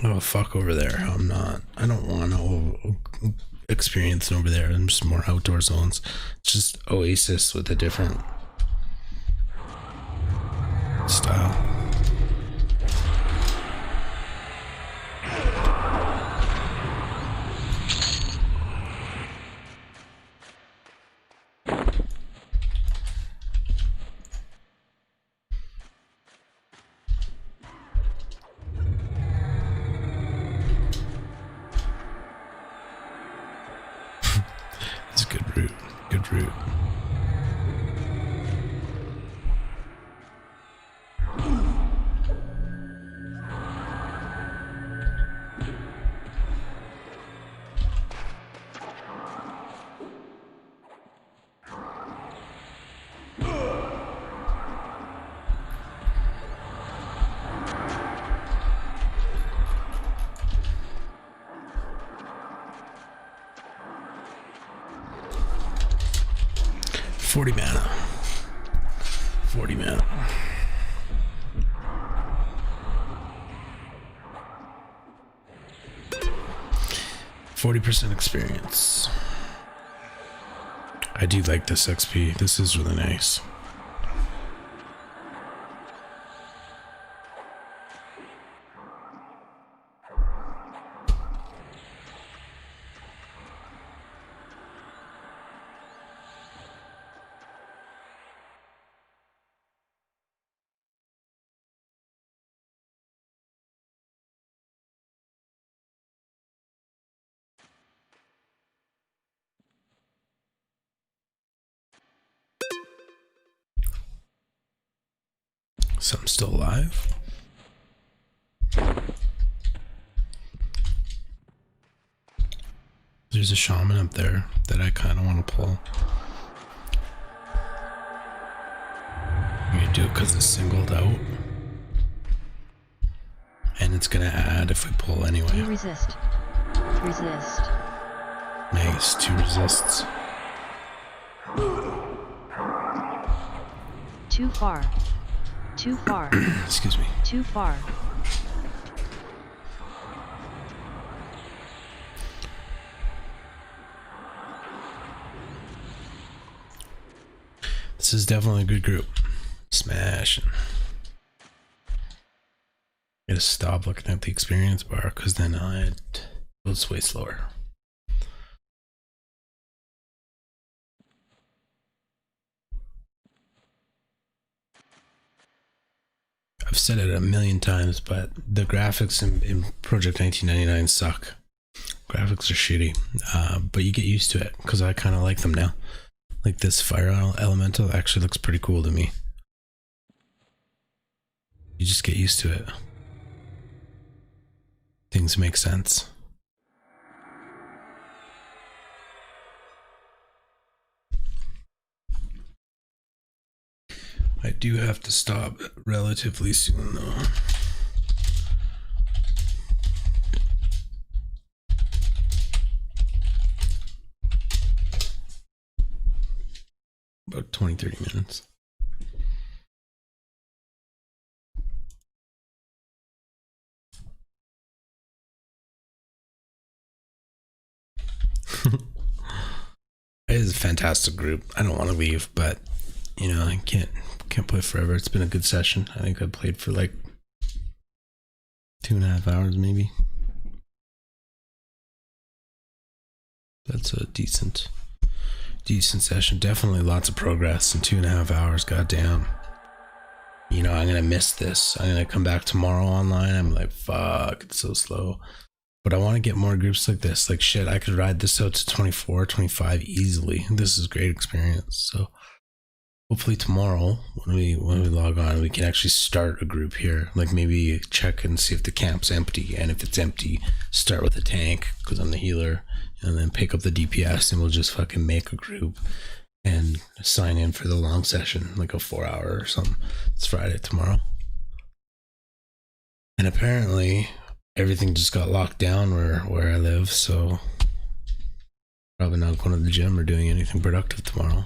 Oh, fuck over there. I don't want to experience over there. I'm just more outdoor zones. It's just Oasis with a different style. It's a good route. Good route. Mana. 40 mana. %40 experience. I do like this XP. This is really nice. So I'm still alive. There's a shaman up there that I kind of want to pull. I'm gonna do it because it's singled out. And it's gonna add if we pull anyway. You resist. Resist. Nice, 2 resists. Too far. Too far. Excuse me. Too far. This is definitely a good group. Smashing. Gotta stop looking at the experience bar because then it goes way slower. I've said it a million times, but the graphics in Project 1999 suck. Graphics are shitty, but you get used to it because I kind of like them now. Like this fire elemental actually looks pretty cool to me. You just get used to it. Things make sense. I do have to stop relatively soon though. About 20-30 minutes. It is a fantastic group. I don't want to leave, but you know, I can't play forever. It's been a good session. I think I played for like 2.5 hours maybe. That's a decent session. Definitely lots of progress in 2.5 hours. Goddamn. You know, I'm gonna miss this. I'm gonna come back tomorrow online. I'm like, fuck, it's so slow. But I want to get more groups like this. Like shit, I could ride this out to 24, 25 easily. This is a great experience. So hopefully tomorrow when we log on, we can actually start a group here. Like maybe check and see if the camp's empty, and if it's empty, start with a tank because I'm the healer, and then pick up the DPS, and we'll just fucking make a group and sign in for the long session, like a 4-hour or something. It's Friday tomorrow, and apparently everything just got locked down where I live, so probably not going to the gym or doing anything productive tomorrow.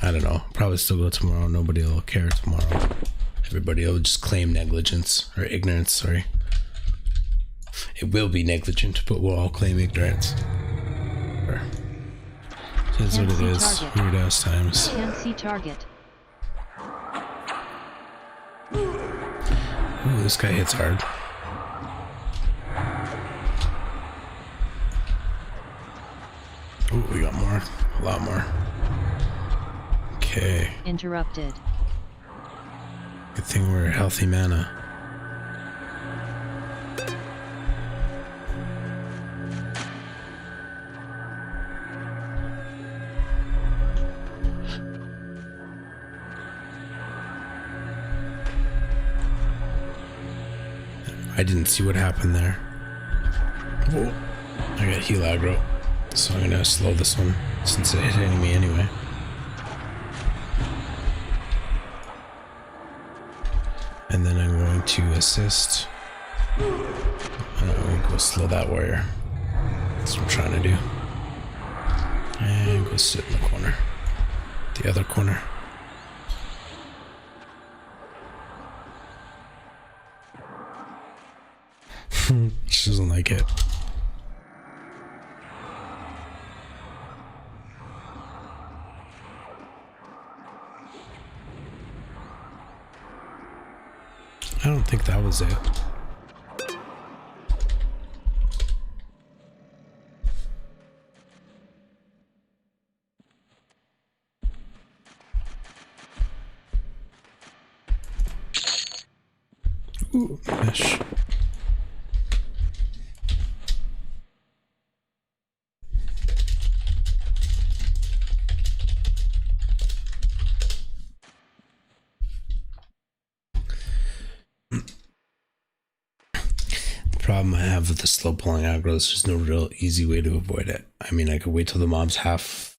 I don't know. Probably still go tomorrow. Nobody will care tomorrow. Everybody will just claim negligence or ignorance. Sorry. It will be negligent, but we'll all claim ignorance. That's what it is. Weird ass times. Can't see target. Ooh, this guy hits hard. Ooh, we got more. A lot more. Okay. Interrupted. Good thing we're healthy mana. I didn't see what happened there. Whoa. I got heal aggro, so I'm gonna slow this one since it hit me anyway. And then I'm going to assist. And I'm going to go slow that warrior. That's what I'm trying to do. And go sit in the corner. The other corner. She doesn't like it. I don't think that was it. Ooh, mesh. Problem I have with the slow pulling aggro is there's no real easy way to avoid it. I mean, I could wait till the mob's half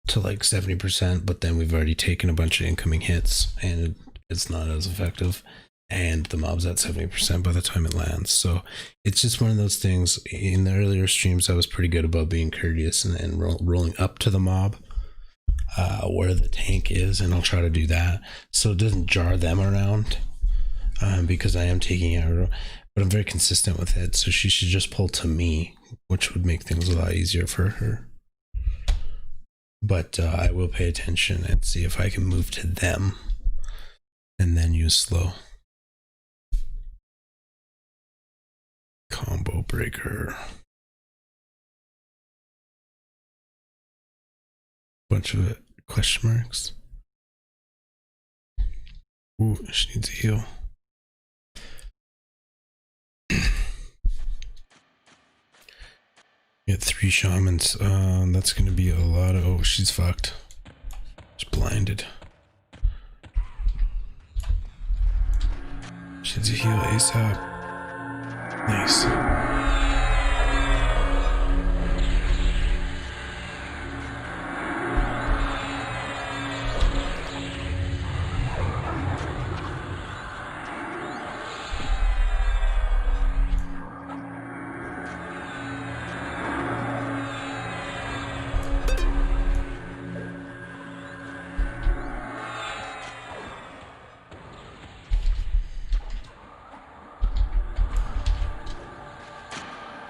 to like 70%, but then we've already taken a bunch of incoming hits and it's not as effective. And the mob's at 70% by the time it lands. So it's just one of those things. In the earlier streams, I was pretty good about being courteous and rolling up to the mob where the tank is, and I'll try to do that so it doesn't jar them around because I am taking aggro. But I'm very consistent with it, so she should just pull to me, which would make things a lot easier for her. But I will pay attention and see if I can move to them and then use slow. Combo breaker. Bunch of question marks. Ooh, she needs a heal. Get 3 shamans. That's gonna be a lot of. Oh, she's fucked. She's blinded. She needs a heal ASAP. Nice.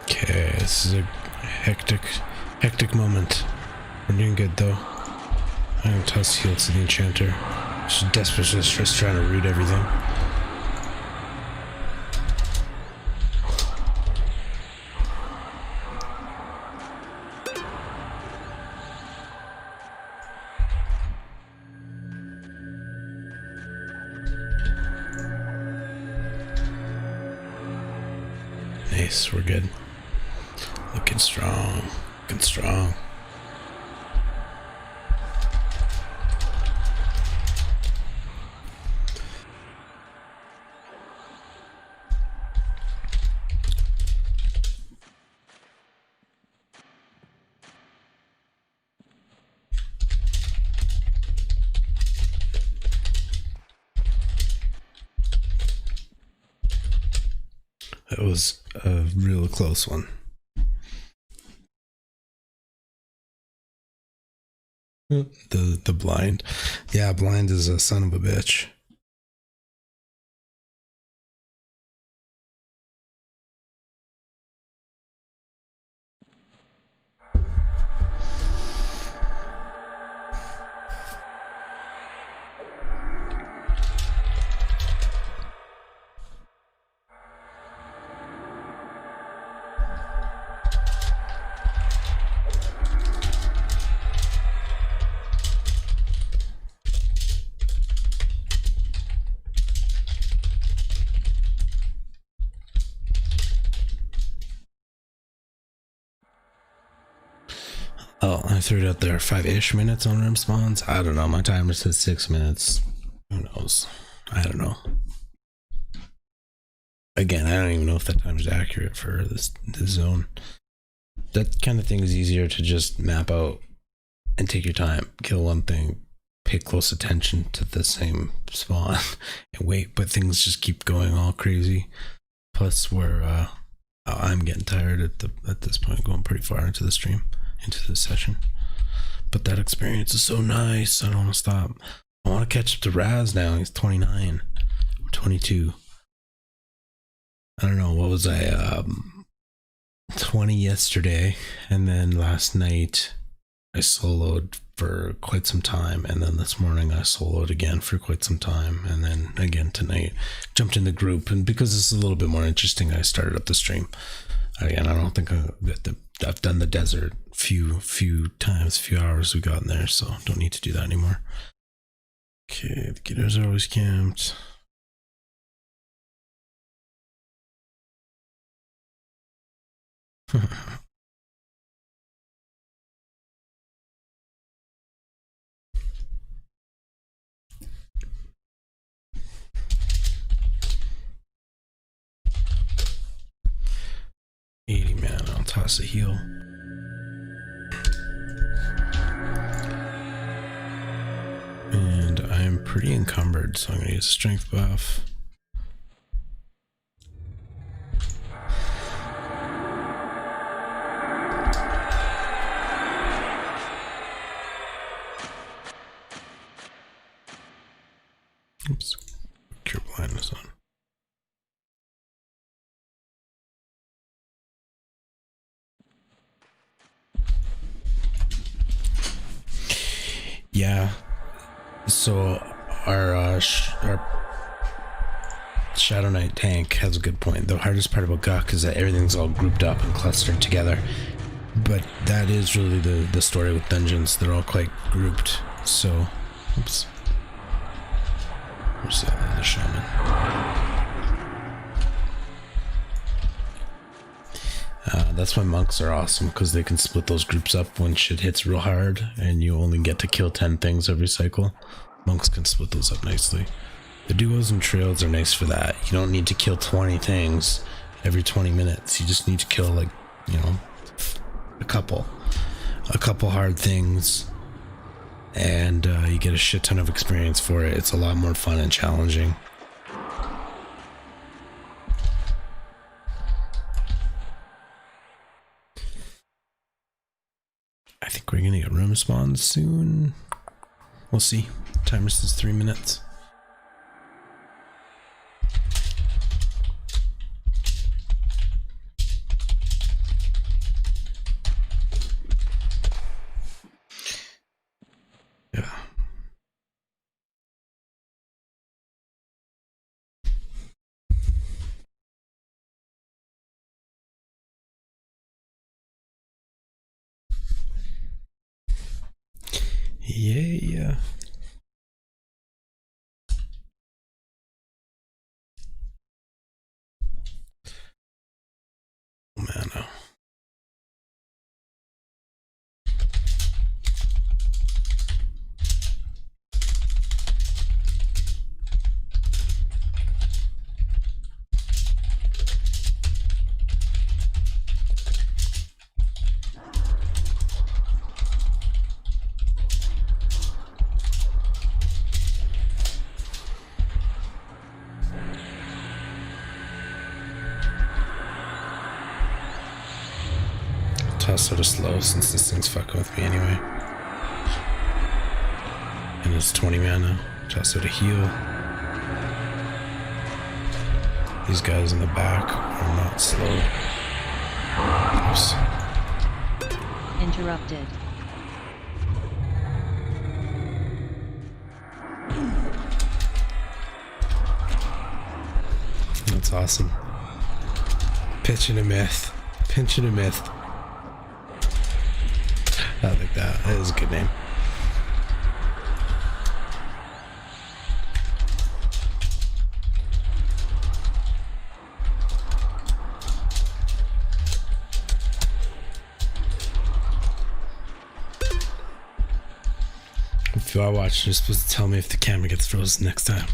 Okay, this is a hectic moment. We're doing good though. I'm gonna toss heal to the enchanter. She's desperately just trying to root everything. Nice, we're good. Looking strong. Looking strong. That was a real close one. The blind. Yeah, blind is a son of a bitch. Oh, I threw it out there 5-ish minutes on rim spawns. I don't know. My timer says 6 minutes. Who knows? I don't know. Again, I don't even know if that time is accurate for this zone. That kind of thing is easier to just map out and take your time. Kill one thing, pay close attention to the same spawn, and wait. But things just keep going all crazy. Plus, I'm getting tired at this point, going pretty far into the stream. Into this session, but that experience is so nice. I don't want to stop. I want to catch up to Raz now. He's 29. I'm 22. I don't know, what was I 20 yesterday, and then last night I soloed for quite some time, and then this morning I soloed again for quite some time, and then again tonight jumped in the group. And because this is a little bit more interesting, I started up the stream again. I don't think I've done the desert few times, few hours we got in there, so don't need to do that anymore. Okay, the getters are always camped. Man, I'll toss a heal. And I'm pretty encumbered, so I'm going to use a strength buff. Oops, cure blindness on. Yeah, so our Shadow Knight tank has a good point. The hardest part about Guk is that everything's all grouped up and clustered together, but that is really the story with dungeons. They're all quite grouped. So, oops, where's the other shaman? That's why monks are awesome, because they can split those groups up when shit hits real hard and you only get to kill 10 things every cycle. Monks can split those up nicely. The duos and trails are nice for that. You don't need to kill 20 things every 20 minutes. You just need to kill, like, you know, a couple hard things, and you get a shit ton of experience for it. It's a lot more fun and challenging. I think we're gonna get room spawns soon. We'll see. Timer says 3 minutes. Yeah. Yeah. Oh man, no. Toss sort of slow since this thing's fucking with me anyway. Minus 20 mana. Just to heal. These guys in the back are not slow. Oops. Interrupted. That's awesome. Pitching a myth. Pinching a myth. I like that. That is a good name. If you are watching, you're supposed to tell me if the camera gets frozen next time.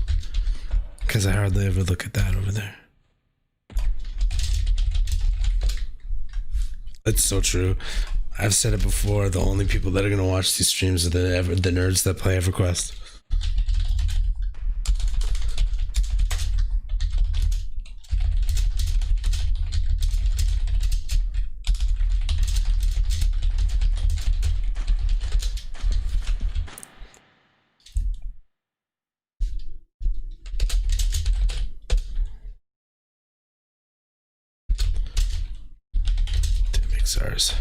Because I hardly ever look at that over there. That's so true. I've said it before, the only people that are going to watch these streams are the nerds that play EverQuest. Ours.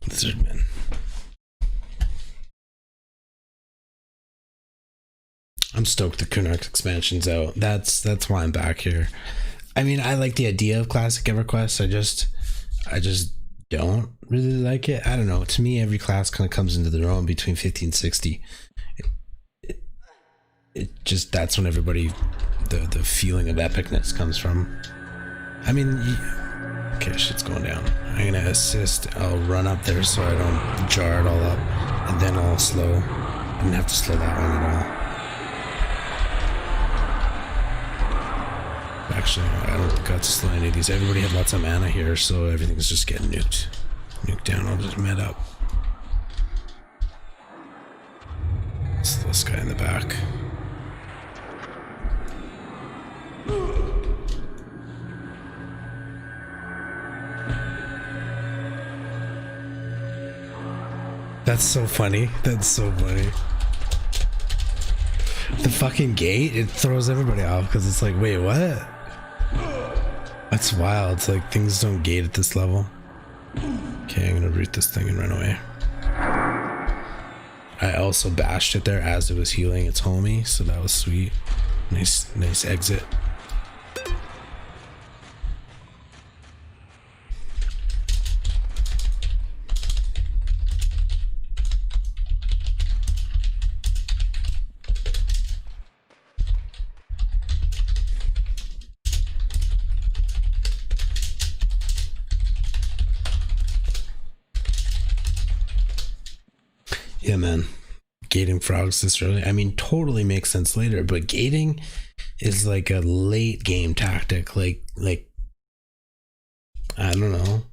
Lizardmen. I'm stoked the Kunark expansion's out. That's why I'm back here. I mean, I like the idea of classic EverQuest. I just don't really like it. I don't know. To me, every class kind of comes into their own between 50 and 60. It just, that's when everybody, the feeling of epicness comes from. I mean, okay, shit's going down. I'm gonna assist. I'll run up there so I don't jar it all up, and then I'll slow. I didn't have to slow that one at all. Actually, I don't got to slow any of these. Everybody had lots of mana here, so everything's just getting nuked. Nuked down. I'll just med up. It's this guy in the back. That's so funny. That's so funny. The fucking gate, it throws everybody off because it's like, wait, what? That's wild. It's like things don't gate at this level. Okay, I'm gonna root this thing and run away. I also bashed it there as it was healing its homie, so that was sweet. Nice exit. Yeah, man. Gating frogs this early. I mean, totally makes sense later, but gating is like a late game tactic. Like I don't know,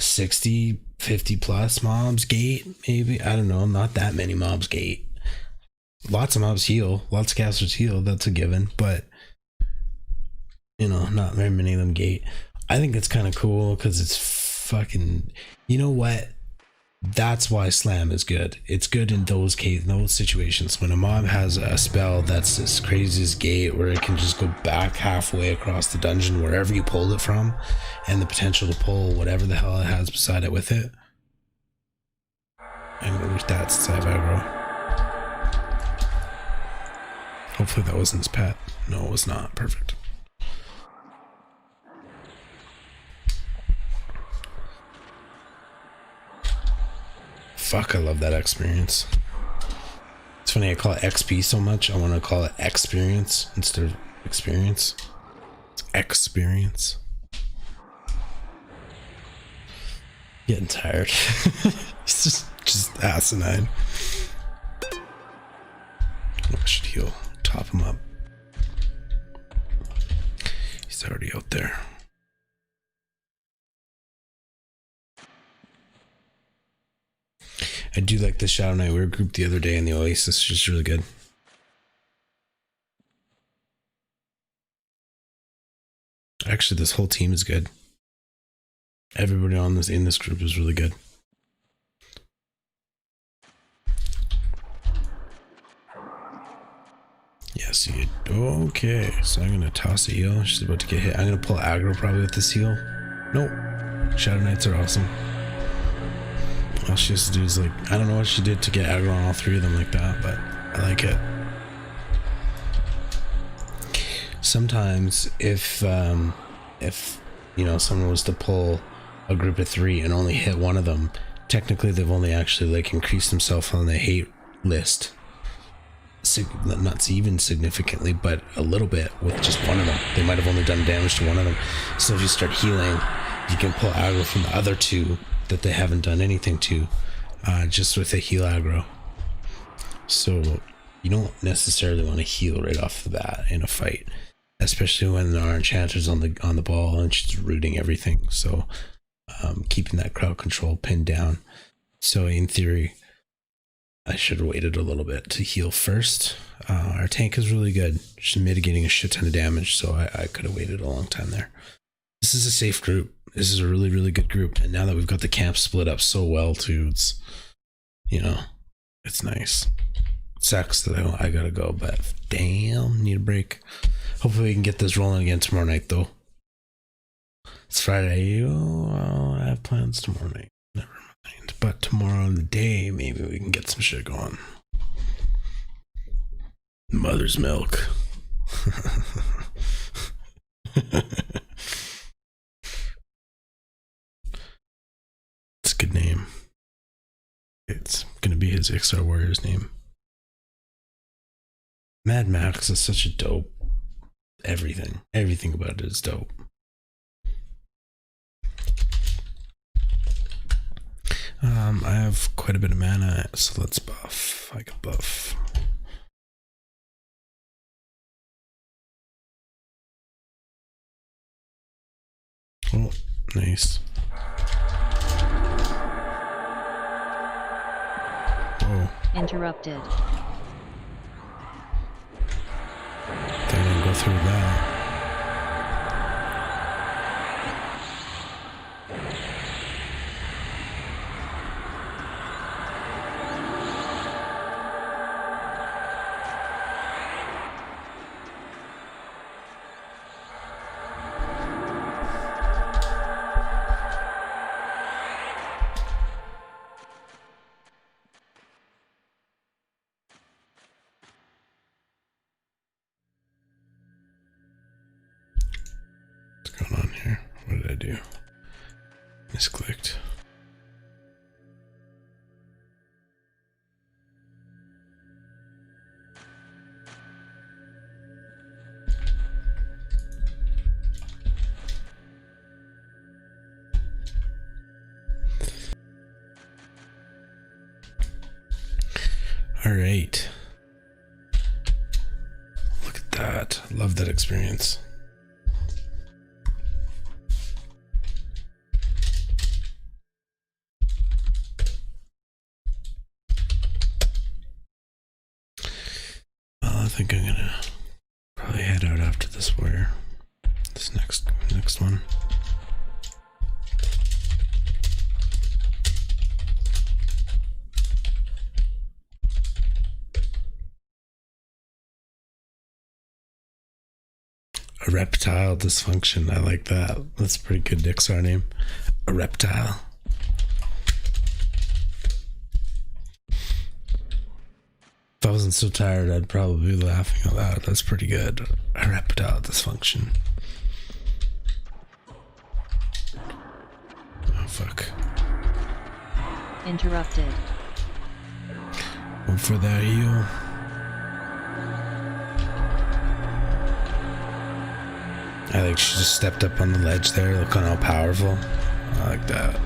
60, 50 plus mobs gate, maybe. I don't know. Not that many mobs gate. Lots of mobs heal. Lots of casters heal. That's a given. But, you know, not very many of them gate. I think it's kind of cool because it's fucking... You know what? That's why slam is good. It's good in those cases, those situations when a mob has a spell that's as crazy as gate, where it can just go back halfway across the dungeon wherever you pulled it from, and the potential to pull whatever the hell it has beside it with it. I'm gonna root that since I have aggro. Hopefully that wasn't his pet. No, it was not. Perfect. Fuck, I love that experience. It's funny, I call it XP so much, I want to call it experience instead of experience. It's experience. Getting tired. It's just asinine. I should heal. Top him up. He's already out there. I do like the Shadow Knight. We were grouped the other day in the Oasis. It's just really good. Actually, this whole team is good. Everybody on this in this group is really good. Yes, you. Okay, so I'm gonna toss a heal. She's about to get hit. I'm gonna pull aggro probably with this heal. Nope. Shadow Knights are awesome. All she has to do is like, I don't know what she did to get aggro on all three of them like that, but I like it. Sometimes if you know, someone was to pull a group of 3 and only hit one of them, technically they've only actually like increased themselves on the hate list. Not even significantly, but a little bit with just one of them. They might have only done damage to one of them. So if you start healing, you can pull aggro from the other 2 that they haven't done anything to, just with a heal aggro. So you don't necessarily want to heal right off the bat in a fight, especially when our enchanter's on the ball and she's rooting everything. So keeping that crowd control pinned down. So in theory, I should have waited a little bit to heal first. Our tank is really good. She's mitigating a shit ton of damage, so I could have waited a long time there. This is a safe group. This is a really, really good group. And now that we've got the camp split up so well too, it's, you know, it's nice. It sucks that I gotta go, but damn, need a break. Hopefully we can get this rolling again tomorrow night though. It's Friday. Oh, I have plans tomorrow night. Never mind. But tomorrow in the day, maybe we can get some shit going. Mother's milk. It's a good name. It's gonna be his XR Warrior's name. Mad Max is such a dope. Everything about it is dope. I have quite a bit of mana, so let's buff. I can buff. Oh, nice. Whoa. Interrupted. They didn't go through that. What's going on here? What did I do? Misclicked. All right. Look at that. Love that experience. I think I'm gonna probably head out after this warrior. This next one. A reptile dysfunction. I like that. That's a pretty good Dixar name. A reptile. If I wasn't so tired, I'd probably be laughing out loud. That's pretty good. A reptile dysfunction. Oh, fuck. Interrupted. One for that heal. I think she just stepped up on the ledge there. Look on how powerful. I like that.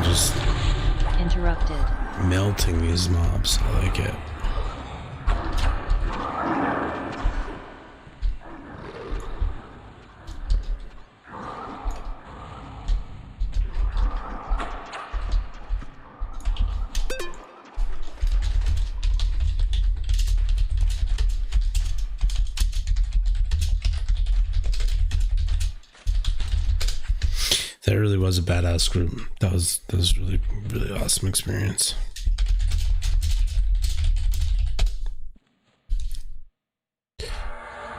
Just interrupted. Melting these mobs. I like it. was a badass group. That was really, really awesome experience.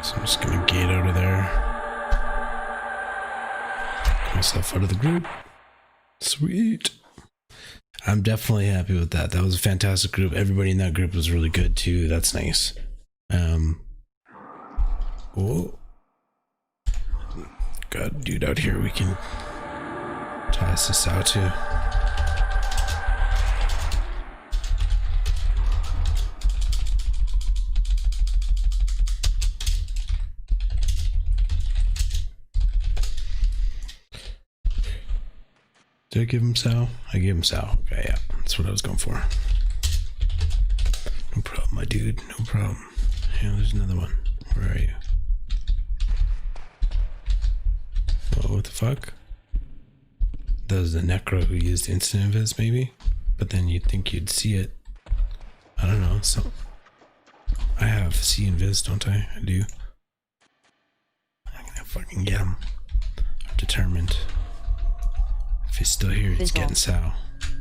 So I'm just gonna gate out of there. Get myself out of the group. Sweet. I'm definitely happy with that. That was a fantastic group. Everybody in that group was really good too. That's nice. Oh, got a dude out here we can toss this out to. Did I give him Sal? I gave him Sal. Okay, yeah, that's what I was going for. No problem, my dude. No problem. Yeah, there's another one. Where are you? Oh, what the fuck? That was the Necro who used instant invis, maybe? But then you'd think you'd see it. I don't know. So I have see invis, don't I? I do. I'm gonna fucking get him. I'm determined. If he's still here, he's getting Sal.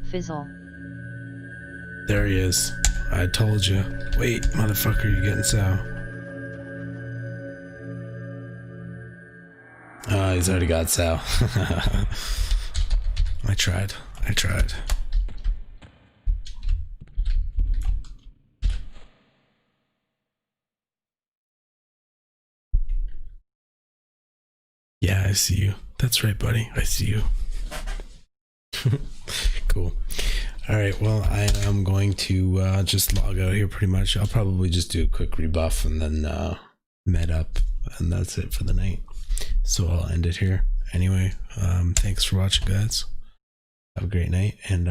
Fizzle. There he is. I told you. Wait, motherfucker, you're getting Sal. Oh, he's already got Sal. I tried. Yeah, I see you. That's right, buddy. I see you. Cool. All right, well, I am going to just log out here pretty much. I'll probably just do a quick rebuff and then med up, and that's it for the night. So I'll end it here. Anyway, thanks for watching, guys. Have a great night, and